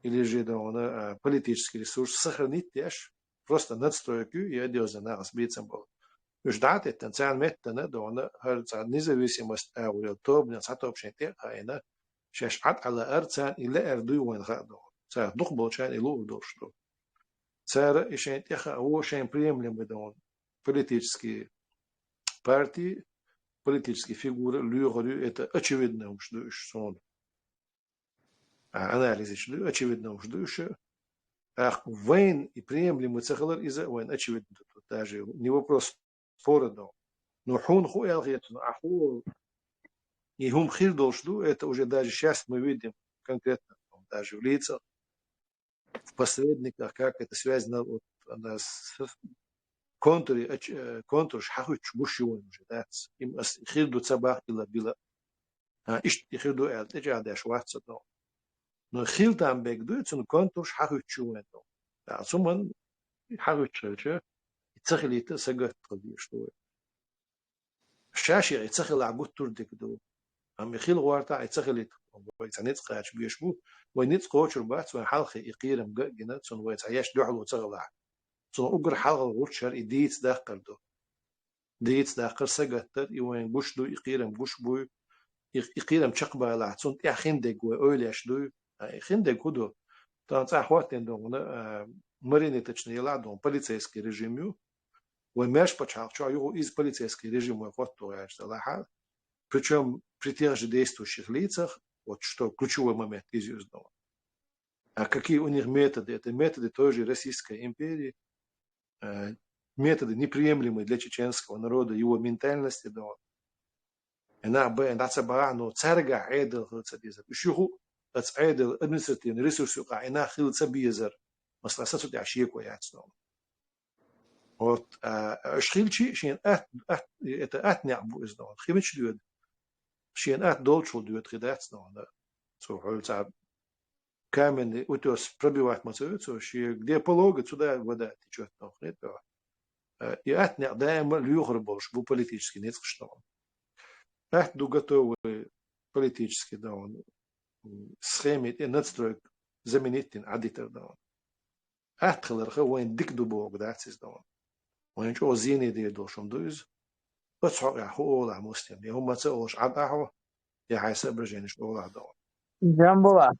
или же да он политический ресурс сохранить тяж просто надстройку и делать на разбиться был ждать это цен метна да он независимость أو توب نساتو بشنتي هنا شاش عد على أرتان إلا أردو وين غادو صار دخبل شان إلو دوشتو صار إشان تيخا هو شان بريم لمدون политический партии политические фигуры говорю это очевидно уж сон анализ что очевидно уж душа ах войн и приемлемый цехлар из-за войн очевидно даже не вопрос фордо но хун хуэлгет аху и хум хир должду это уже даже сейчас мы видим конкретно даже в лицах в посредниках как это связано вот с контур шахуч бушион уже да им хирду цабах била إيش يخدو قال تجا داش واحد صدق نو خيل تام بيك دو تون كونتوش حاجتشو انتو ثم حاجتشو يتسخلي تسقط قضيه شو الشاشي يتسخل عبود تردك دو ام يخيل غوارتا يتسخلي ويتنيت قاش بيشبو وينيت قوتش ربات وين حلقه يقيرم جنا تون ويتعيش دعو تغلع تون اوغر حلقه غوتشر يديت داخل دو ديت داخل سقط وين بوش دو يقيرم بوش بو يقيرم شقبة لعتون يا خندق وأولي أشدو خندق كده تانت أحواتين دونا مريني تجني لعدهم полицейский режим وماش بتشعر شو يو из полицейский режим وقتو يعني صلاحا причем при тех же действующих лицах вот что ключевой момент из южного а какие у них методы это методы той же Российской империи методы неприемлемые для чеченского народа его ментальности да أنا that's about no ترجع عادل خلص بيزر شو that's عادل administrative resource يقع أنا خلص بيزر مثلا سأسود عشية كويس نوم وت أشخيل شيء أتني عبو إزنون خيمش دود شيء دول شو دود خدات نوم سو حول تعب كامل أوتوس بربيوات مسوي سو شيء где пологи сюда вода течет ног нет и أتني دائما ليخربوش بو политически нет что أحدو готовы политически да он схемы и надстройк заменить адитер да он أحتخلر وين ديك دبوق داتس да он وين شو زيني دي دوشم دوز بس حق يحول على مسلم هم تسوش عضحوا يا حسب برجينش أول دا جنبوا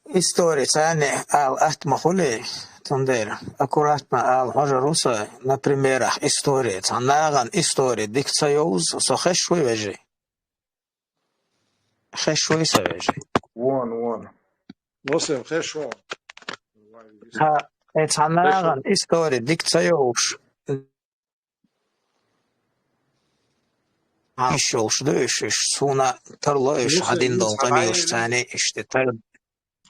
история цены ал атмахуле тундер аккуратно ал хожа руса на примерах истории цанаган истории дикцаюз сохешвой вежи خشوي سويجي وان مسلم خشوا ها اتعناغن истории ديكتسيوش عيشوش دوشش سونا ترلوش عدين دون قميوش تاني اشتتر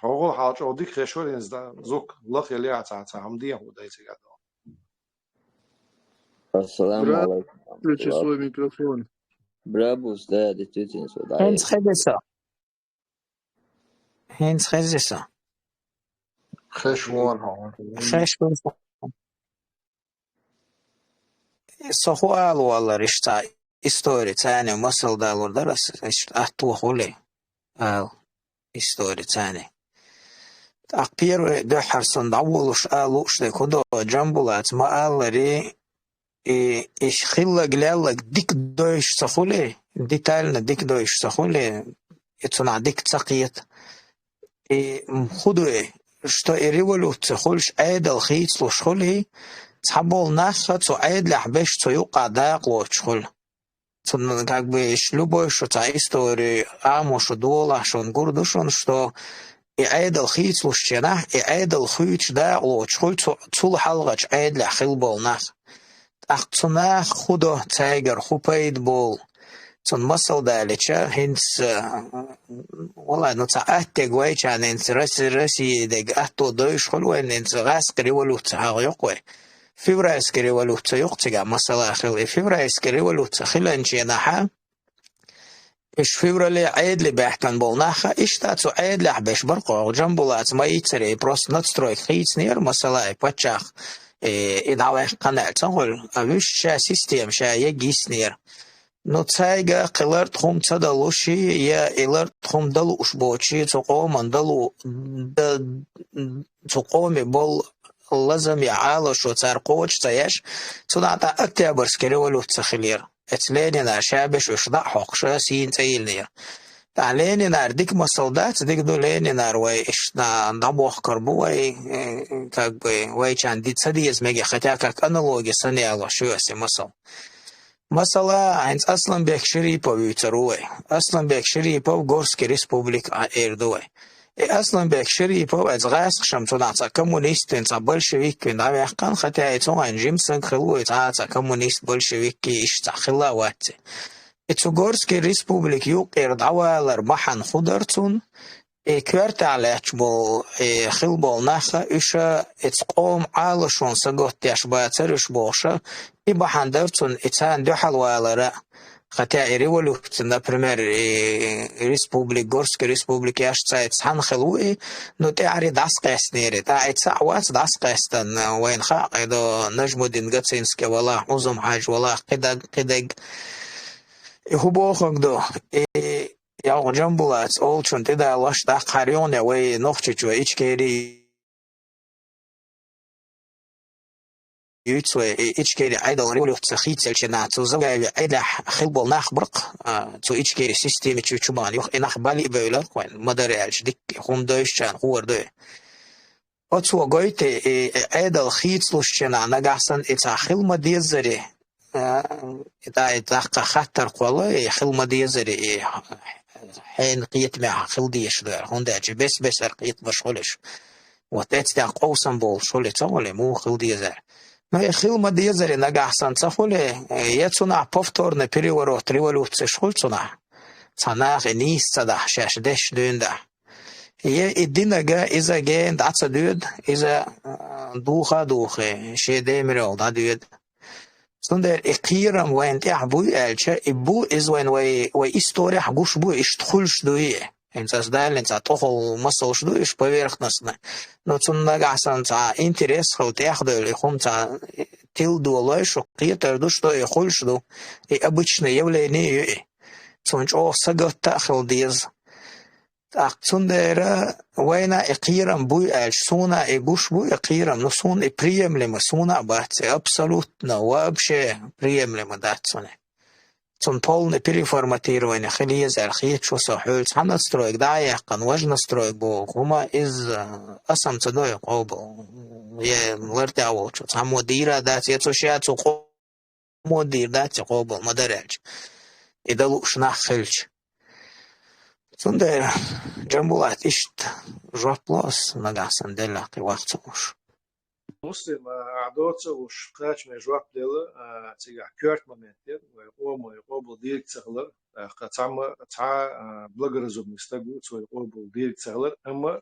هو حاج اوديك خشوا ينزل زوك لخ يلي عمدي هو دايس قاعد السلام عليكم. Включи свой микрофон. Brabus, да, действительно, да. هينز خزيسا خشوان هون سخوال والله رشتا история تاني مصل دالور درس احتو خولي история تاني أقبير دحر صندعولش آلوش ده كده جنبولات ما آلري إيش خلا جلالك ديك دويش سخولي ديتالنا ديك دويش سخولي يتصنع ديك تسقيت خدوه что и революция хольш айдал хейцло шхоли цхабол наха цо айдлях беш цо юка даякло чхол цо как бы любой что ца истории амо что дола что он гордушон что и айдал хейцло щена и айдал хуич даякло чхол цул халгач айдлях хилбол нах ах цуна худо цайгер хупейд бол цун масал далеча хинс والله نتعهد جوايش عن إنس راسي دج أهتو دويش خلوة إن إنس غاس كريولو تهاغ يقوي فيبرايس كريولو تيقتجع مسألة خلي فيبرايس كريولو تخيل إنشي نحا إيش فيبرالي عيد لي بحتن بالناخا إيش تاتو عيد لي عبش برقو جنبولات ما يتري بروس نتستروي خيت نير مسألة باتشاخ إدعوة قناة تقول أبيش شا سيستيم شا يجيس نير نتايجا قلر تخم تدلوشي يا إلر تخم دلوش بوشي تقوم دلو تقوم بول لازم يعالش وترقوش تياش تنعطى أكتابر سكريولو تخلير اتليننا شابش وشضع حقشا سين تيلنير تعليننا ديك مسودات ديك دوليننا روي إشنا نضبوح كربوي كاكبوي ويشان دي تصديز ميجي ختاكك أنالوجي سنيالو شواسي مصل مثلا عند أسلمبيك شريبوف يتروي أسلمبيك شريبوف غورسكي ريسبوبليك إيردوي أسلمبيك شريبوف از غاس شمتون عطا كومونيست انتا بولشويك ندعو يحقان خطا يتون عن جيمسون خلو يتعطا كومونيست بولشويك إشتا خلا واتي إتو غورسكي ريسبوبليك يوق إردعوا لربحان خدرتون كوارت على بول خلبول ناخا إشا إتقوم على شون سقوط يشباترش بوشا إبا حندرتون إتان دو حلوالرا خطا ريولوكت например ريسبوبليك غورسكي ريسبوبليك ياشتا إتسان خلوي نو تعري داسقاس نيري تا إتساعوات داسقاستان وين خاق إدو نجمو دين غتسينسكي ولا عظم حاج ولا قدق هو دو يا جنبولات أولشون تدا لاش دا قاريون يا وي نوختشو إيشكيري يوتسوي إيشكيري عيدا ريولو تسخيت سلشنا تزوجي عيدا خلبول نخبرق تو إيشكيري سيستم تشومان يخ إنخ بالي بيلا وين مدريالش ديك هم دويش كان هو دوي أتوا قويت عيدا الخيت لوشنا نجحسن إتاخل مديزري إذا خطر قولا خل مديزري حين قيت مع خلديش دار هوندا بس قيت بشغلش وتاتي قوسم بول شغل تقولي مو خلديزر ما خل مديزر نجح سان تقولي يتصنع بفتور نبريورو تريولو تشغل صنع صناع نيس صدح شاش دش دوندا هي الدين جا إذا جا دعت دود إذا دوخة شيء ديمرو دود Zonder ikiram وين تعبوي الشيء إبو إز وين وي إستوري حقوش بو إشتخلش دويه إنت أصدقائي إنت تأخذ مصلش دويه إش بويرخنسنا نتون نجحسن تا إنترس خو تأخذ الإخوم تا تيل دولاش وقيتر دوش دو يخلش دو обычно явление تونج أو سجت تأخذ ديز Акцундера война экирам буй альшуна и гуш буй экирам, но сун и приемлемо суна бахте абсолютно вообще приемлемо датсуне. Сун полное переформатирование хилиез архит шо сахуль ханат строек да яхкан важно строек бо хума из асам цадой qobо я лертаво чо самодира дат я цошя цо модир дат qobо мадаралч идалу шнахилч Сундер جنبولات إشت جوابلاس نجاسن دلقي وقت مش. مسلم عدوته وش قاش من جواب دله تيجا كيرت ممتير ويقوم ديرك تغلر قطعة بلغرزوب مستقبل ويقوم ديرك تغلر أما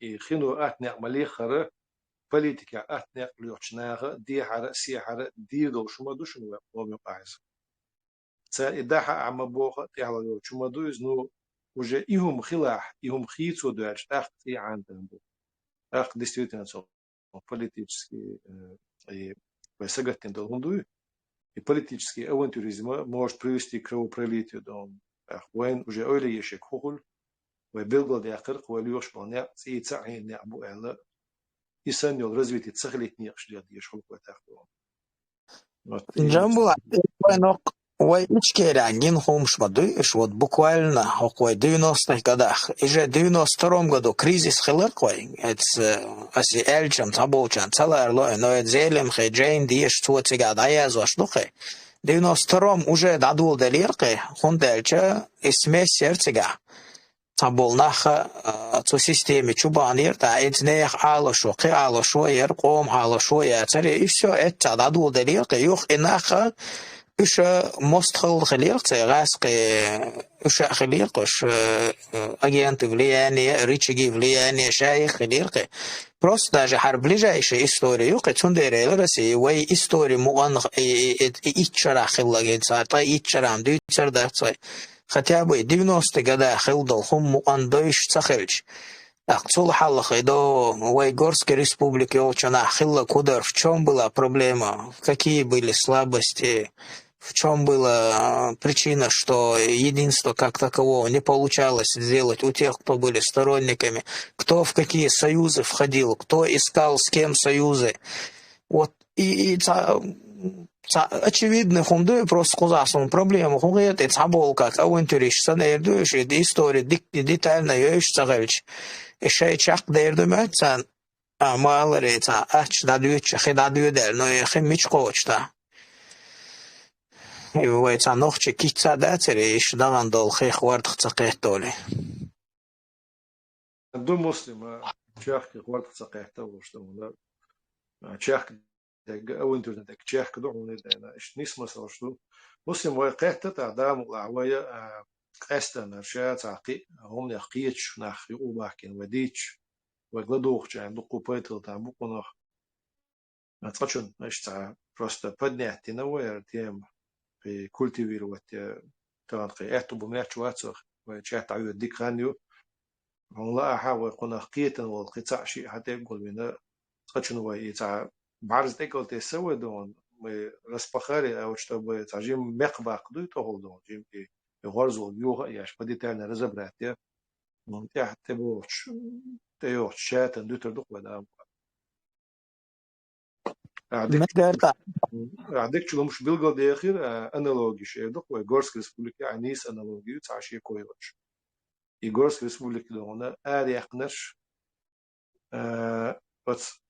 يخينو أثناء ملي خره بوليتيكا أثناء ليوتشناغ دي حرق سي حرق دير دوش ما دوش ويقوم يقاعز. تا إداحة عم بوخة تعالى ليوتش ما دوش نو уже ihum khilach, ihum khitsu дальше, ах, и антен был. Ах, действительно, политический и высогатен долгунду, и политический авантюризм может привести к кровопролитию, да, ах, войн уже ойли еще кухоль, в Белграде ахрк, в Ильёш полня, и цахин не абу элла, и саньол развитие цахлетних шлят ешхол кватах. Джамбула, вой ичкерангин хомшмады, вот буквально около 90-х годах, уже в 92-м году кризис хилеркой, это аси эльчам таболчан целарло, но это зелем хеджейн диеш цуцигад аязва штухе. В 92-м уже дадул делирке, хундельча и смесь сердцега. Таболнаха цу системе чубанир, да эднех алошо, ки алошо, ерком алошо, яцари, и все это дадул делирке, юх инаха إيش مستخل خليقة غاسق إيش خليقة إيش أجيانت فلياني ريتشجي فلياني شايخ خليقة بروس даже ближайшая история юка цундерела России вой история муан ичара хиллагенца та ичарам дүйцердацай хотя бы 90-е годы хилдал хум муан дойш цахельч Акцул халлах до Уйгурской республики Олчана хилла кудар в чем была проблема какие были слабости в чем была причина, что единство как такового не получалось сделать у тех, кто были сторонниками, кто в какие союзы входил, кто искал с кем союзы. Вот и очевидно, хунду просто сказал проблему, хунгет и цабол как авантюриш санердуш и история детально ёш цагалч. И шайчак дердуматсан маларица ач дадуч хидадудер, но и химич коочта. И вот ночи кица датери иш давандол хих вардх цакетоли. Ду муслима чахки вардх цакетол, что он чахки أونتو ندك تشيخ كده وندا إيش نسمع سوشتو مسلم وقتة تعدام العوايا قستنا رشات عقي هم نحكيش نحكي وبحكي وديش وقلدوخ جام دقو بيتل تعبو قناخ نتقشن إيش تع просто поднять новое тем في культивировать تانقي إحتو بمناش واتسخ وشات عيود ديك خانيو هم لا أحاول قناخ قيتن والقطع شيء حتى يقول بنا تقشن ويتع بعرض تقول تسوي دون распахали, а вот чтобы зажим мекбак дуй то холдон, жим и горзол юга, я ж подетально разобрать, я я те его чат и дутер дух вода. عندك شو مش بيلقى داخل أنالوجي شيء دوك ويغورسك ريسبублика عنيس أنالوجي تعشي كويلش يغورسك ريسبублика دونا أريحنش بس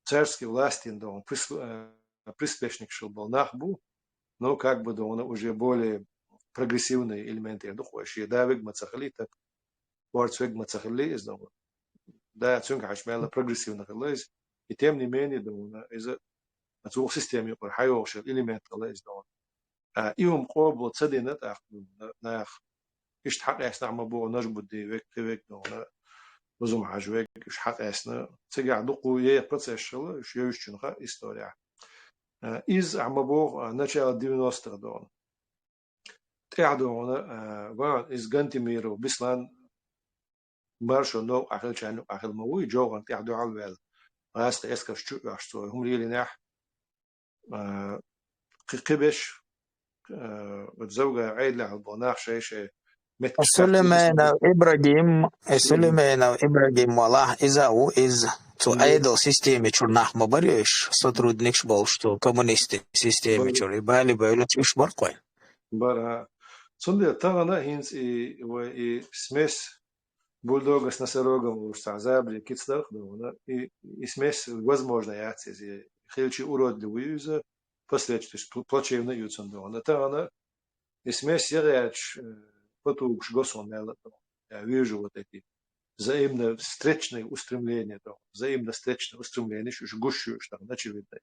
царские власти, да, приспешник был нахбу, но как бы да, он уже более прогрессивные элементы духовые, да, вег мацахали, так, варц вег мацахали, да, да, цунг хашмела прогрессивных лез, и тем не менее, да, из-за цух системы, хайошел элемент лез, да, и قابل تصدقنا ناخ يشتحق يسنا عم بو نجبد دي ويك да, وزم عجوك إيش حق أسنا تجع دقو процесс شلا إيش يوشتنها история из عمبوغ начало 90-х дон تعدون وان из гантимиру бислан маршо но أخل شانو أخل موي جوغان تعدو عالوال راست إسكر شو أشتو هم ليلي نح قبش وتزوجة عيلة على البناخ شيء سليمان Ибрагим Малах Изау из Цуэйдл системе чурнах мабариш сотрудник был, что коммунисты системе чур и были чуш баркой. Бара. Сонде тагана хинс и смесь бульдога с носорогом уж забли китстах, да, и смесь возможно яцези хилчи уродливую из последствий плачевно юцен, да, тагана и смесь яч потуг государства, я вижу вот эти взаимно встречные устремления, взаимно встречные устремления, что гущу, что очевидно,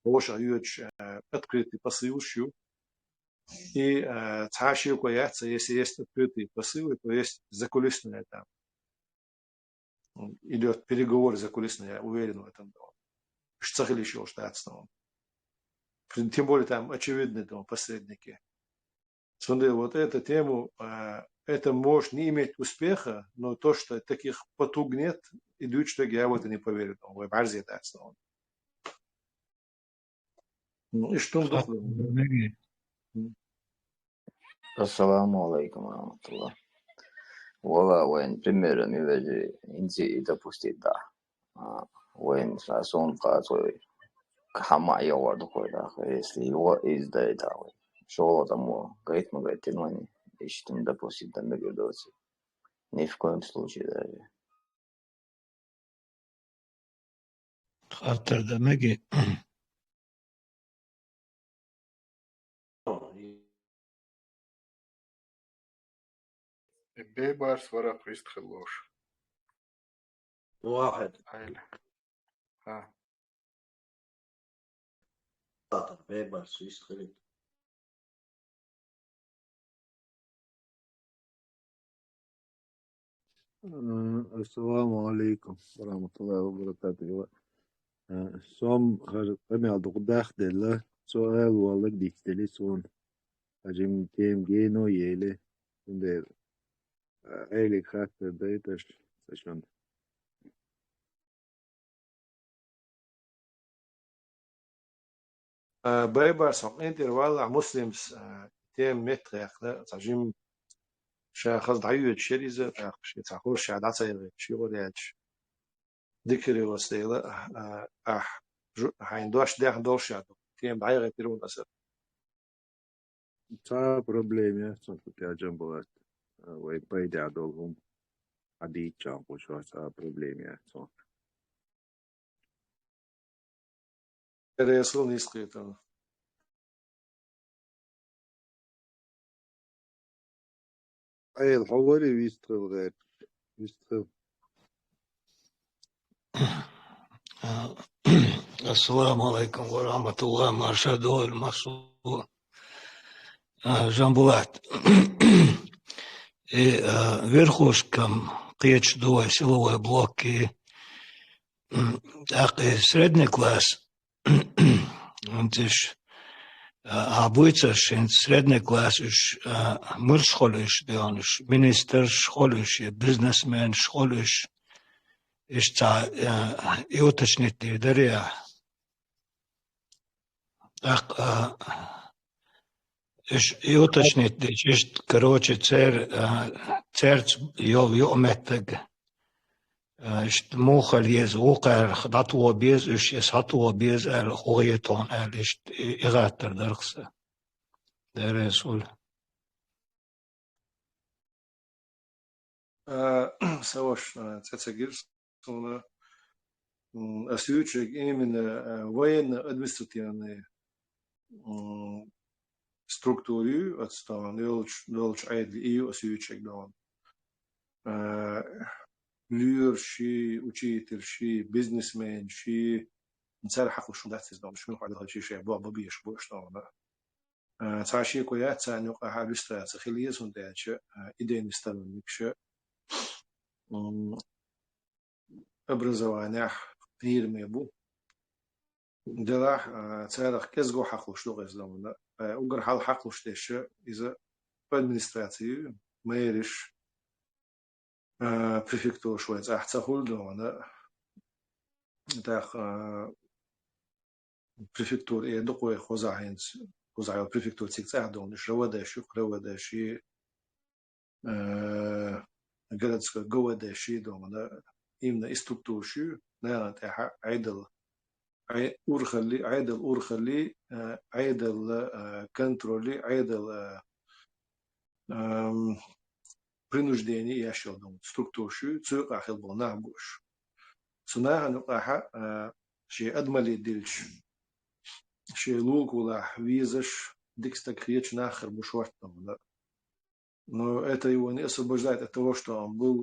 Оша юч открытый посыл, и цаши кояться, если есть открытые посылы, то есть закулисные там идет переговор закулисные, я уверен в этом, что еще штатного, тем более там очевидные там посредники. Смотри, вот эту тему, это может не иметь успеха, но то, что таких потуг нет, идут, что я в это не поверю. В Барзе это основано. Ну и что он дохлый? Ассаламу алейкум ва-рахматуллах. Вала, вайн примерно не даже инди допустить, да. Вайн сон кацой хама яварду койда, если его издает, шоу тому, говорит, мы говорит, ну, ищем, допустим, там наблюдаться. Ни в коем случае даже. خاطر دمجي بيبرس ورق يستخلوش واحد هايله ها بيبر سويس خليج السلام عليكم ورحمة الله وبركاته. Som قمي على دقداخ دلة سؤال والله ديك دلي سون أجم كيم جينو يلي ندير أيلي خاطر دايتش سشون بايبر سوق انتر والله مسلمس تيم متر ياخذ تجيم شاخذ ضعيف شريزه شي تاخذ شي عاد صاير شي ورياتش ذكري وستيلا هاين دوش ده دوش يا تيم ضعيف تيرون اسر تا проблемия сам тут я джамбулат وين بايدي عدولهم عديد جامبو شو تا проблемия сам ريسول نسقيتن أي الحواري ويستخل غير ويستخل السلام عليكم ورحمة الله مرشدو المسؤول جنبوات верхушкам قيتش دوي силовой блоки такой средний класс антиш обуйца шин средний класс уж мир школыш дионыш министр школыш бизнесмен школыш ишта и уточнить дарья так и уточнить честь короче церц يومتك اشت موخل يز وقر خطوة بيز اش يسحطوه بيز الخويتون اشت إغاتر درخصة ده رسول سواش تتسجل سونا أسيوتشك именно военно административные структуры отстан долж айдли и أسيوتشك дон لير شي учитель شي бизнесмен شي نسال حقل شو داتس دون شنو قاعد هذا شيء بابا بيش بوش دون تعشي كويات ثاني وقع بيسترا تخليه سنداتش إيدين استلمكش образование фирме бу دلح تاريخ كزجو حقل شو غير زمان وقر حال حقل شتيش إذا administrative ما يرش prefecture شوية أحسن هول دون تاخ prefecture إيه دقوة خزعينس خزعيو prefecture تيجي دون شرودا شو خرودا شيء قدرت جودا شيء دون إمنا استوتو شو نحن تاح عدل أورخلي عدل أورخلي عدل كنترولي عدل принуждение яшел дом структур شو цук ахил был нахбуш сунага нукаха ши адмали дилч ши лулкула визаш дикста креч нахер бушвартом да но это его не освобождает от того что он был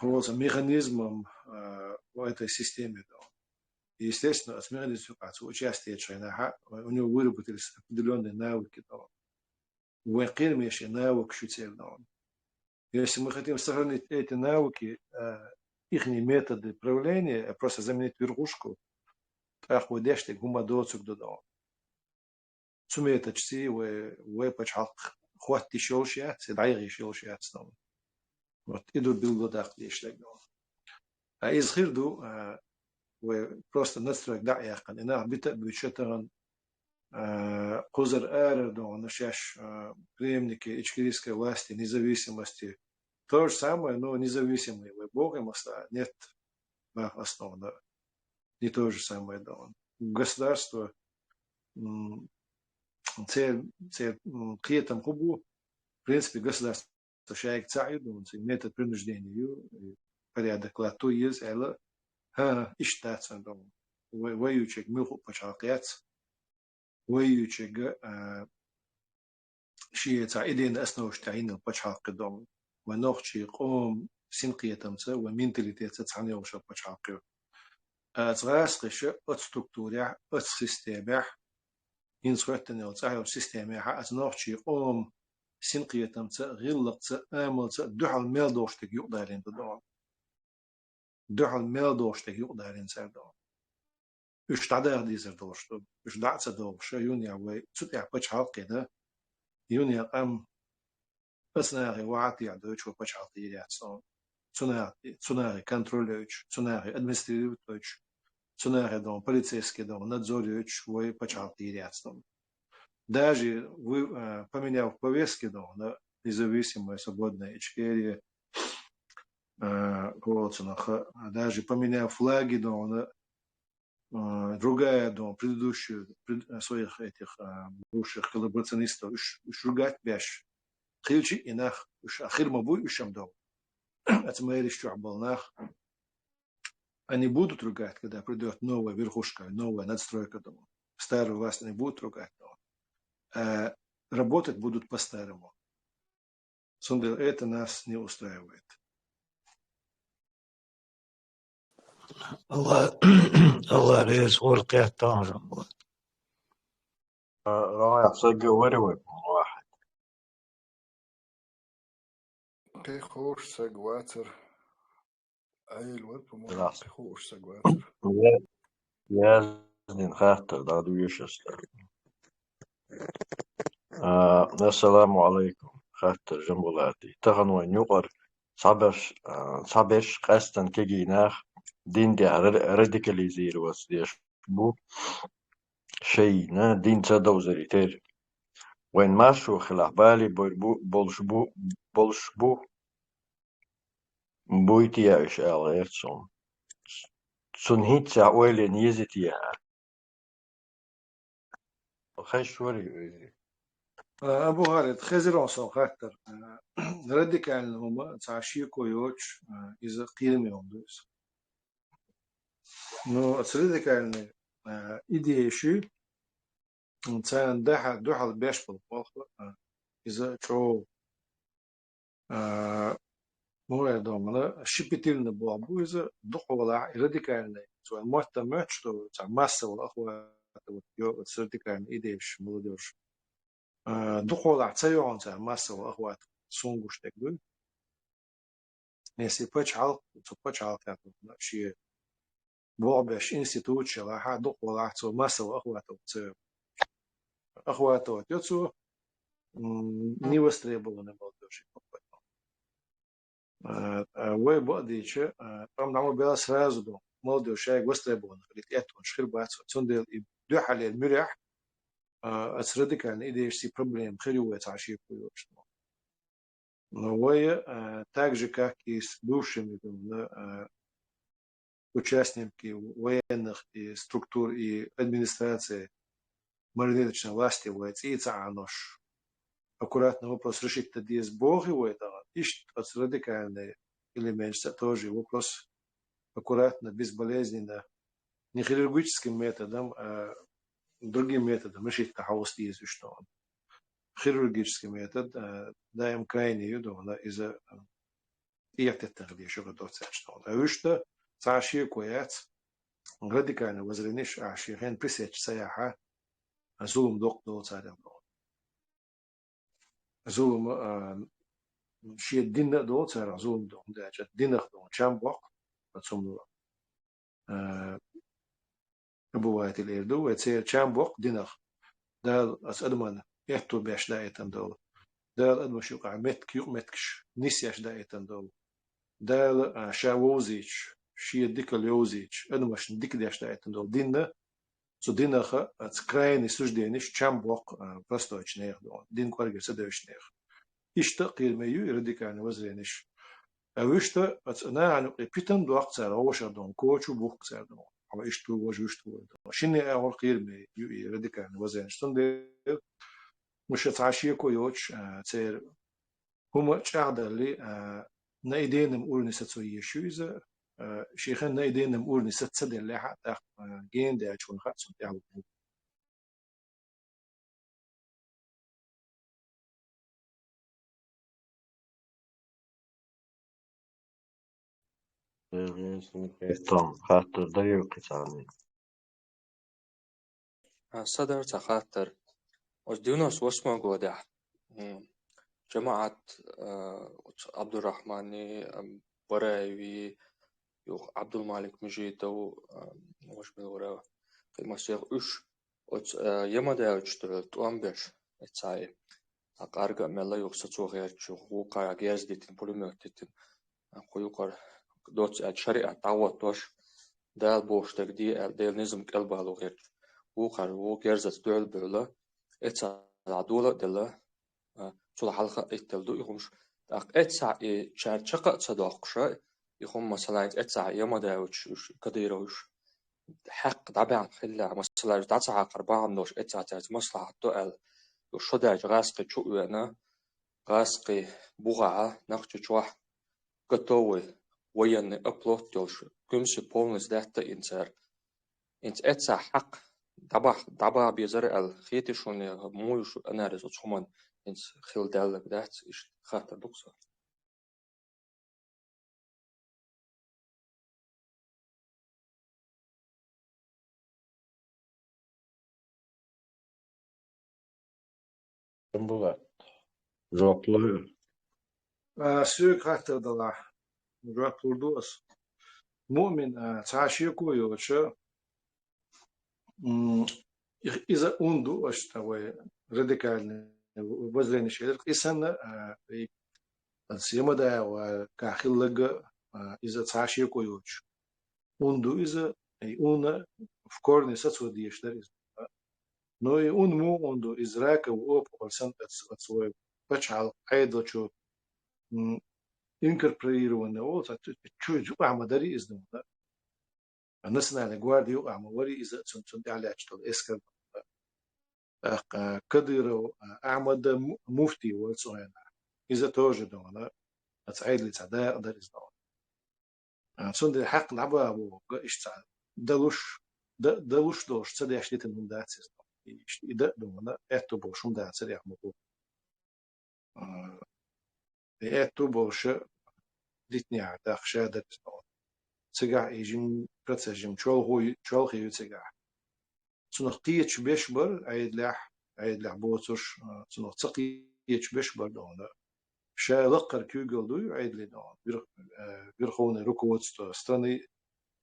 механизмом в этой системе да естественно от механизма участия человека у него выработались определенные навыки да وقيل ماشي ناوك شو تسير دون. Если мы хотим сохранить эти навыки, их методы правления, просто заменить верхушку, так вот дешти гума доцук додон. Сумеет очти, вы почал хватит шелшия, седайги шелшия стон. Вот иду билду так дешлек дон. А из хирду, вы просто настройк да яхан, и на бита бюджетан Козыр әрі нашаш преемники ичкерийской власти, независимости. То же самое, но независимые. Богом нет основно. не то же самое, да. Государство при этом хубу, в принципе, государство шайк цаид, метод принуждения, порядок лату есть, але иштатся дома. Воючек мюху почалкец, воючек شيء إدين أسنو شتاين بتشاق دوم ونوخشي قوم سنقيتم ت ومنتاليتي تتعني وش بتشاق أتغاس قش أتستركتوريا أتسيستميا إنسرتني أتعرف سيستميا أتنوخشي قوم سنقيتم ت غلق ت أمل ت دحل ميل دوشتك يقدرين تدوم دحل ميل دوشتك يقدرين سردوم إيش تعداد ديزر دوشتو إيش دعت دوش يونيا وي تتع بتشاق كده يونيا أم Personage waati a Deutsch op pachaltieriatson. Tsunare controleuch, tsunare administrativeuch, tsunare don полицейский don надзорeuch вой пачалтиeriatson. Даже вы поменяв повестки don на независимое свободное Ичкерия, даже поменяв флаги don на другая don предыдущую своих этих бывших коллаборационистов ругать бяш. خيلشي إناخ وش آخر مبوي وشام دو أتمايل الشعب بالناخ أني بودو ترجعت كده придет новая верхушка, новая надстройка дома. Старую вас не будут трогать, но работать будут по-старому. Сундел, это нас не устраивает. الله ريز ورقة طاجم. رايح صقة وروي واحد. كي خوش سقواتر أي الوقت بموضوع كي خوش سقواتر يازدين خاطر دادو يشستر. السلام عليكم خاطر جنبولاتي تغنوا نيوغر صابش قاستن كيجيناخ دين دي راديكاليزير واسديش بو شيء نا دين تدوزري تير وين ماشو خلاف بالي بولشبو بويتي ايش اليرتسون سنهيت ساويل نيزتيها خش وري أبو هارد خزرون سو خاطر راديكال هما تعشي كويوش إذا قيل ميون دوس نو راديكال إيديشي إنسان دوحل بيش بالباخ إذا شو مو يدوم لا شبيتيل نبوابو إذا دخولا راديكال سواء موتا ماتشتو تاع ماسة والأخوة يو راديكال إيديش مولودوش دخولا تايون تاع ماسة والأخوة سونغوش تقول نسي باتش عالق شيء بوعبش إنستيتوت شلاحة دخولا تو ماسة والأخوة تو أخواته تيوتسو не востребованы молодежи. Вы бодиче, там нам было сразу до молодежь востребованы. Говорит, это он шхирбацу. Цундел и дюхали المريح أسردك إيديش проблем خيروة عشية كويوش. Но вы так же как и с бывшими участниками военных и структур и администрации марионеточной власти и цанош. Аккуратно вопрос решить тогда с Богом его это ищет радикальный элемент тоже вопрос аккуратно безболезненно не хирургическим методом а другим методом решить хаос есть что он хирургический метод даем крайнюю доля из-за и это тогда еще готовится что он а что царшие коец радикально возренишь а ширен пресечь саяха зулм доктор царем زوم شيء دين دو ترى زوم دو ده جت دين خدو كم وقت بتصوم أبوات الإردو وتصير كم وقت دين ده أسأدمان يحتو بيش دايتن دو ده أدم شو قعمت كيو متكش نسيش دايتن دو ده شاوزيش شيء ديك اليوزيش أدمش ديك دايش دايتن دو دين سو دين خا أتسكراين سجدينش كم وقت بستوش نير دو دين كارجر سدوش نير إشتا قيل ميو راديكال وزرينش أوشتا أنا عنو بيتن دوق سر أوشا دون كوتشو بوك سر دون أو إشتو وجوشتو شنو أول خير مي يو راديكال وزن شتون مش تعشيه كويوش تير هم تشعد اللي نايدين مقول نساتسو يشويزا شيخان نايدين مقول نساتسد اللي حتى جين ده شون خاتسو تعمل Tom خاطر دريو قصاني صدر خاطر وديونس واسمه قودح جماعة عبد الرحمن براوي يو عبد المالك مجيد وش بالورا ما سيغ اش يما دا اشتغل توام بيش اتساي أرجع ملا يوصل غير شو هو قارع جاز ديتن بوليمر ديتن خويقر دوت الشريعة تعوض توش دال بوش تقدي دال نظم قلبه لو غير هو قار هو جرزت دول بولا اتسا العدولة دلا صلح حلقة اتلدو يخمش اتسا شار شقة صداقشة يخم مثلا اتسا يوم داوش كديروش حق طبعا خلا مثلا تسعة قربان دوش اتسا تاز مصلحة دول وشداج غاسقي شو أنا غاسقي بوغا نخش شوح قطوي وين أبلود دوش كمس بولنس داتا إنسار إنت اتسا حق دبا بيزر الخيتي شوني مويش أنا رزو تشومان إنت خيل دالك دات إيش خاطر دوكسا Tembulat Joplu سوق خاطر دلا جواب بردوس مؤمن تعشيه كويوش إذا أندو أشتوى راديكال وزن شيء إسنا السيما دا وكاخل لغا إذا تعشيه كويوش أندو إذا أي أونا فكور نساتسو ديشتر نو أون مو أندو إزراك وأوب ورسنت أتسوى بشعل عيدو شو إنكر بريرو ونو تشو جو أعمداري إذن الناس اللي جوارديو أعموري إذا تنتي على أشتغل إسكال كديرو أعمد مفتي والسؤال إذا توجد هنا أتعيد لتعداء أقدر إزداد سند الحق لعبة أبو إشتعل دلوش دوش تدي أشتيت من دات إذا دونا أتو بوشم دات سريع مبو أتو بوش ديتني عدا خشادة إزداد سجع يجين برتسجم شول خيو سجع سنختيتش بيشبر عيد لح بوتش سنختيتش بيشبر دونا شا لقر كيوغل دوي عيد لي دون بيرخون ركوت страны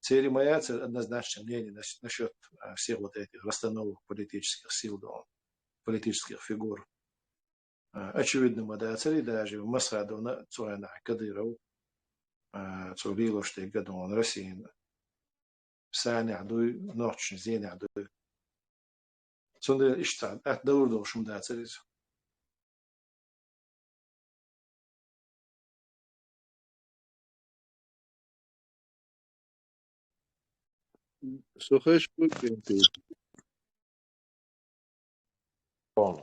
цели моя цель однозначно не насчет всех вот этих расстановок политических сил дон политических фигур очевидно моя цель даже в Масрадовна цоена Кадыров цурило что гадон Россия ساني عدوي نوتش زين عدوي سند اشتعل دور دوش مداتريز سخش بکنید Bon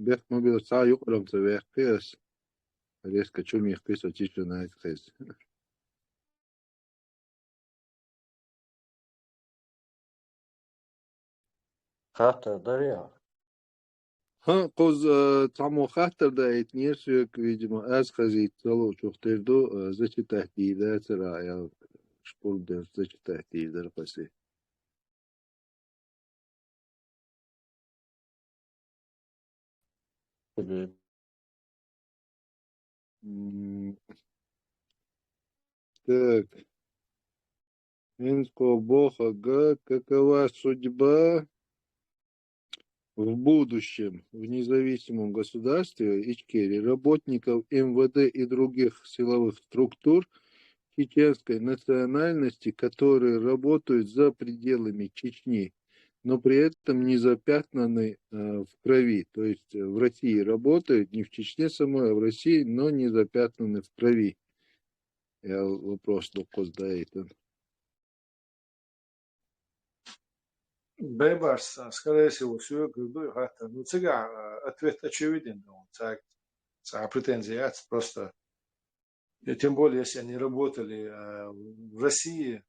بخ مبیو سا یقرم تو وقت پیس ریسک چون میخ پیس و چیش رو نهید خیز خاطر دريو ها قوز تعمو خاطر دا اتنير سوك видимо از خزيت صلو شوختردو زيش تهديدات رايا شقول در زيش تهديد در قسي Так, Инско Бога, какова судьба в будущем в независимом государстве Ичкерии работников МВД и других силовых структур чеченской национальности, которые работают за пределами Чечни, но при этом не запятнаны в крови. То есть в России работают, не в Чечне самой, а в России, но не запятнаны в крови. Я вопрос только сдаитен. Бейбарс, скорее всего, все говорю, ну, ответ очевиден, но претензии просто, тем более, если они работали в России,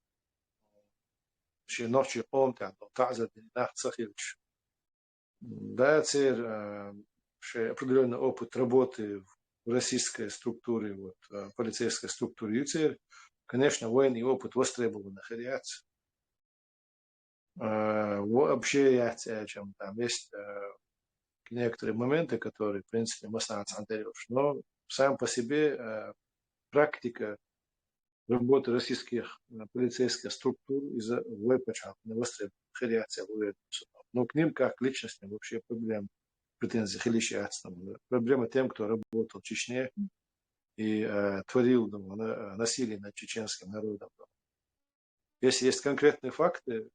ще ночью помнят, таза нах цахилч. Да, определенный опыт работы в российской структуре, вот, полицейской структуре, конечно, военный опыт востребован находится. Вообще, чем там есть некоторые моменты, которые, в принципе, мы антируем. Но сам по себе практика работы российских полицейских структур из-за початка востребования. Но к ним, как к личностям, вообще проблем, претензий хилищаться. Проблема тем, кто работал в Чечне и творил насилие над чеченским народом. Если есть конкретные факты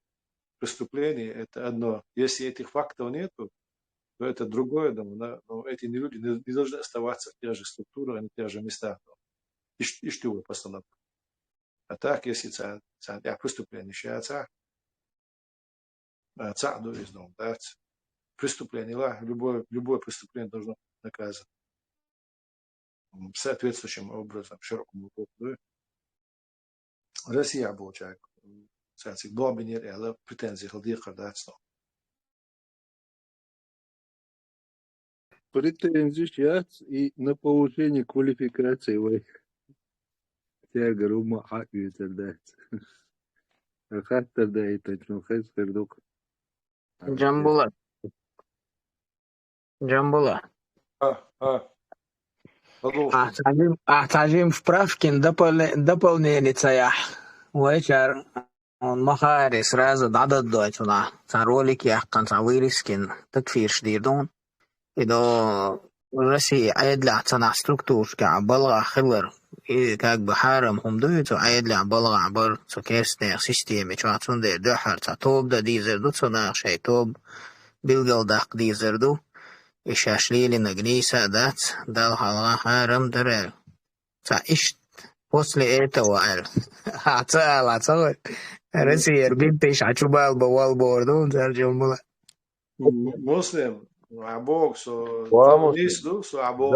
преступлений, это одно. Если этих фактов нет, то это другое. Но эти люди не должны оставаться в тех же структурах, на тех же местах. И что вы постановка. А так, если преступление считается, преступление, любое преступление должно быть наказано соответствующим образом, широкому кругу. Россия получает глобинер или претензии халдиха. Претензии сейчас и на повышение квалификации вы тяга рума аквитер. Хаттер да это чухайс пердук. Джамбула. أحتاجين вправки дополнение ويشار المخارس رازد عدد دوتنا رولك يحقن ويرسكن تكفير شديد دون إذا رسي عيد لعتنا ستركتور كعبلغ خلر كاك بحارم هم دوتو عيد لعبلغ عبر سكيرسنير سيستيمي شواتون دي دوحر توب دا ديزر دو تناغ شي توب بيلغل داق ديزر دو إشاشليلي نجنيسة دات دال حلقة حارم درل إيش после этого عطال رسي بنتش عشوبال بوال بوردون ترجم بلا مسلم عبوك ومسلم سو عبوك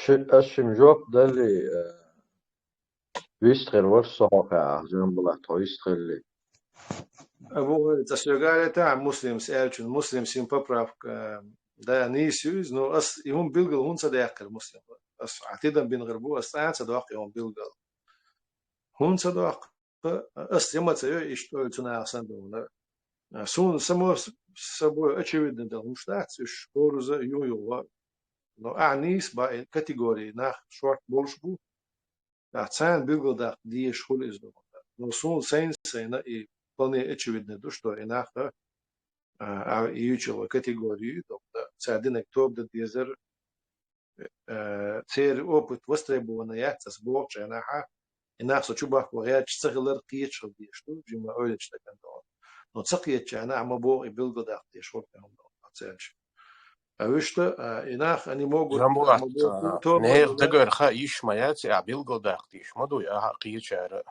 جنب أشم جواب ده اللي ويستغل ورصة جنب الله تويستغل أبو تسويقالي تاع مسلم سألشون مسلم سيم بابراف ده نيسيوز نو يهم بيلقل هون صداق المسلم عتيدا بين غربو أستعان صداق يهم بيلقل هون صداق يما تسوي إشتوي تنا أحسن دولا سون سبو очевидно да муштац шоруза ююва но анис ба категории нах шорт болшбу да цан бигл да ди шхул из до но сун сенсена и вполне очевидно то что инах ючила категорию да цадинек топ да дизер цер опыт востребованная с боча наха инах сочубах ваят цеглер киечл ди что жима ойлеч такан но цакиет أنا عم بوق يبلغ ده شو كانوا أتسألش أوشته إناخ أني موجود جنبولات نهر دقر خايش ما ياتي أبيلغو داقتيش ما دو يا حقيقة شعر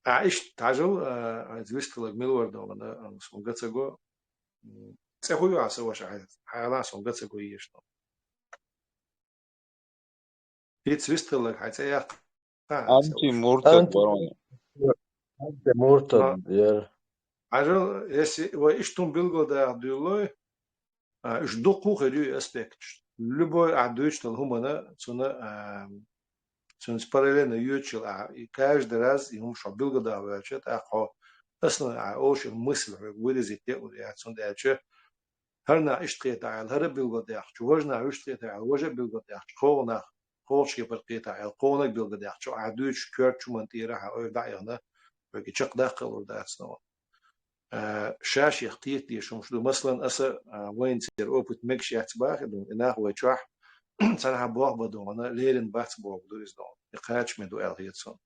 عايش تعجل عايز لك ملور ده أنا سونجت سجوا تأخذوا على سواش حالا سونجت سجوا يشتغل يتويست لك حتى أنتي مرتد براني أنت مرتد يا عجل يس وإشتم بيلغو ده ديولوي إش دقو خدي أسبكت любой адучтал хумана цуна параллельно ючил и каждый раз ему что билго да вячет хо основа ош мысль выразить те реакцию да че харна иштета ал хар билго да чуважна иштета ал важе билго да хона خوش يبرقيت على القونك بالقداح شو عدوش كرت شو منتيرة أو دعينا بقي شق داخل ولا سنوا شاش يختيت لي شو مشدو مثلا أسا وين تصير أوبت مكش يعتبار دون إنه هو يشرح سنة بوق بدون أنا ليرن بات بوق دو إزدون يقاتش من دو ألهيتسون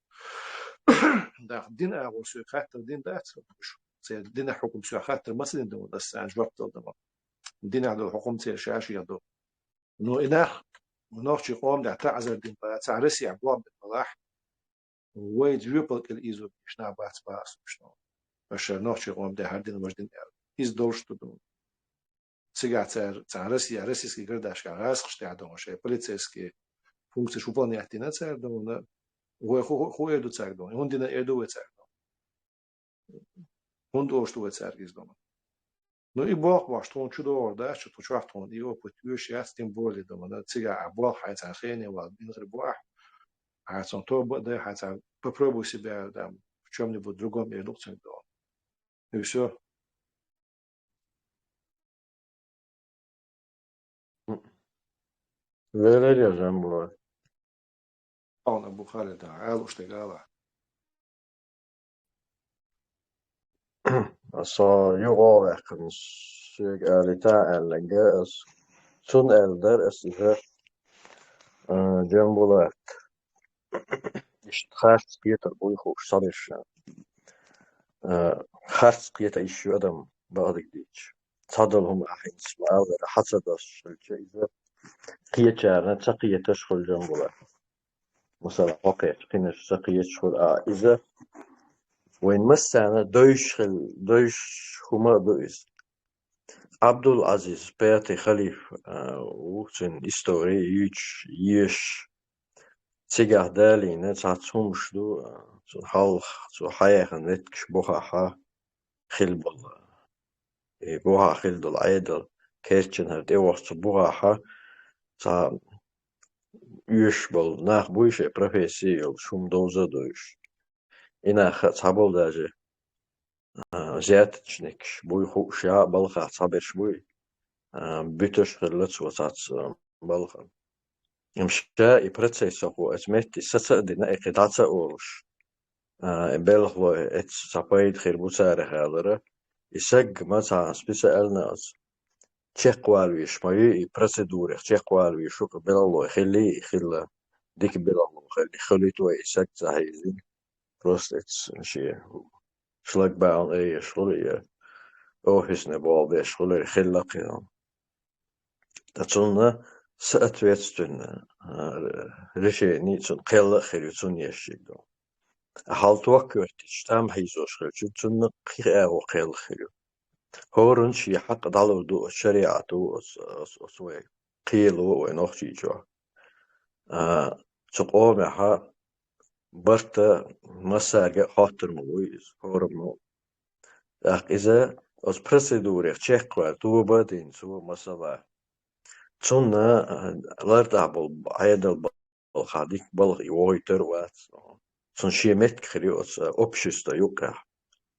ده دين أول سو خاطر دين ده سير دين حكم سو خاطر مثلا دون بس عن جواب تلدم دين على الحكم سير شاش يدو نو إنه نوخشي قوم دا تعذر دين با تعرسي عبواب بالملاح ويد يوبل الإيزو بيشنا باس بشنو باش نوخشي قوم دا هردين وجدين إز دولش تدون سيجا تعرسي عرسيسكي قرداش كاغاس خشتي عدون شيء полицейские функции выполнять на царь дом хо еду царь дом он дина еду царь дом он то что царь из дома ну и бог ваш что он чудо да что то чувак он его потюш я с тем более дома да цыга бог хайца хене ва бинр бог а сон то да хайца попробуй себя да в чем-нибудь другом редукции дом и все Verir bu. он ابو خالد да عالو اشتغاله Så ju avverkans sög ärlita ällägge sun elder esize jembulat iştxas Peter boy xoş sarış xas qiyata işu adam bağdık diç tadalhum ahin ismail ve hasadas şilçe qiyatlarına taqiyata şul jembulat mesela haqiq qinish taqiyat şul ize وين مسنا دوش هما دوis Abdul Aziz Pēti Khalif وقتن истории يش تيجاه دالينا تعطومشلو حال حياة نتكش بوها خلبل بوها خلدل عيدل كيرتشن هرد وقت بوها تا يش بل ناخ بويش بروفيسيال شوم دوزا دوش إنا خطابل داجي زيادتشنك بوي خوشا بلخا صابرش بوي بيتش خلت وصات بلخا مشتا يبرتسي خو اسمتي ستصدنا اقداتا اولش بلخو ات صابيد خير بوسار خالره يسق ما سبيسالنا تشيقوالويش ماي بروسيدور تشيقوالوي شو بلالو خلي ديك بلالو خليتو يسق زايزين بروستيتس شي slagbaun schulje office bal be schuler khillaqi dat zonne saat wetstun rishe niet zo'n qilla khirutun yeshigdo halt wakkert stam hizo schultun qira o qill khiru horun shi haq dalu do shari'atu oswe qilo wa nokhji jo تقوم ها برتا مساجة خاطر مويز هورمو إذا از پروسیدوری چکوال تو بدین سو مثلا چون لرده بال عیدل بال خادیک بال یویتر وات چون شیمت کری از opشسته یوکه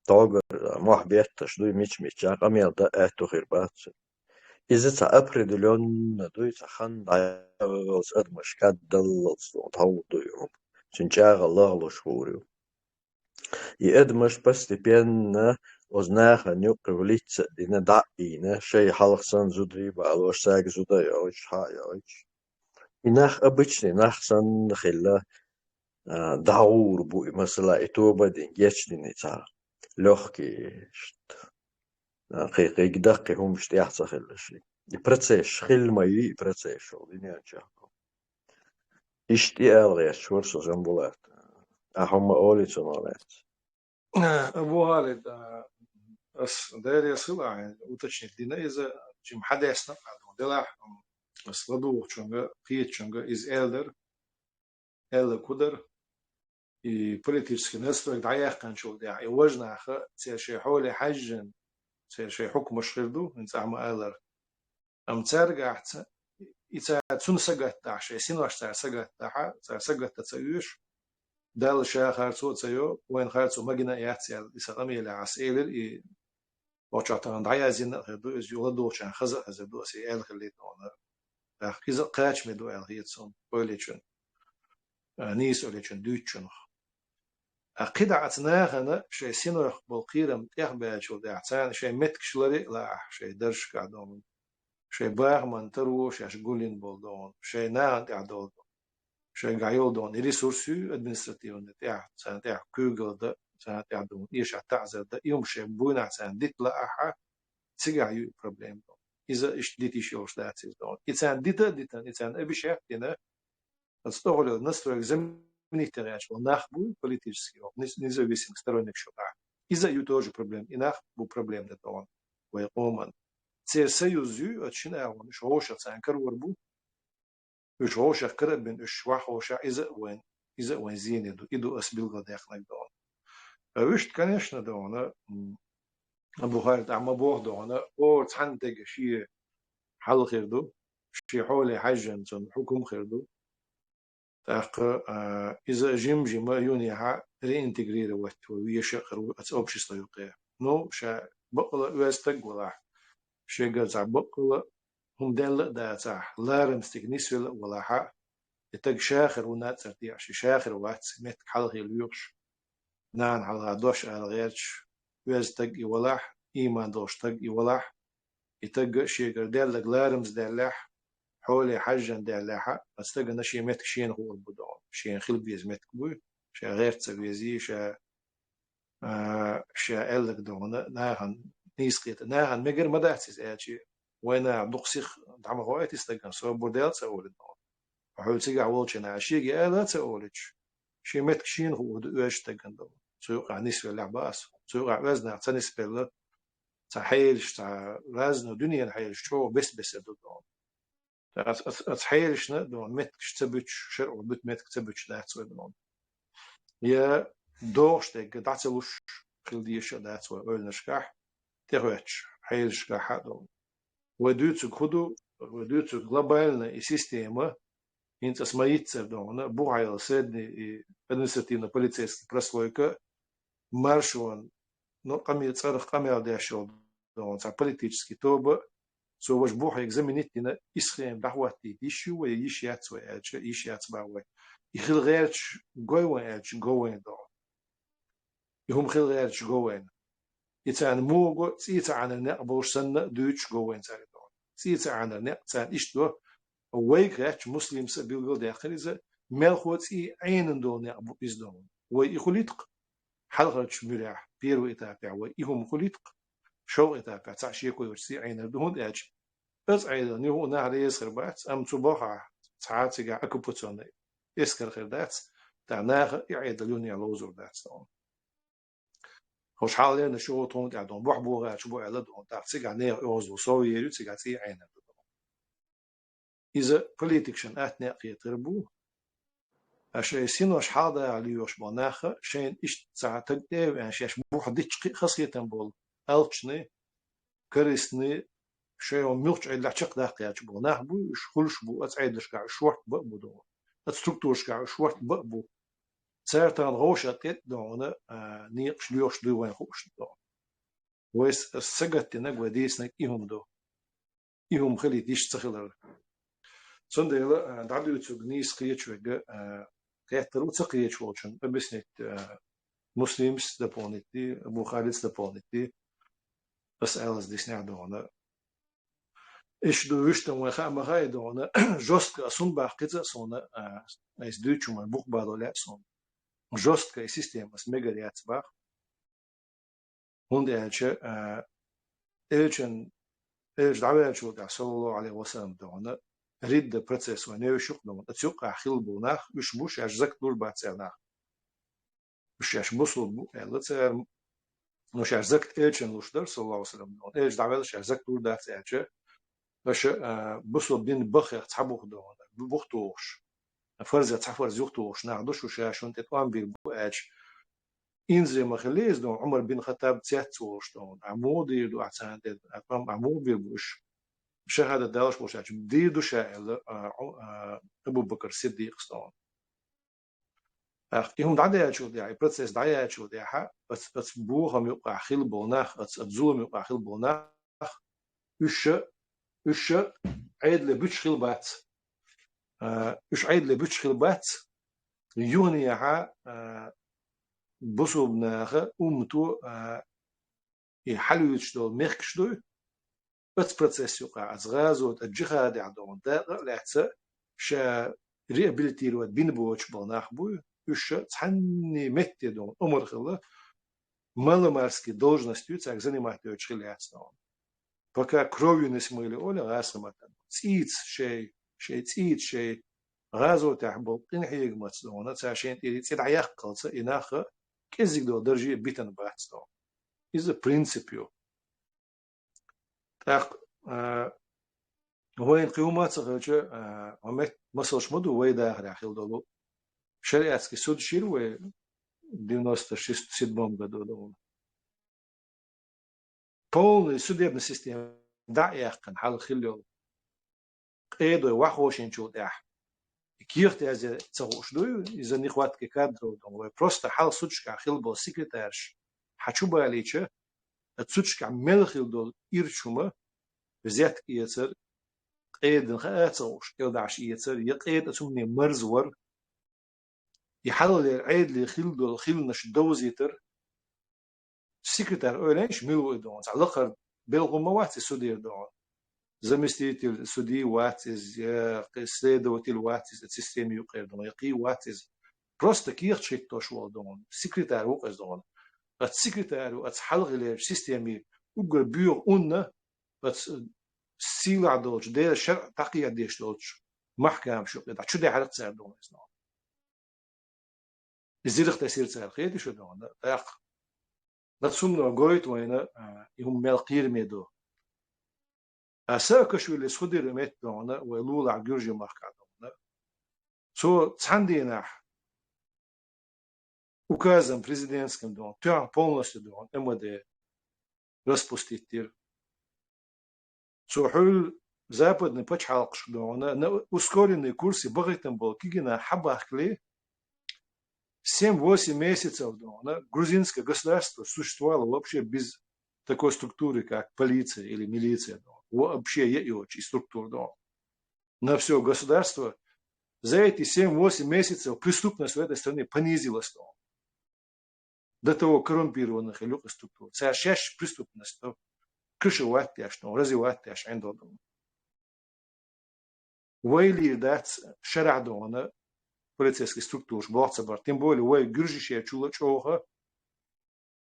تاگر محبیتش دوی میچ امیال دا اتو خیربات إذا تعبردلون دوی تخن عیاز ادمش کد دللس تاو دویوم چون جاگ الله لشوریو يقدمش بس تبين وزناخ نيوك وليت دينا دعينا شيء حلق سن زودري بالوش ساق زودا يوش ها يوش إناخ أبتش إناخ سن خلا دعور بو مثلا إتوبة دين جيش دين تا لوخكي قيقي دقي هم مش تيحصى خلا شيء يبرتسيش خل ما يبرتسيش شو دنيا جاكو اشتيال غير شورسو زنبولات أهم أولي تنالات ابو خالد بس داير يصل يعني уточнить دينا إذا جم حدا يسنق على دلاح بس لدو شنجا قيت شنجا из элдер كودر и политический настрой دعيح كان شو داعي وجنا خ شيء حول حج شيء حكم شردو انت عم элдер ام ترجع إذا تون سجت عشان سينوش سجت تاع سجت تسيوش دال شيء خارصو تسيو وين خارصو مجنا يحتي يسقمي لعسيلر إي وشاتان دعيا زين هدو إز يولدو شان خزق هزدو سي إل خليت أنا أخيز قاتش مدو إل هيتسون بوليشن نيس وليشن دوتشن أكيد عتناه أنا شيء سينوخ بالقيرم تيخبأ شو دعتان شيء متكشلري لا شيء درش قاعدون شيء باغ من ترو شيء شغولين بولدون شيء ناهن تعدول شيء قايل دون ريسورسي ادمنستراتيف تاع كوغل ده تاع دون ايش تعزل ده يوم شيء بونا تاع ديت لا احا تيجا يو بروبليم إذا إيش ديتيش يوش داتيز دون إنسان ديتا إنسان أبي شافتنا أستغل نصر زمني تغيش ونخبو политический независимых сторонник شوكا إذا يتوجه проблем إنخ بو проблем ده دون ويقومن تير سيوزو أتشنا أون شوشة تانكر وربو شوشة كربن شوشة إذا وين زين يدو أسبيل قداخلك دون وشت конечно دون أبو خالد عم بوه دون أو تحنتج شيء حل خيردو شيء حول حجن تون حكم خيردو تاق إذا جم يونيها رينتجرير وقت ويشقر أتأوبشيستو يقيا نو شا بقول ويستق ولا شيء قال بقول هم دل دا تاع لارم استغنيس ولا حق يتق شاخر ونات ترتيع شاخر وقت مت حل خيلوش نان على دوش على غيرش ويستق يولح إيمان دوش تق يولح يتق شيء دل لارمز دلح حولي حجن دلها استغنا شيء مت شين هو البدون شيء خل بيز مت كبوي شيء غير تبيزي شيء شيء ألك دون ناهن نيسقيت ناهن مجر مداتيز أشي وين دقسيخ دعم هوايت استغنا سو بوديل سأول دون حول تيجي عولشنا شيء جاء سأولش شيء مت شين هو دوش استغنا دون سوق عنيس ولا باس سوق وزن تنس بلا تحيلش تع وزن دنيا حيلش شو بس دون أتحيلشنا دون مت كتبتش شرع بيت مت كتبتش ده سوى دون يا دوش تك دعتلوش خلديش ده سوى أول نشكح ترويتش حيلش كح دون ودوت خدو ودوت глобальная система инт осмоится дон бугайла средний административно-полицейский прослойка маршон но камил царх камил дешел дон за политический тобо سو واش بوح يكزامينيتنا إسخيم دعواتي يشو ويشيات ويأتش يشيات باوي يخل غيرش جوين أتش جوين دون يهم خل غيرش جوين يتعن موجو يتعن النقبوش سنة دوتش جوين ساري دون يتعن النقتان إشتو ويك غيرش مسلم سبيل داخل إذا ملخوت عين دون نقبو إز دون ويخليتق حلقش مريح بيرو إتابع ويهم خليتق شو إتابع تعشي كويرسي عين دون أتش بس أيضا نيو نهر يسخر بات أم تبوها ساعات جا أكوبوتون يسخر خير دات تعناه يعيد اليوني على وزر دات دون خوش حاليا نشوف تون تعدون بوح بوغا شبو على دون تعطي جا نير وزر سوي يريد تيجي عين دون إذا politician أثناء يتربو أشياء سينوش حاضر عليوش بناخه شين إيش ساعتك ده يعني شيء بوح ديش خاصية تنبول ألتشني كريسني شيء ملش عيد لحشق داقي أشبو نحبو شخلش بو أتعيدش كع شورت بقبو دون أتستركتورش كع شورت بقبو سيرتان غوشة تيت دون نيقش ليوش دو وين خوش دون ويس السجت نجوا ديسنك إيهم دو إيهم خلي ديش تخلر صنديلا دعدو يتوجنيس قيتش وجا كيترو تقيتش وشن بسنت مسلمس دبونتي أبو خالد دبونتي بس ألز ديسنع دون إيش دوشتن وخام غاي دون جوست كأسون باقيت صونا ناس دوتشو من بوق بعض ولا صون جوست كسيستم بس مجريات باق هون ده إلشن إلش دعوة شو قال صلى الله عليه وسلم دون ريد البروسيس ونيوشوك دون تسوق أخيل بوناخ مش بوش أجزاك دول بعتسرناخ مش أشبوسل بو لتر مش أجزاك إلشن لوشدر صلى الله عليه وسلم دون إلش دعوة إلش أجزاك دول بعتسرناخ باش بوسل بين بخير تحبوه دون بوختوش فرز تحفرز يختوش نعدوش وشاشون تتوان بيبوأج إنزل مخليز دون عمر بن خطاب تياتوش دون عمودي دو أعتان دي أقام عمود بيبوش شهادة دالش بوشاج دي دو شائل أبو بكر صديق دون هم دعاية شو دي بروسيس دعاية شو دي بس بوهم يبقى خيل بوناخ أتزوم يبقى خيل بوناخ إيش عيد لبيش خيل بات إيش عيد لبيش خيل بات يوني ها بوسو بناخ أمتو يحلو يشتغل ميركشتو بس بروسيس يقع أزغازو الجهاد عندهم داقة لحتى شا ريابيليتي الواد بين بوش بناخ بو إيش تحني متى دون أمر خلا маломарски должностью так занимать очень легко. بكا كروي نسميلي أولا غاسة مثلا تيتس شيء تيت شيء غازو تحبل إن حيق متصدونا عشان تيت عياق قلصة إناخ كيزيك دو درجة بيتن بحث is a principle تاق وين قيومات صغيرة عمت مسلش مدو ويدا راحل دولو شريعة كي سود شير و 96 году полный судебный система да яқын хал хилл эдо вахошин чудах кирт аз цагушду из-за нехватки кадров просто хал сучка хил был секретарш хочу балича сучка мелхил дол ирчума взятки яцер эден хацуш يودعش يцер يقيد اسمني مرزور يحلل عيد لي خيل دول خيل نش دوزيتر секретарь öğrenç milu edon alaqar belgoma wati sudir don заместитель судьи ватиз следователь ватиз системе юqerdon yaqi ватиz просто кирчик тошвол don секретарь уqes don at секретарь at halgile системе ugur bur unna at sila dolch de shar taqiya desh dolch mahkam shu da chude halat sar don isno izirq tasir sar khaydi shu don da نتصوم نقولت وين يوم ملقير ميدو أساك شو اللي صدر ميت دونا ولول عجورج ماركادونا سو تصندينا указом президентским дон тя полностью дон МВД распустить со хул западный почалкш дона на ускоренный курсе багатым был кигина хабахли 7-8 месяцев грузинское государство существовало вообще без такой структуры, как полиция или милиция. Вообще есть структура. На все государство за эти 7-8 месяцев преступность в этой стране понизилась. До того коррумпированных и легких структур. Сейчас преступность крышевать, развивать. Войли дать шарадона полицейских структур, тем более в Гюржище чула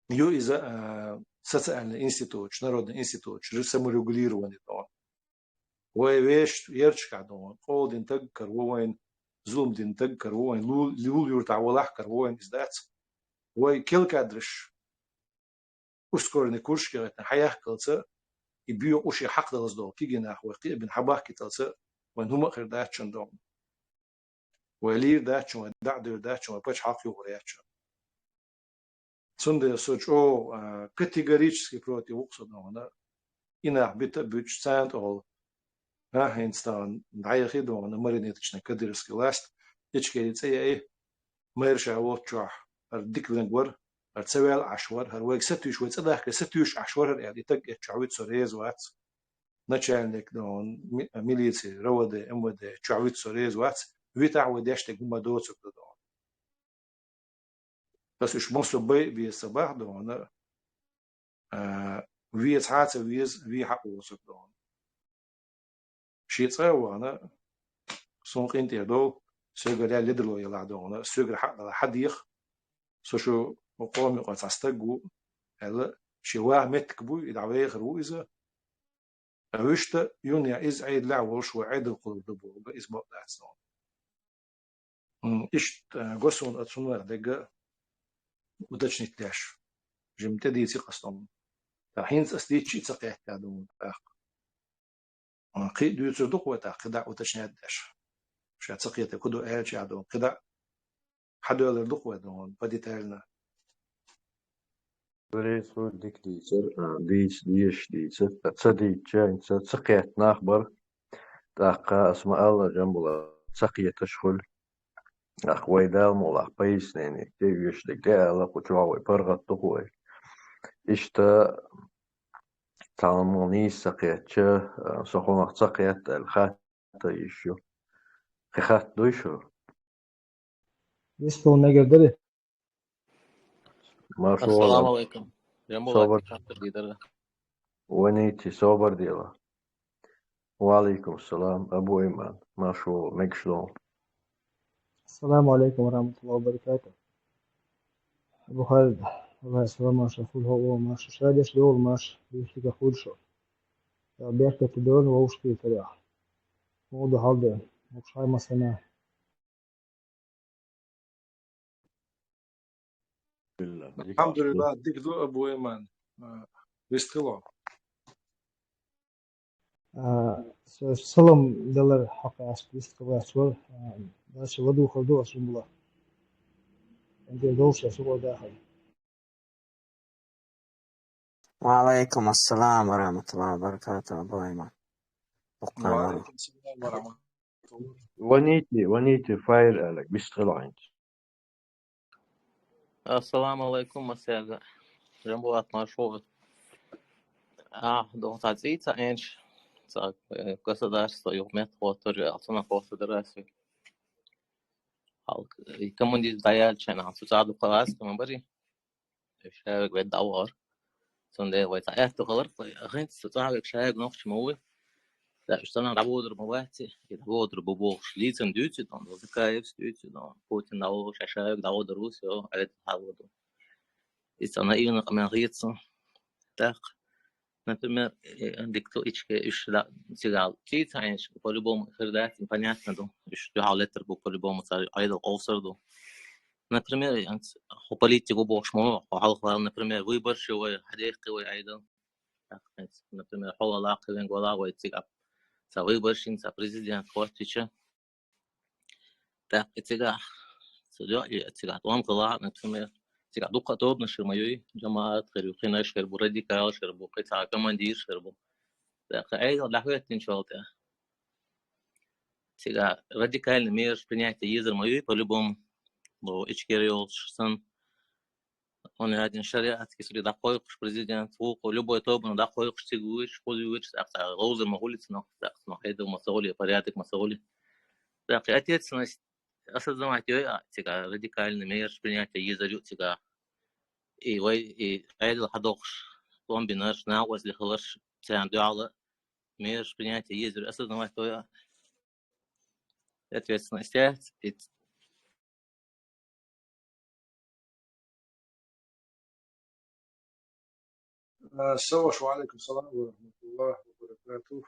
ее из-за социальный институт, народный институт, саморегулированный. Ой, вещь, ерчка, холдин так карвоин, зумдин так карвоин, лул юрта волах карвоин издать. Ой, келкадриш, ускоренный курс, говорит, хаях калца, и бью уши хакдалас дол, кигинах, ой, бен хабах киталца, вон хума хердат чандом. ولي داتشون دعدو داتشون باش حقي ورياتشون سند سوچو категорически против уқсадона ина бита бүч цент ол хинстан дайхи дона маринетична кадирский ласт ичкерице мерша вотчах диквенгвар цевел ашвар هر ستوش وصدق ستوش ашвар يعني تك чавит сорез вац начальник дон милиции ровд МВД чавит сорез вац ويتع وداشت جمع دوت سكتون بس إيش مصر بي الصباح دون ويز حاسة وي حقه سكتون شيء صار أنا سونق أنت يدو سجل يا لدلو يلا دون سجل حد يخ سوشو مقام يقص استجو هلا شواه متكبو يدعوي غرو إذا وشت يونيا إز عيد لعوش وعيد القلب دبو بإسبوع لعسون إشت قصون أتصنع دقة وتشنيت لاش جمت دي تقصتم الحين أستيت شيء تقيت كادون قيد يتصدق وتقدع وتشنيت لاش مش تقيت كدو أهل شيء عدون قدع حد يلردق ودون بدي تهلنا بريس ودك ديتر ديش ديتر تصديق جاين تقيت ناخبر تاقا اسماء الله جنبلا تقيت تشخل أخوي دام ولا بيس يعني تيجيش دقيقة قطعوا برغة تقوي إشتا تعلموني سقيت سخون سقيت الخات يشو خات دويشو يسطو نقدر ما شاء السلام الله عليكم جنبو صبر ديدر ونيتي صبر ديلا وعليكم السلام أبو إيمان ما شاء الله مكشلون السلام عليكم ورحمة الله وبركاته أبو خالد الله يسلم ماش أخوه هو ماش شادش دول ماش بيشتكى أخوه شو بيركة تدون ووشكي تريح موضوع هذا مش هاي مثلا الحمد لله ديك ذو أبو إيمان بيستلون سلام دلار حق أسبيس كباسور ده شغله خدوه أسلم الله أنت دوشة سوى داخل وعليكم السلام ورحمة الله وبركاته أبو أيمن بقى مرة وعليكم السلام ورحمة الله. ونيتي فاير لك بيشتغل عند السلام عليكم مساء جنبوات مشهور ضغط عزيزة إنش ساق государство يوميت خاطر أعطونا فرصة دراسة كمان دي دايال شان عم تساعدوا خلاص كمان بري شارك بالدوار سندي ويتعيط غلط أخين تساعدك شارك نفس موي لا اشتغلنا دابودر مواتي دابودر ببوش ليتن دوتي دون ذكايف دوتي دون بوتين داوش شارك داودر روسيا على تحاولوا إذا إيون أمريكا так например дикту ищ сигал тица инш по-любому хердат понятно да что халетер по-любому царь айдол овсерду например политику бошмо халхлар например выбор шوي حديقي وي айдол например холла лаквен гола وي тига са выбор шин са президент хотича так тига судё тига том гола например تيجي دوقة توب نشر مايوي جماعة خير نشر برديكال شربو قطع كماندير شربو أي لحظة تنشالته تيجي راديكال نمير بنيات يزر مايوي بلبوم لو إشكيريول شسن هون هذه الشريعة كسر دقائق بريزيدنت هو لبوا توب دقائق تيجوش خذوش أكثر غوز المقولة سنة أكثر هيدا مسؤولية برياتك مسؤولية أتيت سنة أصل زمان تيجي راديكال نمير بنيات يزر تيجي وي عيد حدوقش طون بيناش ناوز اللي خلص ساندو على ميرش بنياتي يزر أصلا ما تويا أتوسنا استيات سوش وعليكم السلام ورحمة الله وبركاته.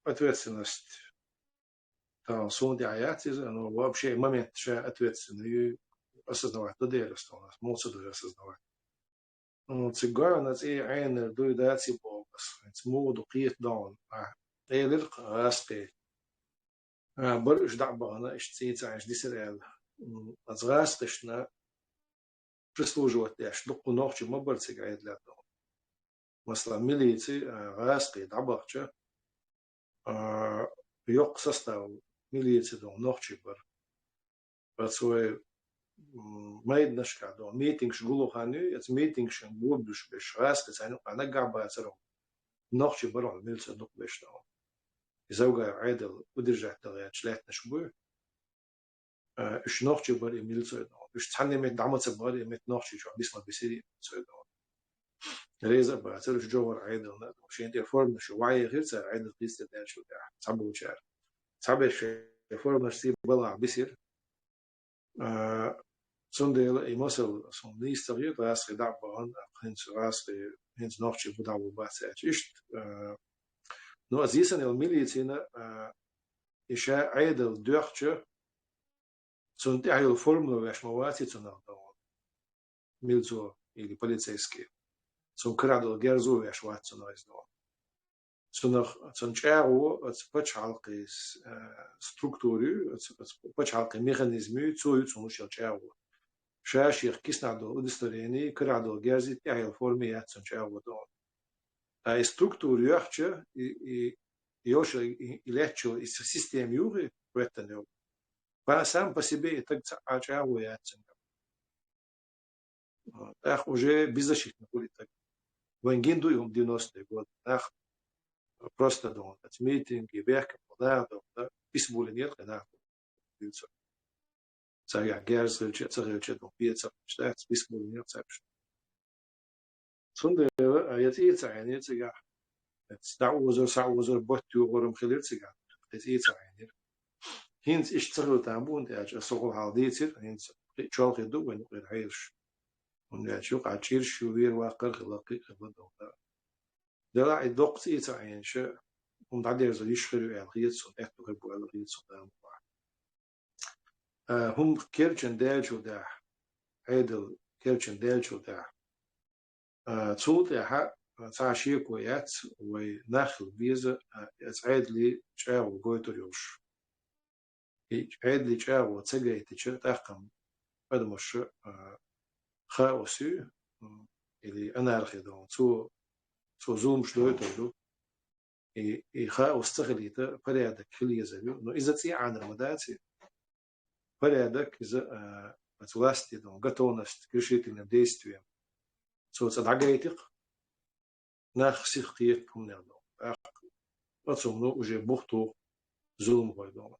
ответственность сундиаяти, но вообще момент ответственный осознавать, то делается у нас, мусор осознавать. Цигар нас и айнер дуйдати богас, моду قيت دون, للق غاسقي, برش دعبانا اشتيت عايش دي سرال, از غاسقشنا прислуживать ляш, докку ночи мобарцик айд лято. مثلا ميليتي غاسقي دعباقشة, يوق سستاو ميليتي دون نوخشي بر بسوي ما يدنش كادو ميتينغش غلو خانو يت ميتينغش غوبش بش غاسقي سانو انا قابا سرو نوخشي برون ميلتي دوك بش دو يزوغا عيدل ودرجع تغيات شلات نشبو اش نوخشي بر ميلتي دو اش تحني ميت دعمت بر ميت نوخشي شو بيسما بيسيري سوي دو ريزا بعترف جوهر عيدل نا شين دي فورم شو واي غير سا عيدل قيس ده شو ده صعب شعر صعب شيء فورم نسيب بلع بيصير سندل يمثل سندي استغير راس خداع بان هنس راس هنس نوخشي بدع وباسات إيش نو أزيسن الميليتينا إشاء عيدل دوخشة سندي عيل فورمولا واش مواتي تناقض ميلزو или полицейские сон крадо герзу واش واتسو نايز دو سون چاو ات پچالقي ستركتوري ات پچالقي ميخانيزمي تسوي سون چاو شاش يخكسنادو ودستوريني كرادو جازي تاعي فورميات سون چاو دو اي ستركتوري يخچ يوش يلهچو اس سيستم يوري وتنو با сам по себе так чао яцен ах уже беззащитно будет так вангенду им 90-е годы ах просто дом митинги верка да бисбулин нет да биться сага герзелч царелч до пицца штат бисбулин нет цапш сунде яти يعني цага ساوزر بوتو ورم خليل цага яти يعني هينز ايش تصير تابون تاج الصغول هالديتر هينز تشول خدو وين غير عيش ونشوق عشير شوير واقر خلاقي خبط دلا الدقت إيتعين شيء ومتعدي زي يشخروا الغيت صوت إحتو هبوا الغيت صوت هم كيرشن دالشو ده عيدل كيرشن دالشو ده تصوت يا حق تعشيك ويات ونخل بيزا عيد لي شاو بويتو يوش عيد لي شاو تسجي تشير تقم هذا مش خاوسي اللي أنا أرخي دون تو زوم شلويتو دو خاوس تخليته فريادك كل يزبيو إنه إذا تي عن المداتي فريادك إذا متواستي دون قطونست كرشيت النديستويم سو تصدعجيتك ناخ سيخيكم نردو أتصومنو وجي بوختو زوم هويدون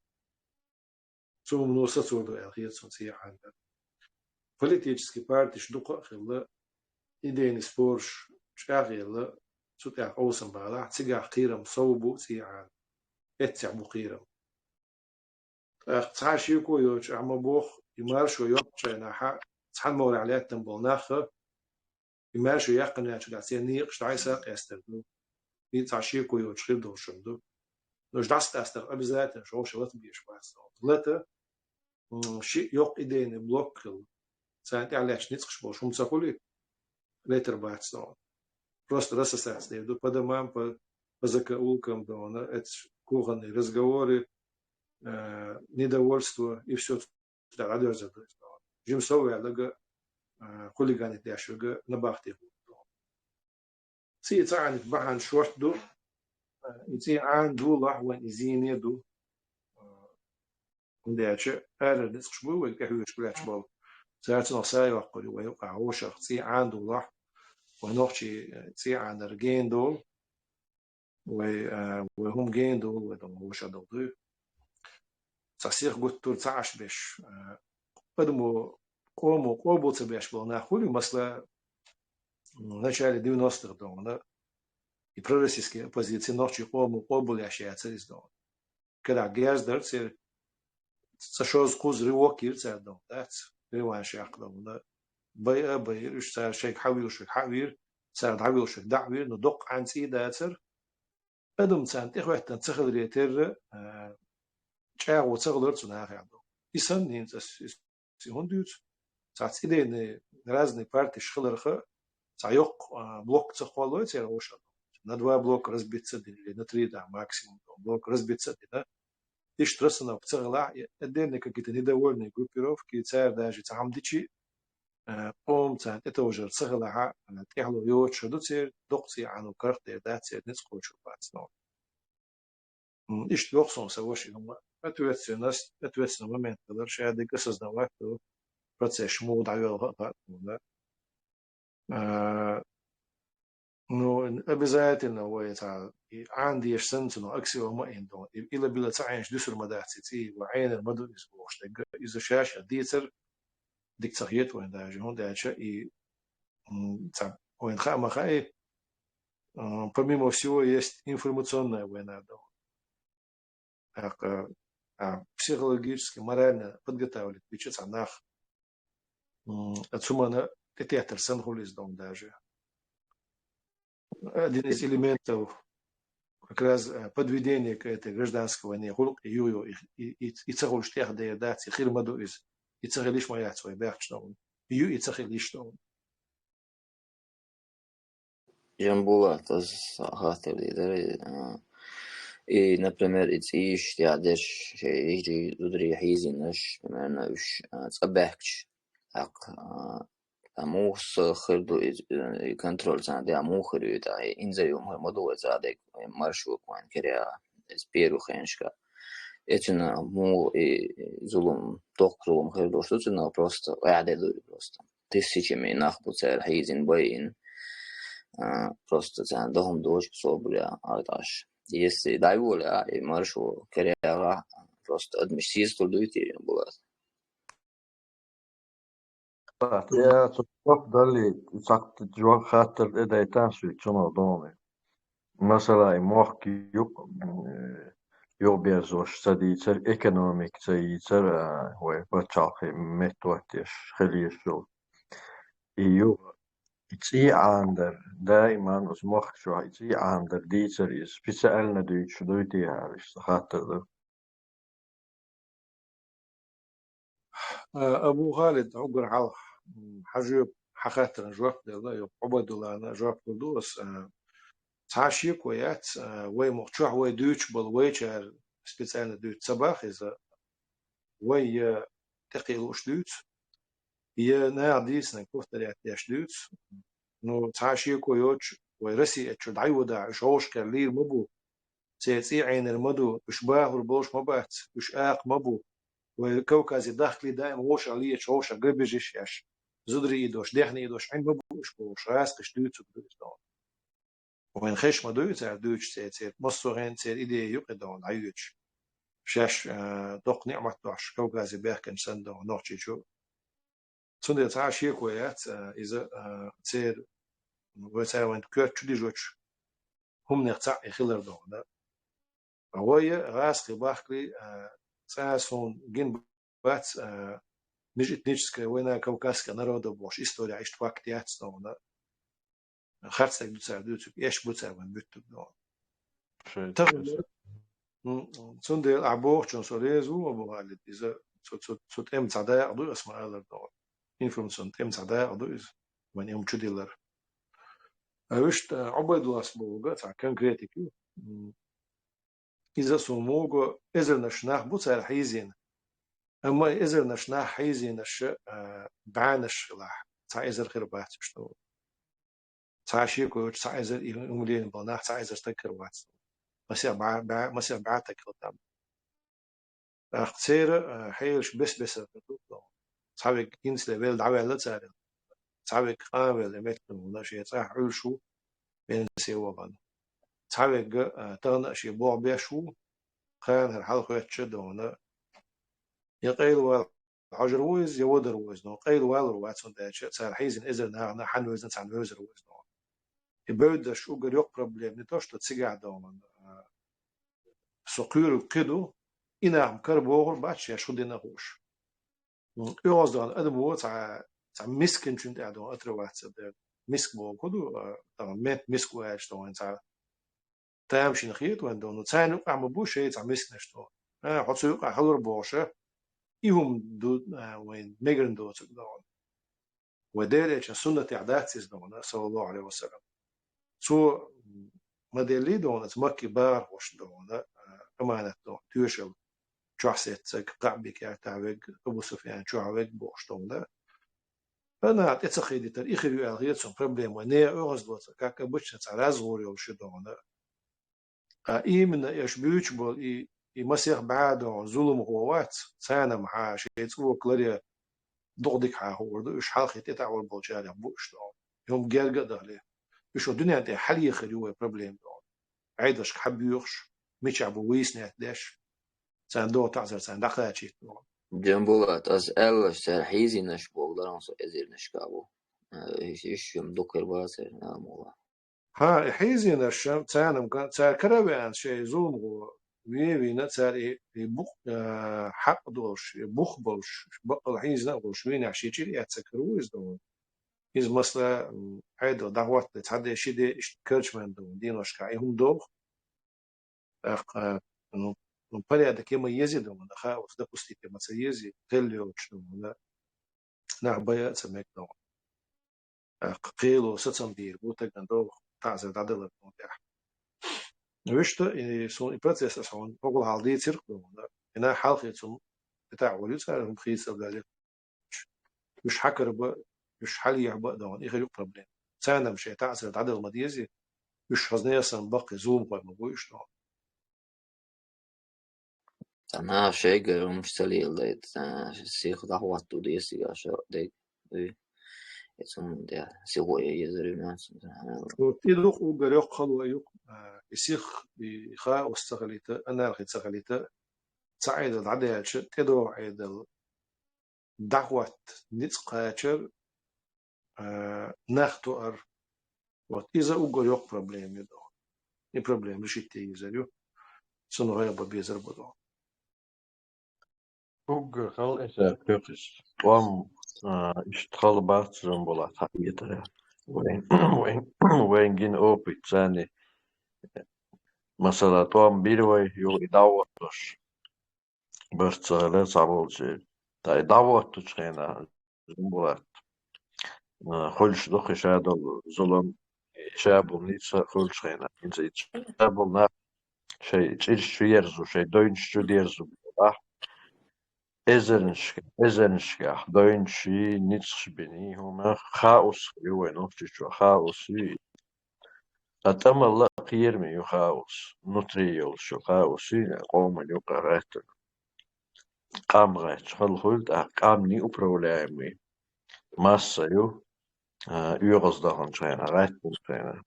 صومنو ستوردو الخيط سنسي عندك политический партий شدوق خلا إيدين سبورش شاغل سوتع أوسم بالا تيجا قيرم صوبو سيعان اتع بقيرم تعاشيكو يوش عم بوخ يمارشو يوقع ناحا تحن مور عليها تنبول ناخ يمارشو يقن ياتش دعسين نيق شتعيسا يستردو تعاشيكو يوش خير دو شمدو نوش دعست أستر أبزات شو شلت بيش بس لتا شيء يوق إيدين بلوك سانتي علاش نيتخش بوش هم تقولي ليتر بعد سنة просто рассосаться я иду по домам по закоулкам да это кухонные разговоры недовольство и все да радио задает жим сове лага хулиганы дяшуга на бахте سي تعال بحن شورت دو يتي عن دو لحظة يزين يدو وداش أنا نسخش بو والكهوش بلاش بال زارت نصاي وقولي ويوقع وشخ تي عن دو لح ونوختي تي عن رجين دول وهم جين دول ودم وش دول تصير قلت تول تعش بش قدمو قومو تبيش بلنا خولي مثلا в начале 90-х да, и пророссийские оппозиции ночью были ощущаться да. Когда Герздер сошел с кузри вокирца да, да, реван шах да, бай, что шейх хавир, صار عويل شيخ دعوير ندق عن سيدا تر أدم سان تخوة تنتخذ ريتر شاع وتغلر تناخ عنده إنسان نينت هندوت ساعات سيدا نرازني بارتي شخلرخ سايق بلوك تخوالو تير وش на 2 блока разбиться или на 3 да максимум блок разбиться да и штрассна بتغلع отдельно какие-то недовольные группировки царь даже تعمدشي قوم تاعت اتوجر تغلع على تيحلو يوت شدو تير دقتي عنو كرت دا تير نسقو شو باتسنو إيش دوخصون سواشي هم أتوتسنا момент قدر شاهد قصص دوات процесс مود عيوه ну обязательно ويتا عندي سنتنا أكسي وما عندهم إلا بلا تعيش دسر مداتي وعين المدو إسبوعش إذا شاش ديتر ديكتاتورية وين دا جون دا شيء там وين خا خاي помимо всего есть информационная война да психологически морально подготавливать печется нах отсюда театр сангулис дом даже один из элементов как раз подведения к этой гражданской войне хулк и царul штех да дать хир маду из и царилиш моя свой бахчном и царилиш том Jambuла, tas خاطر دي и, например, إيش تعدش يجي دودري حيزينش بما إنه إيش تصبحكش حق أموخ خردو كنترول زادي أموخ ريدا إنزا يوم هو مدو زادي مرشو كوان كريا إسبيرو خينشكا إتنا مو ظلم توقلهم خردو شتنا просто قاعدة دوي просто тысячами нахбу царь حيزين باين просто عندهم دوش بصوبля арташ если дай воля и маршу كريا просто адмиссис тулдуйти была يا تفضل لي سقط جواب خاطر إذا يتنسوا تشنو دومي مثلا موحكي يو بيرزوش تديتر إيكونوميك تديتر هو بتشاقي متوتش خليه شو يو إتسي عاندر دائما أسمخ شو إتسي عاندر ديتر في سألنا دويت شو دويتي هارش خاطر أبو خالد عقر على حجيب حخاتر جواب الله يب عبد الله أنا جواب دوس تعشي كويات وي مقطع وي دوتش بل ويشر سبيциально دوت صباح إذا وي تقيلوش دوت هي ناديس نكوفتر يعتيش دوت نو تعشي كويوتش ويرسي اتشد عيودا شوش كالليل مبو سيتسي عين المدو بشباه والبوش مبات بش آق مبو وكوكازي داخلي دائم وش عليه شوش قبجش ياش زدري يدوش دهني يدوش عين مبو وش بوش راسقش دوت دوت وين خش ما دوت دوتش سيت مصو غين سير إيدي يقدون عيوتش شاش دوق نعمة دوش كوكازي بيحكن سندو نوحشي شو تندي تعشي كويات إذا سير وسائل وين كيرت شدي جوتش هم نقطع يخلر دون هوية غاس باخلي ساسون جين بات نجت نجسك وين كوكاسك نرود بوش إستوريا عشت وقت ياتس دون خرجتك دوتسا دوتسك إيش بوتسا وين بيتك دون شيء تغلب تندي أعبوه شون سوريزو أبو غالد إذا صوت إم تعداء أضو اسمه ألر دون إنفلونسون إم تعداء أضو إذا وين يوم تشديلر وشت عبيد الله اسمه قطع كان كريتيكي إذا سموغو إذا نشناه بوتسا حيزين أما إذا نشناه حيزين الش بعنش لاح تا إذا خربات شتو تا شيكو تا إذا يملين بنا تا إذا استكر وات مسيا بعتك قدام اختير حيلش بس تعبك جنس لبيل دعوة لا تسار تعبك قابل مثل ولا شيء صح عشو بين سوا بنا تعبك تغنى شيء بوع بيشو خان الحلقة تشدونا يقيل والحجر ويز يودر ويز نو قيل والرواتون داش صار حيزن إذا نحن حنوزن سان ويزر ويز نو يبود شو قر يق بروبليم نتوش تسيقع دوما سقير كدو إنا كربوغر باتش يا شو دينا هوش يوز دون أدمو تاع مسكن شنت أدون أتروات مسك بو كدو طبعا مت مسك واش دون تاع تامشي نخيط وين دون تاع عم بوشي تاع مسك نشتو حطوا حضر بوشه يهم دو وين ميجرن دو تقدرون وديرش سنة عاداتيز دون صلى الله عليه وسلم سو مدلي دون مكي بار وش دون أمانة دون تيوشل شخصيت قعبك يا تعبك أبو سفيان شعبك بوش دون أنا أتخيل تاريخ الغير سون بروبليم ونيا أغز دوت كاك بوش تعراز غوري وش دون من يشبيوش بول مسيح بعد ظلم غوات سانا مع شيء تسوى كلاريا ضغطك هورد إيش حالك تتعول بالجاري بوش دون يوم جرجع دهله إيش الدنيا أنت حلي خليه بروبليم دون عيدش حبيوش مش عبو ويسنات داش سان دو تعزر سان دخلها شيء دون جنبولات أز ألش سر حيزي نشبول درانسو إزير نشكابو إيش يوم دوكر باسر نامولا ها حيزي نشم سانم كان سار كربان شيء ظلم غو ويبي نتسار يبخ حق دوش يبخ بوش بقى حيز نقوش وين عشي شيء يتسكروا يزدون إذا مثلا هيدا دعوات تتحدى شيء ده كرشمان دون دينوش كايهم دوغ إنه نبالي هذا كيما يزيد من دخا وفدا بوستي كيما سيزي تليو شنو لا نعبايا سمك دون قيلو ستم بير بوتك دوغ تعزل عدل الموضوع وشتا سون البروسيس سون فوق الحالدي تيرك دون هنا حالخي سون بتاع وليسا مخيس ذلك مش حكر بقى مش حالي بقى دون إيه بروبليم سانا مش تعزل عدل المديزي مش هزنيا سنبقي زوم قوي ما بويش دون أنا شيء مش سليل ده سيخ دعوات تو دي سيجا شو ده يسون ده سيقوي يزري ناس يدوق وقريق خلو أيوق يسيخ بخاء واستغليته أنا رخي استغليته سعيد العدل تدو عيد الدعوة نتقاتل ناختو أر وإذا وقريق بروبليم يدو بروبليم رشيتي يزريو سنو غير بيزر بدو فوق خل إذا بيقص وام اشتغل بات زنبولات حقيقة وين جين أوبي تاني مثلا توم بيروي يو يدعوتش بس لا صعبوشي تا يدعوتش خينا زنبولات خلش دخي شادو ظلم شابو نيتسا خلش خينا انت شابو نا شيء تشيش شيرزو شيء دوينش شو ديرزو إذنش دوينشي نيتش بني هما خاوس يوينو تشو خاوس أتم الله قيرمي يخاوس نطريول شو خاوسي قوم يقرأت قام غيت خلخلت قام ني أبرولامي ماسا يو يغز دهن شينا غيت شينا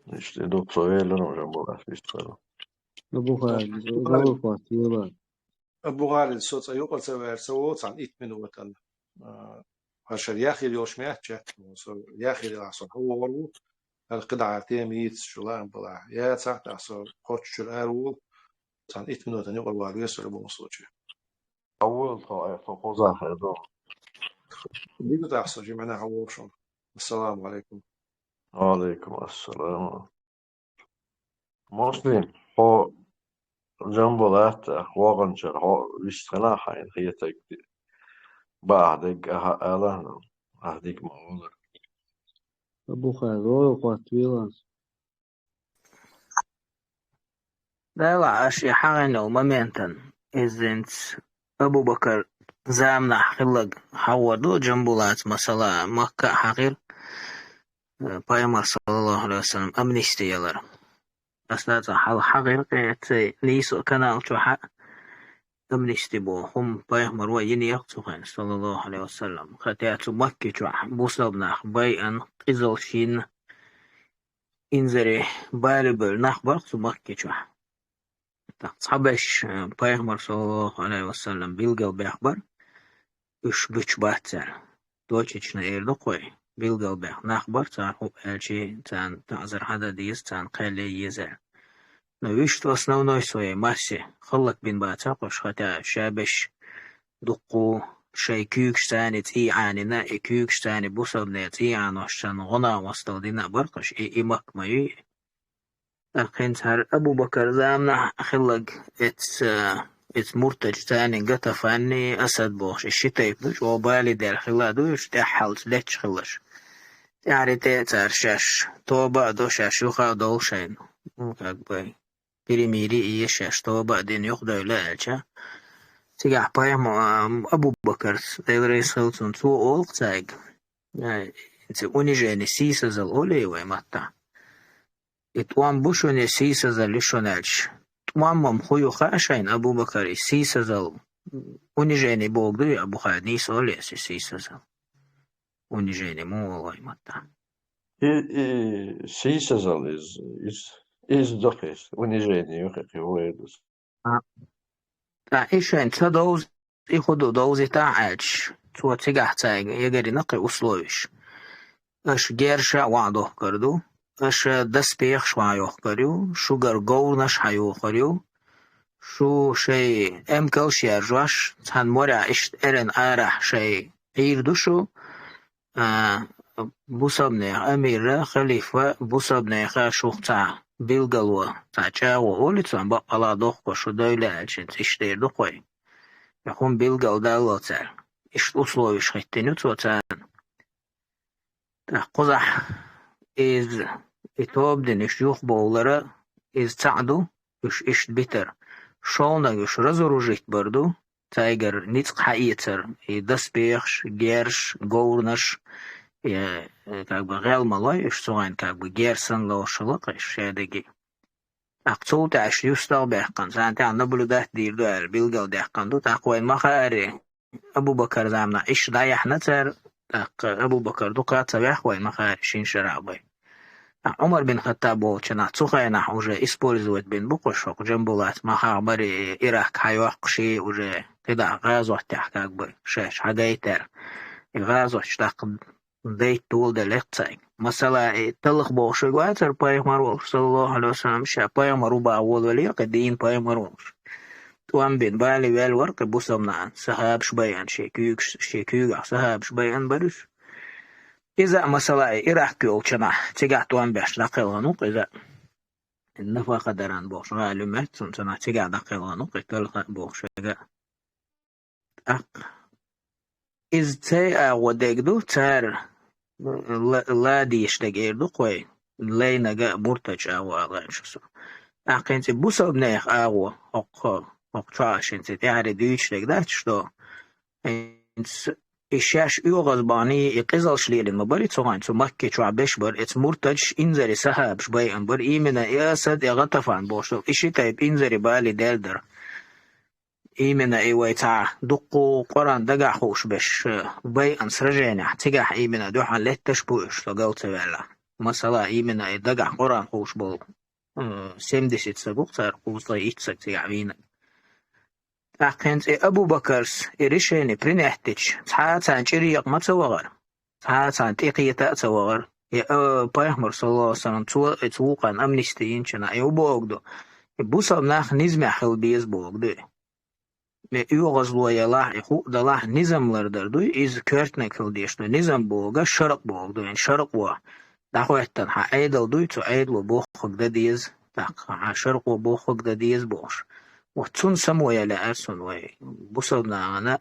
نشتي دوب صويلن وجنبولا فيستر أبو خالد زور فاتيولا أبو غالي الصوت أيوق سوير سووت عن 8 minūtes. عشان ياخي اليوش مياتشة ياخي العصر هو ورو القطعة تيميت شلان بلا يا تحت عصر قوتش الأرول عن 8 minūtes يقول والويس ولا بمصوتش أول طائف قوزا هذا دي بتحصل جمعنا عوشون. السلام عليكم. وعليكم السلام مسلم هو جنبولات أخواغن شرحو ويستغنى حين هي تكتي بعدك أهلنا أهديك مولر أبو خالد زور فاتيولا لا لا أشي حاجة نو ممنتن إذن أبو بكر زامنا خلق حوضو جنبولات مثلا مكة حقير بايمر صلى الله عليه وسلم أمنيستي يلر أساسا حال حقير قيت نيسو كانال شوحا أمنيستي بو هم بايمر ويني يقصوهن صلى الله عليه وسلم خاتياتو مكة شوحا بوصلنا بايان قزل شين إنزري بالبل نخبر مكة شوحا صحابش بايمر صلى الله عليه وسلم بيلقل بيخبر إش بيش باتر دوتشنا إيردو قوي بيلقل بيخ نخبر تارحو ألشي تان تعذر حدا ديز تان قيلي يزر نويشت основной своей массе خلق بين باتاقوش خطا شابش دقو شي كيوكش تاني تي عاني نا كيوكش تاني بوصل تي عن وشان غنا وصل دينا برقش إمك مايو الخنت هر أبو بكر زامنا خلق ات مرتج تاني قطف عني أسد بوش الشتاي بوش وبالي دير خلادوش تحلت ليش خلش يعني تيتر شاش توبا دو شاش يخا دولشين كاكباي بريميري إيه شاش توبا دين يخدو لا ألشا تيجح بايم أبو بكر دير يسخلتون تو أول تايق انت اوني جاني سيسا زل أولي ويماتا اتوان بوشوني سيسا زل لشونالش توان ممخويو خاشين أبو بكر سيسا زل اوني جاني بوغدو أبو خالد نيس أولي سيسا زل اوني جاني مو ويماتا سيسازل is دقيس ونجيني يخي ويدس إيشين تدوز يخدو دوزي تاعش تو تيجح تاعي يجري نقي أسلوبش أش جيرشا وعدوه كردو أش دس بيخش وعيوه كريو شو جرجو نش حيوه كريو شو شيء أمكل شيرجواش تان مرة إشت إرن آرح شيء يردوشو بوسابني أمير خليفة بوسابني خاشوخ تاع بيلقلوا تاع جاو أولي تان بقلا دوخ وشو دولة ألشين تشتير دوخوي يخون بيلقل دالو تاع إشت أسلوبش خيتينو تان قزح إز إتوب دين إشيوخ بولرا إز تعدو إشت بيتر شولنا إش رزروجيت بردو تايجر نيتق حقيتر دس بيخش جيرش جورنش как бы غير ملاي إش سوين как бы جيرسن لو شلق إش شادقي أقصو تعش يستال بيحقن سان تاع نبلو ده دير دوار بيلقل ديحقن دو تاقوين مخاري أبو بكر زامنا إش دايح نتر أبو بكر دو قاطع بيحوين مخاري شين شرابي عمر بن خطاب وچنا цухайна уже использовать бен букошок джамбулат махабари ирак хайвахши уже когда газотях как бы шеш хагайтер газоч дейт тул де лецай масала талх боши гватер пайгамбар саллаллаху алейхи вассалам ша пайгамбар ба аввали قدين пайгамбар توام بن بالي والورق بوسمنا سحاب شبيان شيكيك سحاب شبيان برش إذا مثلا إراك يولشنا تجاه توان بيش دقيقة إذا النفقة دران بوش غالمات سنة تجاه دقيقة قتل بوش أق إز تي وديكدو تار لا ديش دقيردو قوي لا نجا مرتج أو على شو أقنت بوسا بنيخ أو أق تراش أنت تعرف ديش دقدات شو الشاش يوغز باني يقزل شليل المباري تسوغان تو مكي شو عبش بر ات مرتج إنزري سحاب شباي انبر إيمنا ياسد يغطفان بوشتو إشي تايب إنزري بالي دالدر إيمنا إيوي تاع دقو قران دقا خوش بش باي أنسرجيني تقاح إيمنا دوحان لتش بوش لقوت ولا مثلا إيمنا دقا قران خوش بول سيمدسيت سقوق تار قوصلا إيتسك تيعبينا أقنت أبو بكرس إريشيني برينحتش تحاتان شريق ما توغر تحاتان تيقيتا توغر يا بايحمر صلى الله عليه وسلم توقعن أمنستيين شنا يوبوغدو بوصل ناخ نزمي حل بيز بوغدو يوغزلو يلاح يخوق دلاح نظام لردردو إز كورتنك حل ديشتو نظام بوغا شرق بوغدو يعني شرق وا داخوهتن ها عيدل دوي تو عيدلو بوخوك دا ديز ها شرق وبوخوك دا ديز بوش وتون سمويا لأرسون وي بوصلنا أنا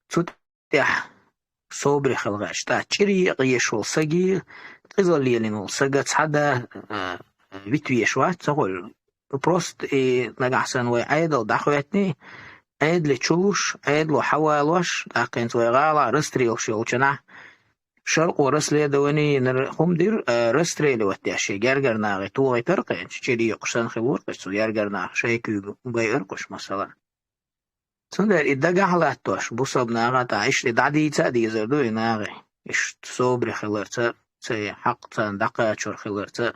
تتح صوبري خلغاش تا تشري قيشول سجي تظل يلينول سجت حدا فيتويشوات تقول بروست نجحسن وي عيدل داخواتني عيد لتشوش عيد لو حوالوش لكن توي غالا رستريل شولشنا شرق ورسلي دواني نرخم دير رستريل وتاشي جرجر ناغي توي ترقين تشري يقشن خبور قصو جرجر ناغ شيكو بيرقش مثلا تندر إدقى على توش بوصب ناغا تعيش لدعدي تادي زردوي ناغي إش صوبري خلرتا تي حق تان دقا چور خلرتا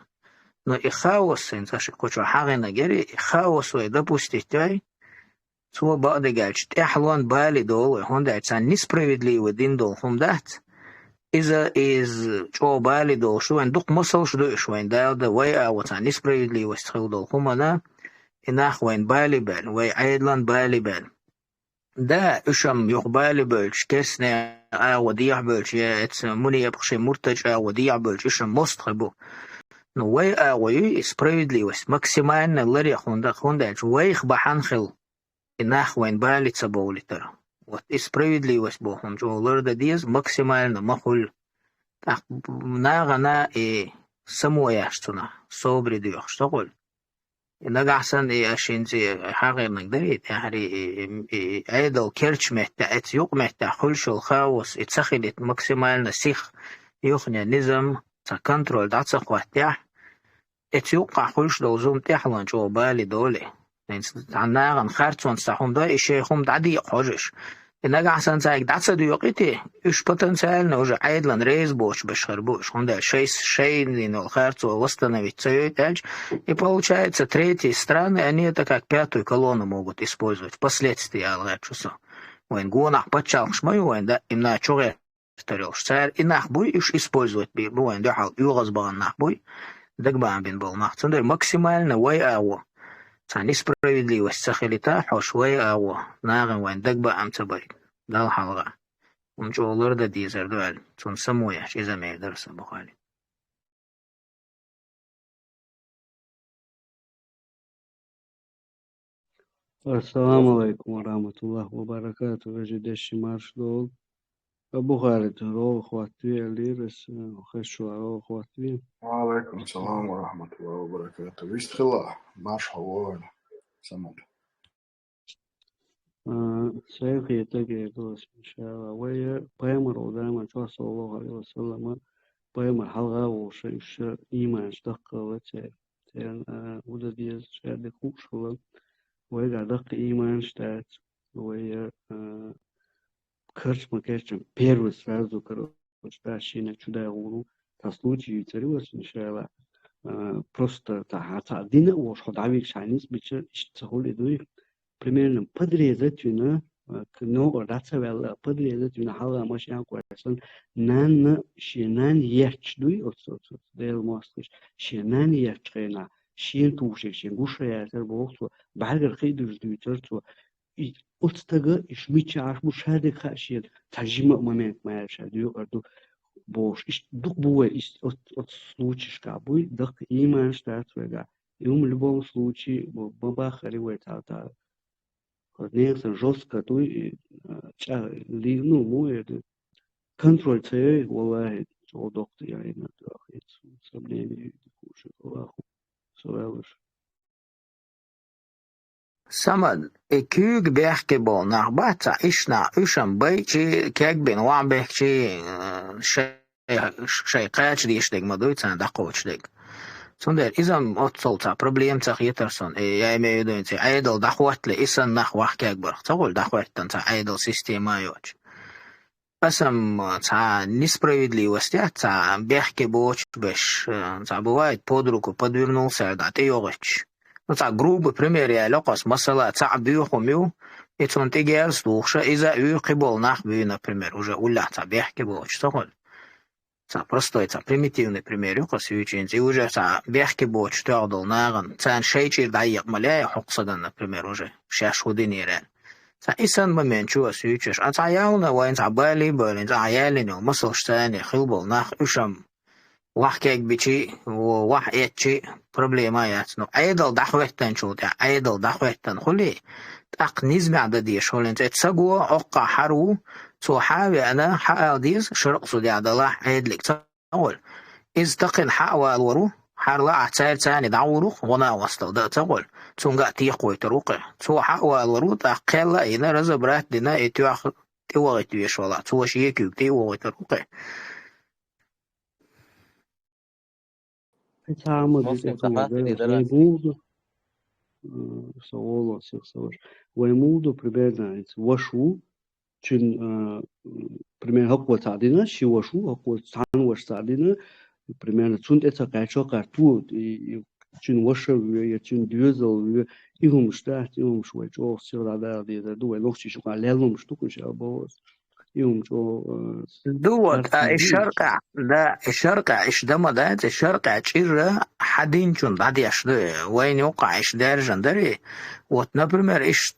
نو إخاوس سنتاش كوچو حاغي نگري إخاوس ويدا بوستيتاي تو بعد جالش تحلوان بالي دول هوندا تان نسبريفيدلي ودين دول هم دات إذا إز جو بالي دول شو ان دوق مصلش دو شوين دال دا وي أو تان نسبريفيدلي وستخل دول هم أنا إناخ وين بالي بال وي عيدلان بالي بال دا إشم يقبالي بلش كسنا وديع بلش يا مني يبخشي مرتج وديع بلش إشم مستخبو نوي وي سبريدلي وس ماكسيمان نلري خوندا وي خبحان خل إناخ وين بالي تسبولي ترى وات سبريدلي وس بوهم جو لرد ديز ماكسيمان نمخل ناغنا سمو ياشتنا صوبري دي يخشتغل نجحسن أشينتي حاجة نقدريت يعني عيدل كيرش مهتا يوق مهتا خلش الخاوس اتسخلت ماكسيمال نسيخ يخني نظام تا كنترول دات سخواتيح اتيوقع خلش دو زوم تحلان جو بالي دولي عناغن خارتون ساحوم دا إشيخوم دعدي حوجش نجحسن تايك دات سدو يقيتي إش بوتنسيال نوجا عيدلان ريز بوش بشخر بوش هوندا шей линол харцу восстановить свою тяж, и получается третьи страны, они это как пятую колонну могут использовать впоследствии алгачусу. Войн гонах почал шмой войн да им на чуре старел шцар и нахбуй иш использовать би войн да хал югазбан нахбуй дагбан бин был нахцундер максимально вой аво. تعني справедливость сахилита حوشوي أو ناغن وين دقبا أم تبريد دال حلقة ومجولر دا ديزر دوال تون سمويش إذا ما يدرس بخالي السلام عليكم ورحمة الله وبركاته وجد الشمارش دول أبو خالد رو خواتي اللي رس خشوا رو خواتي وعليكم السلام ورحمة الله وبركاته ويش تخلع ماش حوال سمد شيخي تجي دوس إن شاء الله ويا بيمر ودائما صلى الله عليه وسلم بيمر حلقة وشيش إيمان اشتق وتر تين وده ديز شاد خوش ولا ويا دق إيمان اشتات ويا كرش مكشم بيروس رازو كرو وشتاشينا شدا غورو تسلوتي يتريوس إن شاء الله просто تعدينا وش خد عبيك شانيس بيشر اشتغل يدوي примерно подрезать но рацевел подрезать حالا ماشي أنكو أصلا نان شينان يحشدوي أصلا ديل ماستش شينان يحشينا شين توشك شين قشة ياسر بوقت بعد الخيد جدوي ترتو أستغى إيش ميتش عارف مش هذا خاشين ترجمة ممنت ما يشادو أردو бош дух буе от случаев кабуй дак иман штат вега и в любом случае бабахари вета некоторые жестко туй ли ну мой контроль цей валай о доктор я именно так сомнений куча ваху совелш Samad ikug bihki bol nahbata ishna usham baychi keg bin wa bihchi shay qach di ishtig maduitsan daqochdig. Sonder izam otsolta problem ta yeterson ya me yudinti idle daqwatle isan nahwah keg bar taqol daqwatan ta idle система yoch. Асам та несправедливости, та бехки боч беш, та бывает под руку подвернулся, да ты йогоч. Ну так грубый пример я локас масала та бьюхумю, и тон ты гер слуша, и за юхибол нахбю, например, уже уля та бехки боч, тохоль. Та простой, та примитивный пример, юкас ючинц, и уже та бехки боч тёрдал наган, та шейчир дайяк маляя хоксаган, например, уже шаш худинирен. إنسان ما شو سويتش أتعياونا وين تعبالي بالين تعيالين ومصلش تاني خلبل ناخ إشم وحكيك بشي ووحيتشي بروبليمايات نو أيضا دحوتن شو تاع أيضا دحوتن خلي تاق نزمع عددية شو لين تتسقوا أقع حرو تو حاوي أنا حقاديز شرق صدي عدلاح عيدلك تقول إذ تقن حقوا الورو حرلا عتال تاني دعوروخ ونا وصل ده تقول تونجا تيقوي تروقه تو حقوا الورود أقل إذا رزبرات دنا إتواخ تواغت بيش ولا تو شيء كيو تواغت تروقه تعمل مسلم صحافي بتاعته دراسي ويموضو سوالو سيخسوش ويموضو примерно وشو чын примерно هقوة تعدينا شي وشو هقوة تعن وش تعدينا примерно цунт это качо карту чын وش чын дюзел يهم штат يهم شوي جو سير دا دي دو لوكسي شو قال لهم شتوكو شابو يهم جو دوت الشرقة ده الشرقة إيش ده مدات الشرقة تشير حدين شون بعد يشده وين يوقع إيش درجة دري وتنبرمر إيش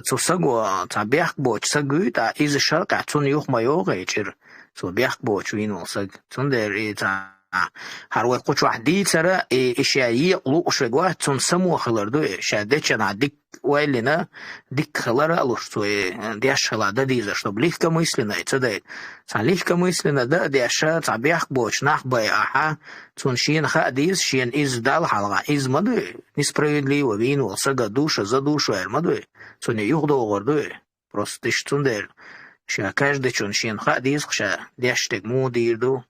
تسقوا تبيح بوش سقوا تا إذا الشرقة تون يوخ ما يوقع يشير تبيح بوش وين وسق تون دري تا هروي قوش واحد ترى إيش يقلو شجوه تون سمو خلردو شادتش أنا ديك ويلنا ديك خلرا لوش توي ديش خلا ده ديزا شتوب ليفكا мысленно это да легко мысленно да дяша табях боч нах бай аха тун шин хадис шин издал халга измаду несправедливо вину сага душа за душу эрмаду тун югдо горду просто штундер ша каждый чун шин хадис ша дяштек мудирду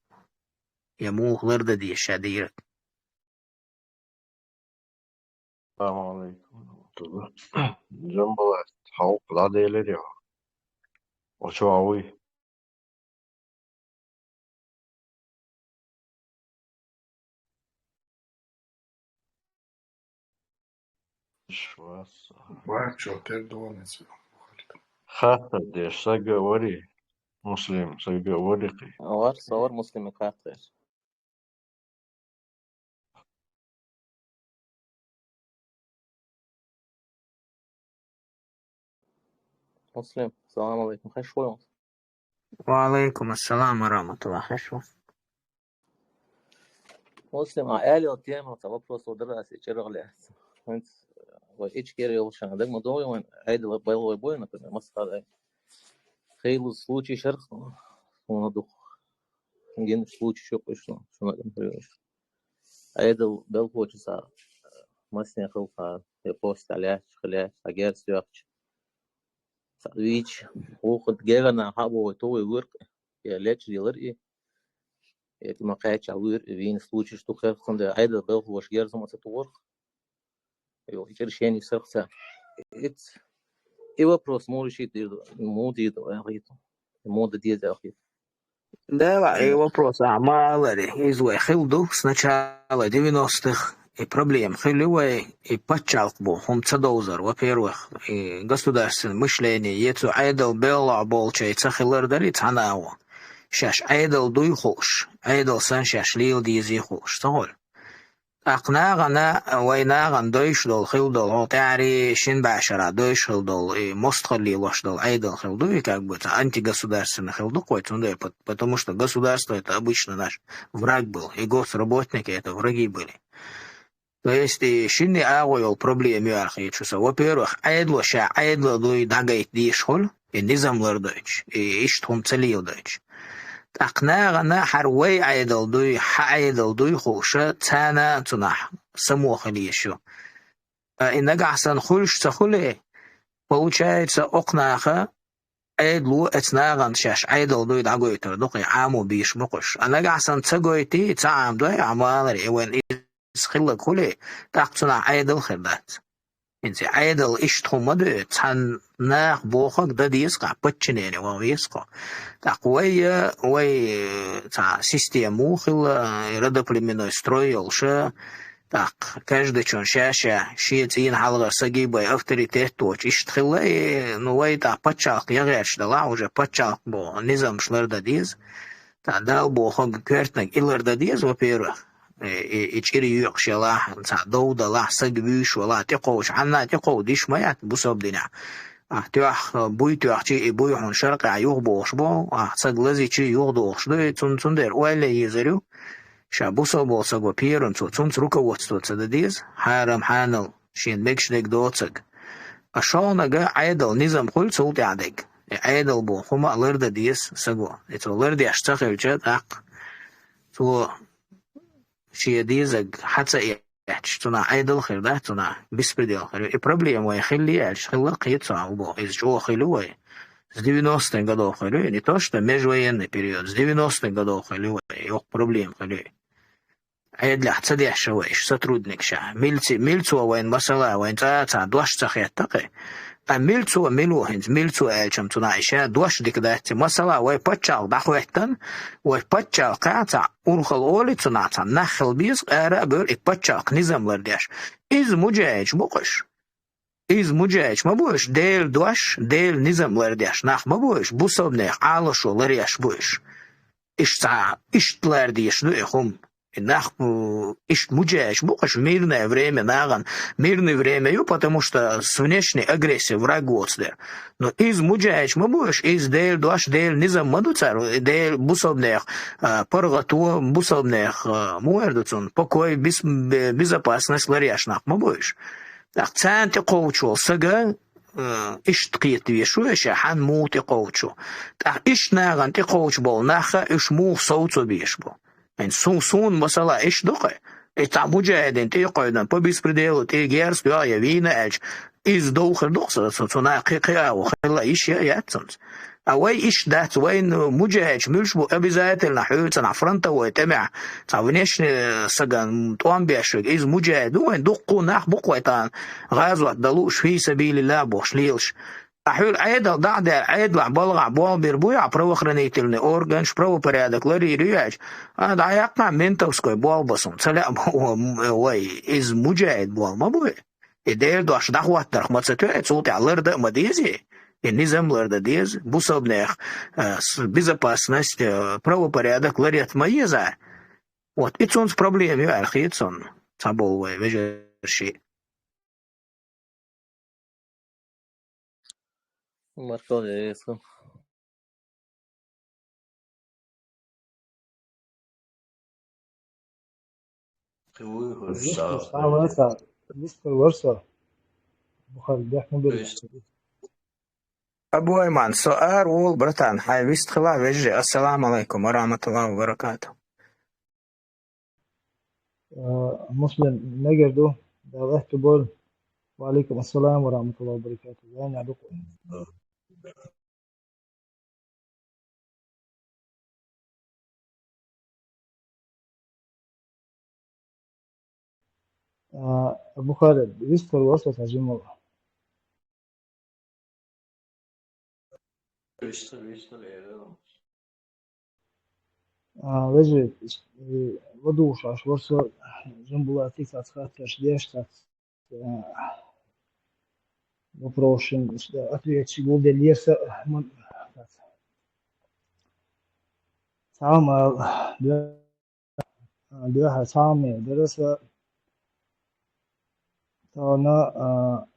я мухларда дяша дир. السلام عليكم ورحمة الله. جنبلا حوق لا ديلي وشواوي شواس Bačo, te donesi. خاطر ديش ساقا وري مسلم ساقا ورقي أور صور مسلم كاتر مسلم السلام عليكم خش شوي وعليكم السلام ورحمة الله شو مسلم عائلي التيم вопрос دراسي شغله أنت وإيش كير يوشان ده موضوع وين عيد البيض بوي مثلا مثلا خيل случай شرخ ونضخ نجين случай شو قشنا شو ما نقدر عيد البيض هو جزء مثلا خلفها يبوست عليه خلاص أجر سياق سويتش وخد جيرنا حبوا توي ورق يا ليش يلري ما قاعد شاور بين случай что خير خند عيد البيض هو شجر زمان تطور يو يشرشين يسرقسا it's и вопрос может моды это мода диета ахит да и вопрос мало изуэ хилду сначала 90-х и проблем хилуэ и подчалкбу хомцадозер во-первых и государственное мышление ецу айдал белла болчай цахилар дарит ханао шаш айдал дуйхош айдал сан шаш лил дизи хош тол أقناغنا ويناغن دويش دول خيل دول هو تعري شين بعشرة دويش خيل دول مستخلي лош дол айдол خيل дол, и как бы это антигосударственный خيل дол, потому что государство это обычно наш враг был, и госработники это враги были. То есть шинни агойл проблемы архичуса. Во-первых, айдло дуй дагайт дишхол, и низамлар дойч, и иштхум целил дойч. أقناغنا حروي عيدل دوي عيدل دوي خوشة تانا تنح سموخ ليشو إنك أحسن خلش تخلي получается أقناغا عيدلو اتناغن شاش عيدل دوي داغويتر دوقي عامو بيش مقش أنك أحسن تغويتي تعام دوي عمالري وين إسخلق خلي تاقتنا عيدل خلات إنسي عيدل إشتخو مدو تان ناخ بوخك دا ديسقع بتشنيني ويسقع تقوية وي تا систему خل ردоплеменной строил ше так каждый чон шаша шиетин халгар сагибай авторитет точ иштхила и ну вай та пачак ягаш дала уже пачак бо низам шларда диз та дал бохок кертнак иларда диз во-первых إيشيري يقشلا تعدود الله سجبيش ولا تقوش عنا تقو ديش ما يات بصوب دينا تياح بوي تياح شيء بوي هون شرق عيوه بوشبو سجلزي شيء يوضوش ده تندر ولا يزريو شابوسو بوسو بيرن تنترك واتستو تدديز حرم حانل شين مكش دك دوتسك أشان جا عيدل نظام كل صوت عدك عيدل بو هما لرد ديس سجوا إتو لرد يشتغل جد تو شيء ديزج حتى يحتنا عيدل خير ده تنا بسبديل خير البروبليم ويخلي يعيش خلق يتصعب إذا جو خلوه с 90-х годов خلوه не то что межвоенный период с 90-х годов خلوه يوق проблем خلوه عيد لحظة دي شويش сотрудник شا ميلتو وين مسألة وين تا دوش تخيتقي ميلتو ميلوهنز ميلتو ألشم تنايشة دوش ديكدات مسألة وين بتشال دخوهتن وين بتشال قاطع أورخل أولي تناتا نخل بيز أرا بور بتشال نظام لرديش إز مجاج بقش إز مجاج ما بوش ديل دوش ديل نظام لرديش نخ ما بوش بوصبنيخ عالشو لريش بوش إش لرديش دوئخم нахуй мужаешь, бухаешь мирное время, наган, мирное время, потому что с внешней агрессией врагу отстер. Но из мужаешь, мы будешь, из дел, дуаш дел, не замадуцар, дел бусобных, паргату, бусобных, муэрдуцун, покой, безопасность, ларяшнах, мы будешь. Так, центы коучу, сага, إيش تقيت بيشويش حن مو تقوتشو так إيش ناغن تقوتش بول ناخا إيش مو صوتو بيشبو يعني سون مسألة إيش دقة إتع مجاهدين تيقعدن ببيسبرديلو تيجيرس يا وينا إيش إز دوخر دوخر سونا قيقيا وخلا إيش ياتسنس أوي إيش دات وين مجاهد ملش بو أبي زات النحول تنع فرنتا ويتمع تعونيش سجن توان بيشوك إز مجاهد وين دقو ناح بقويتان غازوة دلوش في سبيل الله بوش ليلش أحول عيدل دعد عيدل بلغع بوال بيربويا برو خرنيتلني أورغنش برو بريادك لري رياج هذا عيقنا منتوسكوي بوال بصون سلام وي إز مجاهد بوال ما بوي إدير دوش دخوات درخ متسكويت صوتي على الأرض مديزي النظام الأرض ديز بوصبنيخ безопасность правопорядок ларет маеза вот и цунс проблемы архитсон цаболвай вежерши Marco de eso. نسخة ورصة بخاري بيحكم بالله أبو أيمان سؤال وول برتان حي بيستخلا وجه السلام عليكم ورحمة الله وبركاته مسلم نجردو دعوة بول وعليكم السلام ورحمة الله وبركاته يعني عدوكم أبو خالد يذكر وصلت عجيم الله وجه ودوش عش ورصة جنب الله تيك أتخاتش ديش تات вопросим ответ сегодня леса сам да сам درس تانا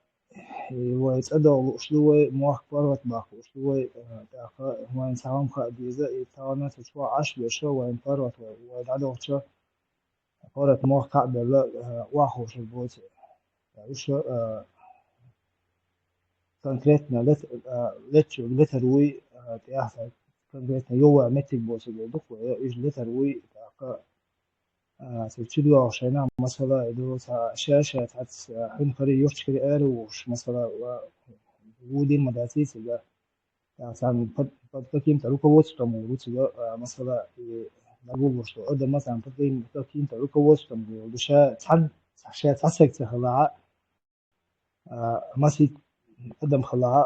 ويتأدوا أسلوبي موح قرط باخو أسلوبي تاخا وين سام خا ديزا تانا تشوا عش بشوا وين قرط ويدعو شوا قرط موح كعب لا واخو شبوت وش конкретно لتروي تأخذ конкретно يوا متى بوسي دوك ويش لتروي تاخا تبتدوا عشان مثلا إذا شاشة حين خري يشتري أروش مثلا ودي المدرسة اللي يعني قد كيم تروك وسط مولود مثلا نقول وش أقدر مثلا قد كيم تروك وسط مولود شا تحد شا تحسك تخلع مسي قدم خلع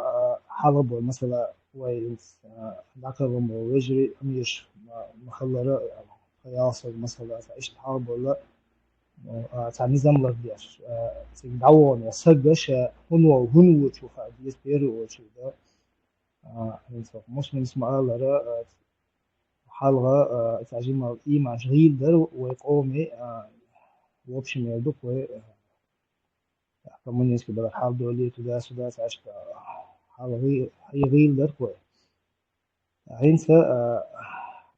حرب مثلا وينس ذكر ويجري أميش مخلرة قياس مثلا إيش حرب ولا نظام لرديش تدعون وسجش هنو تشوف ديس بيرو وشو ده مسلم اسمه الله حلقة تعجيم إيمان شغيل در ويقومي وبشم يدوك و كمان يسكت بدل حال دولي تدا سدا عشت حلقة هي غيل در كوي هينسى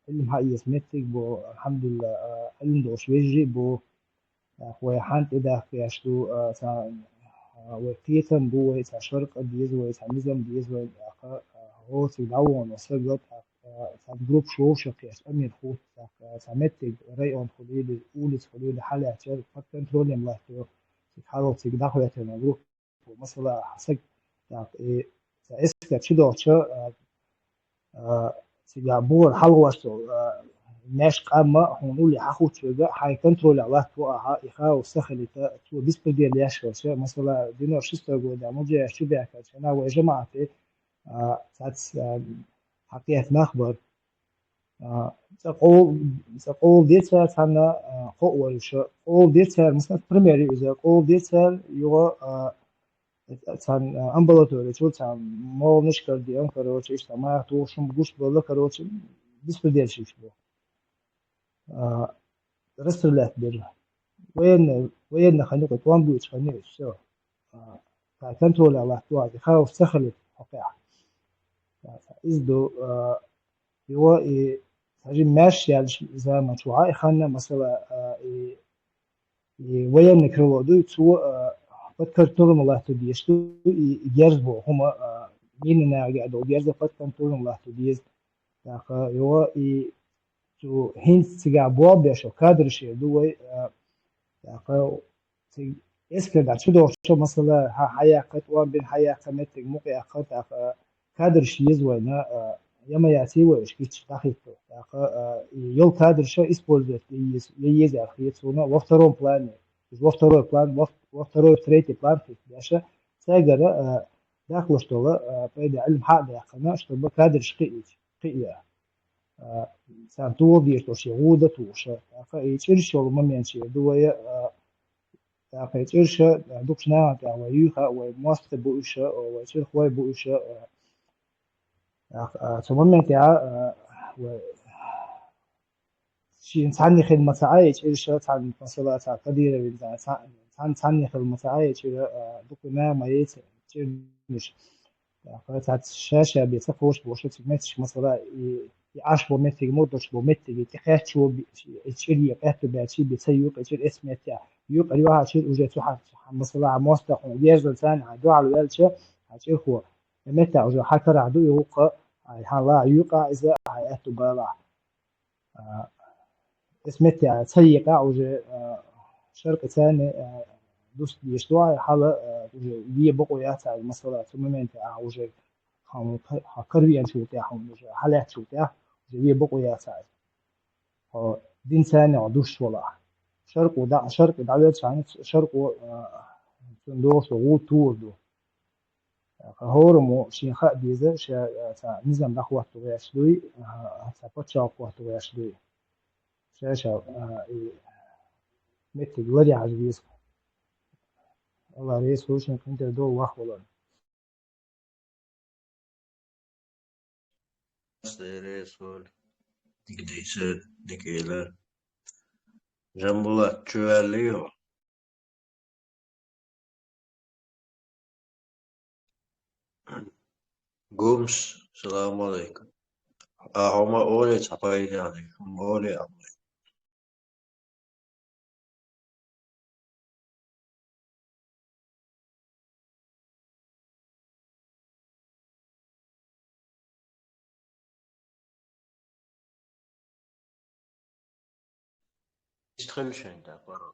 علم هاي اسمتك بو الحمد لله علم دوش ويجري بو وحانت إذا كيشتو وكيتم بو شرق ديز ويتعمزم ديز هو تدعون وسجد جروب شو شقيس أمير خو تعمتك رأيهم خليل أولى خليل حالة اعتراف قد كنترول يملا تحاول تقدحوا يتناقضوا مثلا حسك يعني إسكت شدوا شو تجابور حلوة الناس قامة هنقول حاخد شجع هاي كنترول على توقع إخاء وسخلته تو بيسبدي الياش وشيء مثلا دينو شستة جودا موجة شبع كشنا وجماعة سات حقيقة مخبر تقول ديتر تنا قوة شو قول ديتر مثلا بريميري إذا قول ديتر يو تن أمبلاتوري شو تن مو نشكر دي كروتش إيش تما تو شو بقول بقول كروتش بيسبدي الشيء شو رسلت بر وين خليك توان بيوت خليك شو كنترول على توعد خاوف سخلت حقيقة إزدو هو تجي ماشي على زي ما شوعي خلنا مثلا وين نكرو دو تو فكرتهم الله تبيشتو يجربوا هما يننا قاعدوا يجربوا فكرتهم الله تبيز هو تو هنس سجع بواب يا شو كادر شيء دوي اسكت على شو مثلا حياة وان بين حياة متك موقع خط كادر شيء يزوينا يما يأتي وإيش كيتش تحيته يو كادر شيء إسبولد ييز أخي تسونا وفترون بلان وفترون بلان وفترون تريتي بلان في باشا ساجر داخل شتولا بيد علم حق داخلنا شتولا كادر شقيش قية سان تو بيشتو شغودة توشة فإيش ما منشي دوية إيش دوكشنا ويوها ومواصل بوشة وإيش خوي بوشة ثم و شيء ثاني خدمة عايش إيش ثاني مثلا تقدير ثاني خدمة عايش دوكنا ما يت مش فات شاشة بيتفوش بوشة متش مثلا يعاش بومتي مودش بومتي تحت شو يشيل يقهت باشي بيسيوق يشيل اسمه تاع يوق اليوم هشيل وجهته حق مثلا مستح ويجزل ثاني عدو على الوالشة هشيل هو متى وجه حكر عدو يوق هلا يوقع إذا حياته بلا اسمه تاع سيقة وجه شرق ثاني دوست يشتوى حلا وجه بيبقوا ياتع مثلا ثم من تاع وجه هم كربيان شو تاعهم وجه حالات شو تاع وجه بيبقوا ياتع دين ثاني عدوش ولا شرق ودا شرق دعوة عن شرق و تندوس وغوت توردو هورمو شين خا ديزا شا نظام دخوة توياشلوي سبتشا قوة توياشلوي شا متى غادي عجبيس الله رئيس وشن كنت دو واخ ولا رسول ديكديس ديكيلا جنبلا تشواليو قومس السلام عليكم. هما أولي تعبايد عليكم أولي أمي. استخمش عند أقرأ.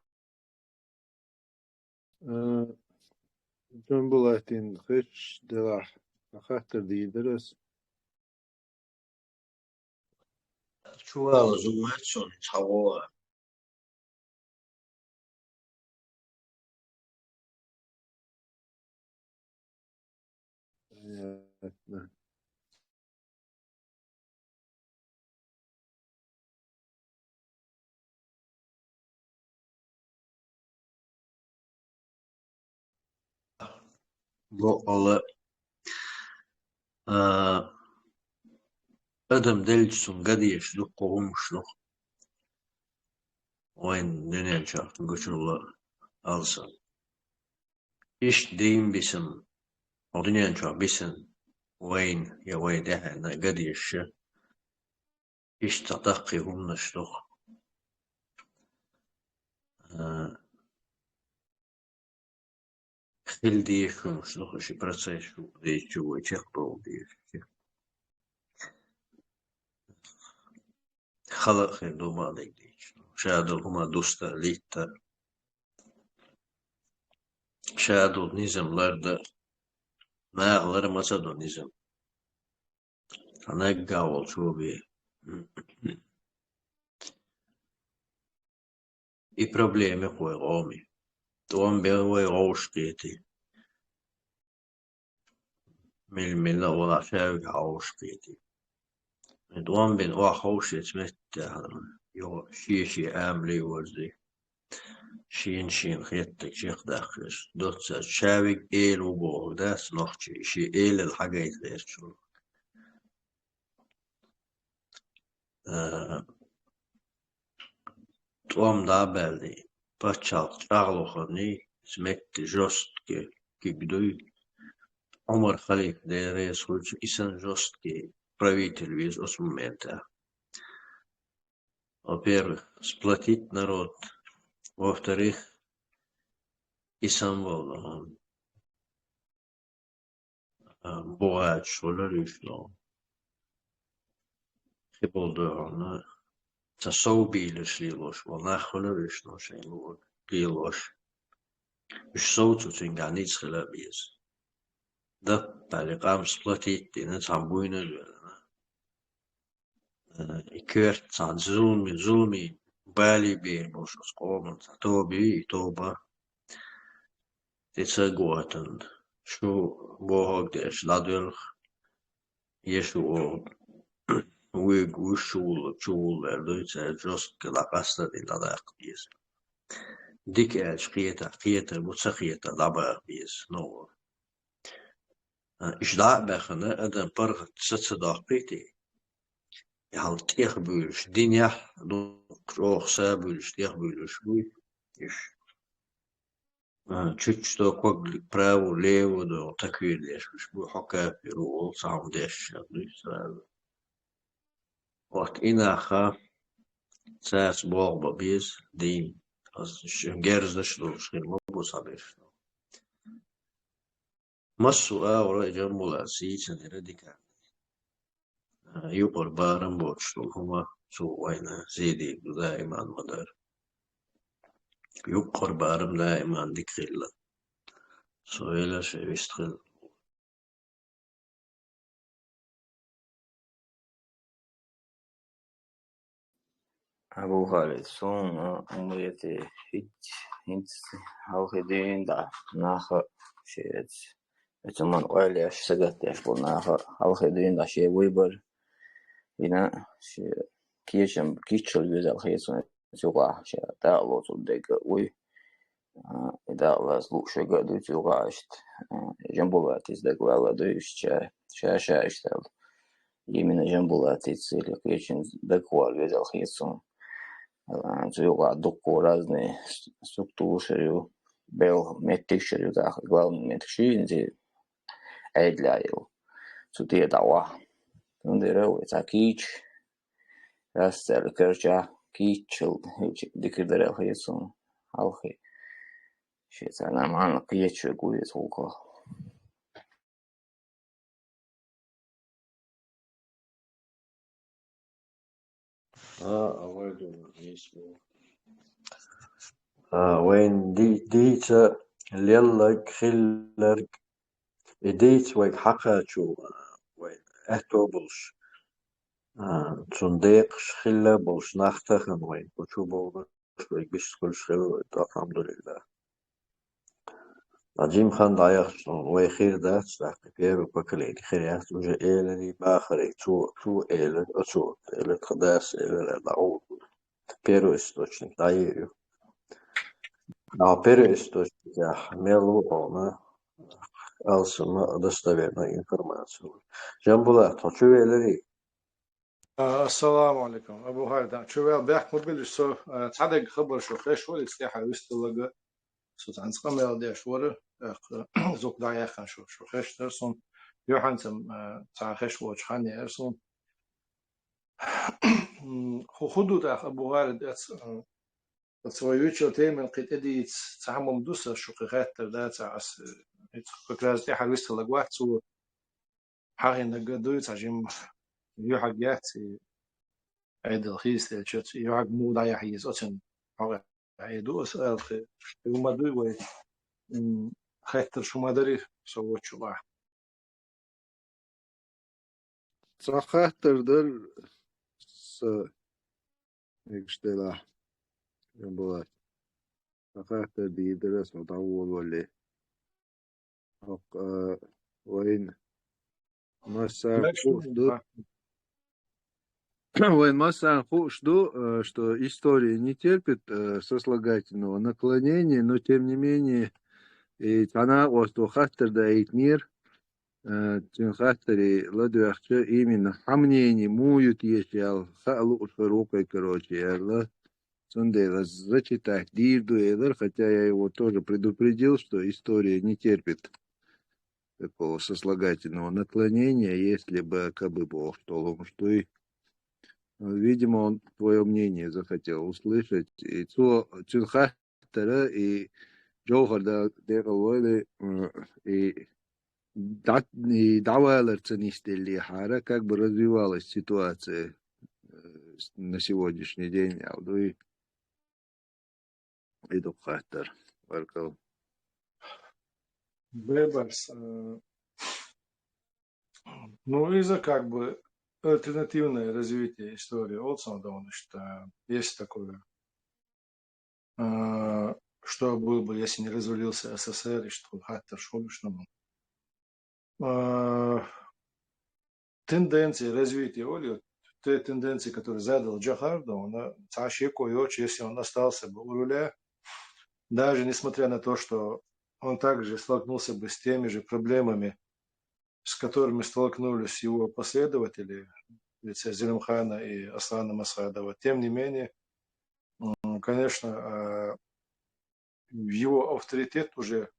جنبلاتين خش دراح خاطر دي درس شو هذا زوجات شون يتحوى. والله أدم دلجسون قديش لقوهم شنو وين دنيا شاف نقول الله ألسا إيش دين بسم ودنيا شاف بسم وين يا وين ده أنا قديش إيش تتقي هم نشلو خل ديش شنو شي برسي شو ديش شو يشقبو ديش خلق خير دوما عليك ديش شادو هما دوستا ليتا شادو نيزم لرد ما أغلر مسدو نيزم أنا قاول شو بي I problemi koje omi. Tuon belvoj auskiti. Millä olla säykä auskiti. Tuon bin hausit mettähän. Jo shiishi ämli vuosi. Shin خيتك شيخ داخل. دوتsa شاوك إيل وبوه داس نحكي شي إيل الحاجات ذي شو. Tuom dabeldi. Пачал шаглохани смекти жестки кигдуй. Умар Халиф ДРС исан жесткий правитель весь с момента. Во-первых, сплотить народ. Во-вторых, исан был богач, шололюшло. Хиболдорно. Сасоубили шлилош, волнахололюшло, шейло, лилош. Шсоуцу цинганиц хилабиз. Да, паликам сплотить, нацам буйнелю. Ikert san zulmi bali bir boşos qomun tobi toba tsa goatan şu bohog des ladul yesu o we chul verdu tsa just la pasta di la daqis dik qiyeta mutsakhiyeta laba bis no ishda baxna adam par tsa daqiti يعني تيخ بولش دنيا روح سابولش تيخ بولش بوي إيش تشتش تو كوك براو ليو دو تكوير ديش مش بو حكا في رول صعب ديش وقت إنا خا ساس بوغ ببيز ديم از جرز نشلو شغل مبو صابيش مسو آورا جنبو لأسيس نردكا يقر بارم بوشتو هما سو وين زيدي دائما مدار يقر بارم دائما ديكريلا سويلا شي يشتغل أبو خالد سون أمريتي هيت هاوخدين دا ناخ شيت اتمنى قالي اش سقط يشبو ناخ هاوخدين دا شي ويبر هنا شي كيشم كيتشل يوزا خيسون تيوغا شي دالو توديك وي دالو سلوك شي قادو تيوغا اشت جنبولاتيز دك والا دويش شا اشتغل именно жамбулатиц или кечин декуар везал хитсон тюга доку разные структуры бел метишерю да главный метишинзи эдляю zu dir dauer. Und der ist ein Kitsch. Das ist der Kirche Kitsch. Die Kinder auch jetzt so. Auch hier. Ich jetzt ein Mann Kitsch gut ist auch. أول اسمه وين ديتا ليلك خلرك ديت ويك حقا شو وين أهتوبلش تنديقش خلا بلش نختخن وين وشو بولش ويك بيش كل شغل الحمد لله عجيم خان ضايق ويخير ده تستحق بيرو بكلين خير يحت وجه إيلني باخري تو إيلن أتو إيلن خداس إيلن دعوت بيرو استوشنك ضايقو بيرو استوشنك يا ميلو أنا ألسنا достоверную информацию. Жамбула, то что велери? السلام عليكم أبو هاردا شو بقى بيحكي مبلش سو تصدق خبر شو خيش ولا سلاح ويستلقى سو تنسقم يا ديش ولا زوك دايا خان شو خيش ترسون يوحنا تاع خيش وش خاني أرسون خدود أبو هارد تسويوتشو تيمن قد أديت تعمم دوسة شو قيقات تردات تاع كراز تاع ويستلقى واحد سو حاجة نقدر تعجم يوحنا جاتي عيد الخيس تشت يوحنا مو دايا حيز أصلا حاجة عيدو أسأل خي وما دوي خاطر شو ما دري سويت شو بقى خاطر در س اكشتلا جنبوات خاطر دي درس مطول ولا وين مسا خوش до Войн масса жду, что история не терпит сослагательного наклонения, но тем не менее, и она хаттер да мир, хаттере ладуахче именно хамнение муют ешал халу широкой короче, я сонде зачитать дирду эдер, хотя я его тоже предупредил, что история не терпит такого сослагательного наклонения, если бы кабы Бог что и видимо, он твое мнение захотел услышать. И Цюнхахтера и Джохарда Дегалвойли и Давайлер Цанистели Хара, как бы развивалась ситуация на сегодняшний день. И Духахтер. Варкал. Беберс. Ну, из-за как бы альтернативное развитие истории Олдсона, что есть такое, что было бы, если не развалился СССР, и что Хаттер Шобишному. Тенденции развития Оли, те тенденции, которые задал Джохарда, он Цашико и Очи, если он остался бы у руля, даже несмотря на то, что он также столкнулся бы с теми же проблемами, с которыми столкнулись его последователи в лице Зелимхана и Аслана Масадова. Тем не менее, конечно, его авторитет уже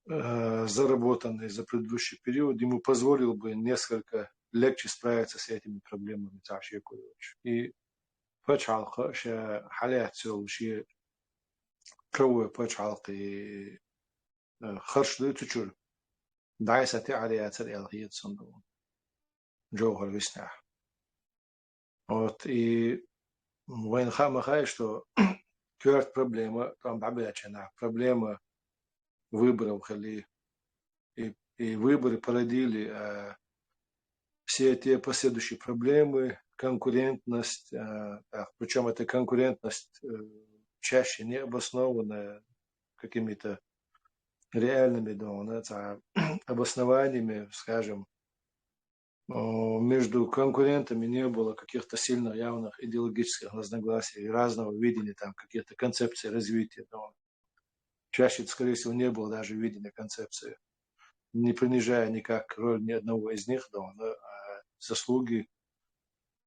заработанный за предыдущий период ему позволил бы несколько легче справиться с этими проблемами. И почалка, что халяцию, что кровое почалка и харшлы тучур. دعيسة عليها ترى الغيط صندوق جوهر ويسنع и وين خايش что كورت проблема там добавляется проблема выборов хали и выборы породили все эти последующие проблемы конкурентность причем эта конкурентность чаще не обоснованная какими-то реальными обоснованиями, скажем, между конкурентами не было каких-то сильно явных идеологических разногласий и разного видения там каких-то концепций развития. Чаще, скорее всего, не было даже видения концепции, не принижая никак роль ни одного из них, заслуги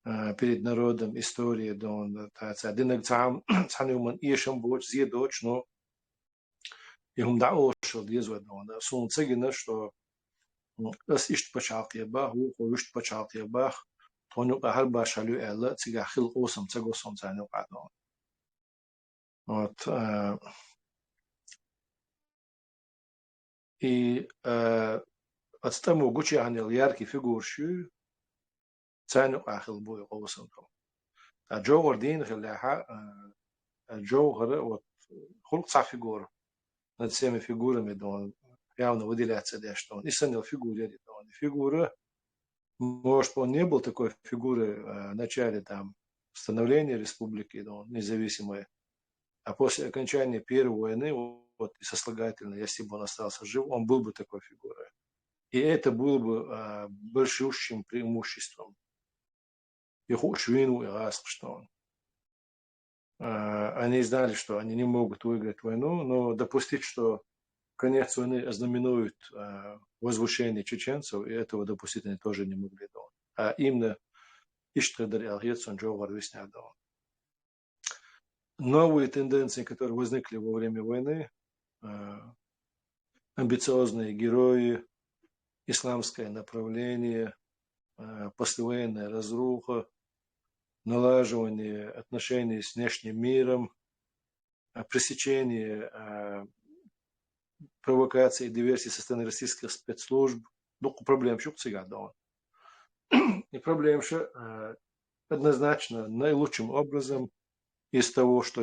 перед народом, истории, но и он дал, что что أس إشت بشعقية باه وإشت بشعقية باه تونو قهر باشالو إلا تيجا خلق أوسم تجوسم تانو قادون وات إي أستمو جوشي عن الياركي فيجور شو تانو قاخل بوي أوسم تو الجوهر دين خلاها الجوهر وات خلق صح فيجور نتسمى فيجور مدون явно выделяться дешton. И санил фигуре дон. Фигура может он не был такой фигуры в начале там становления республики дон, независимой, а после окончания Первой войны вот и сослагательно, если бы он остался жив, он был бы такой фигурой. И это было бы большущим преимуществом. И Швину и Раск, что он. Они знали, что они не могут выиграть войну, но допустить, что конец войны ознаменует возвышение чеченцев, и этого допустить они тоже не могли. А именно Иштрадар Алгетсон Джовар Веснядон. Новые тенденции, которые возникли во время войны, амбициозные герои, исламское направление, послевоенная разруха, налаживание отношений с внешним миром, пресечение провокации и диверсий со стороны российских спецслужб. Ну, проблем что цыган. И проблем что однозначно наилучшим образом из того, что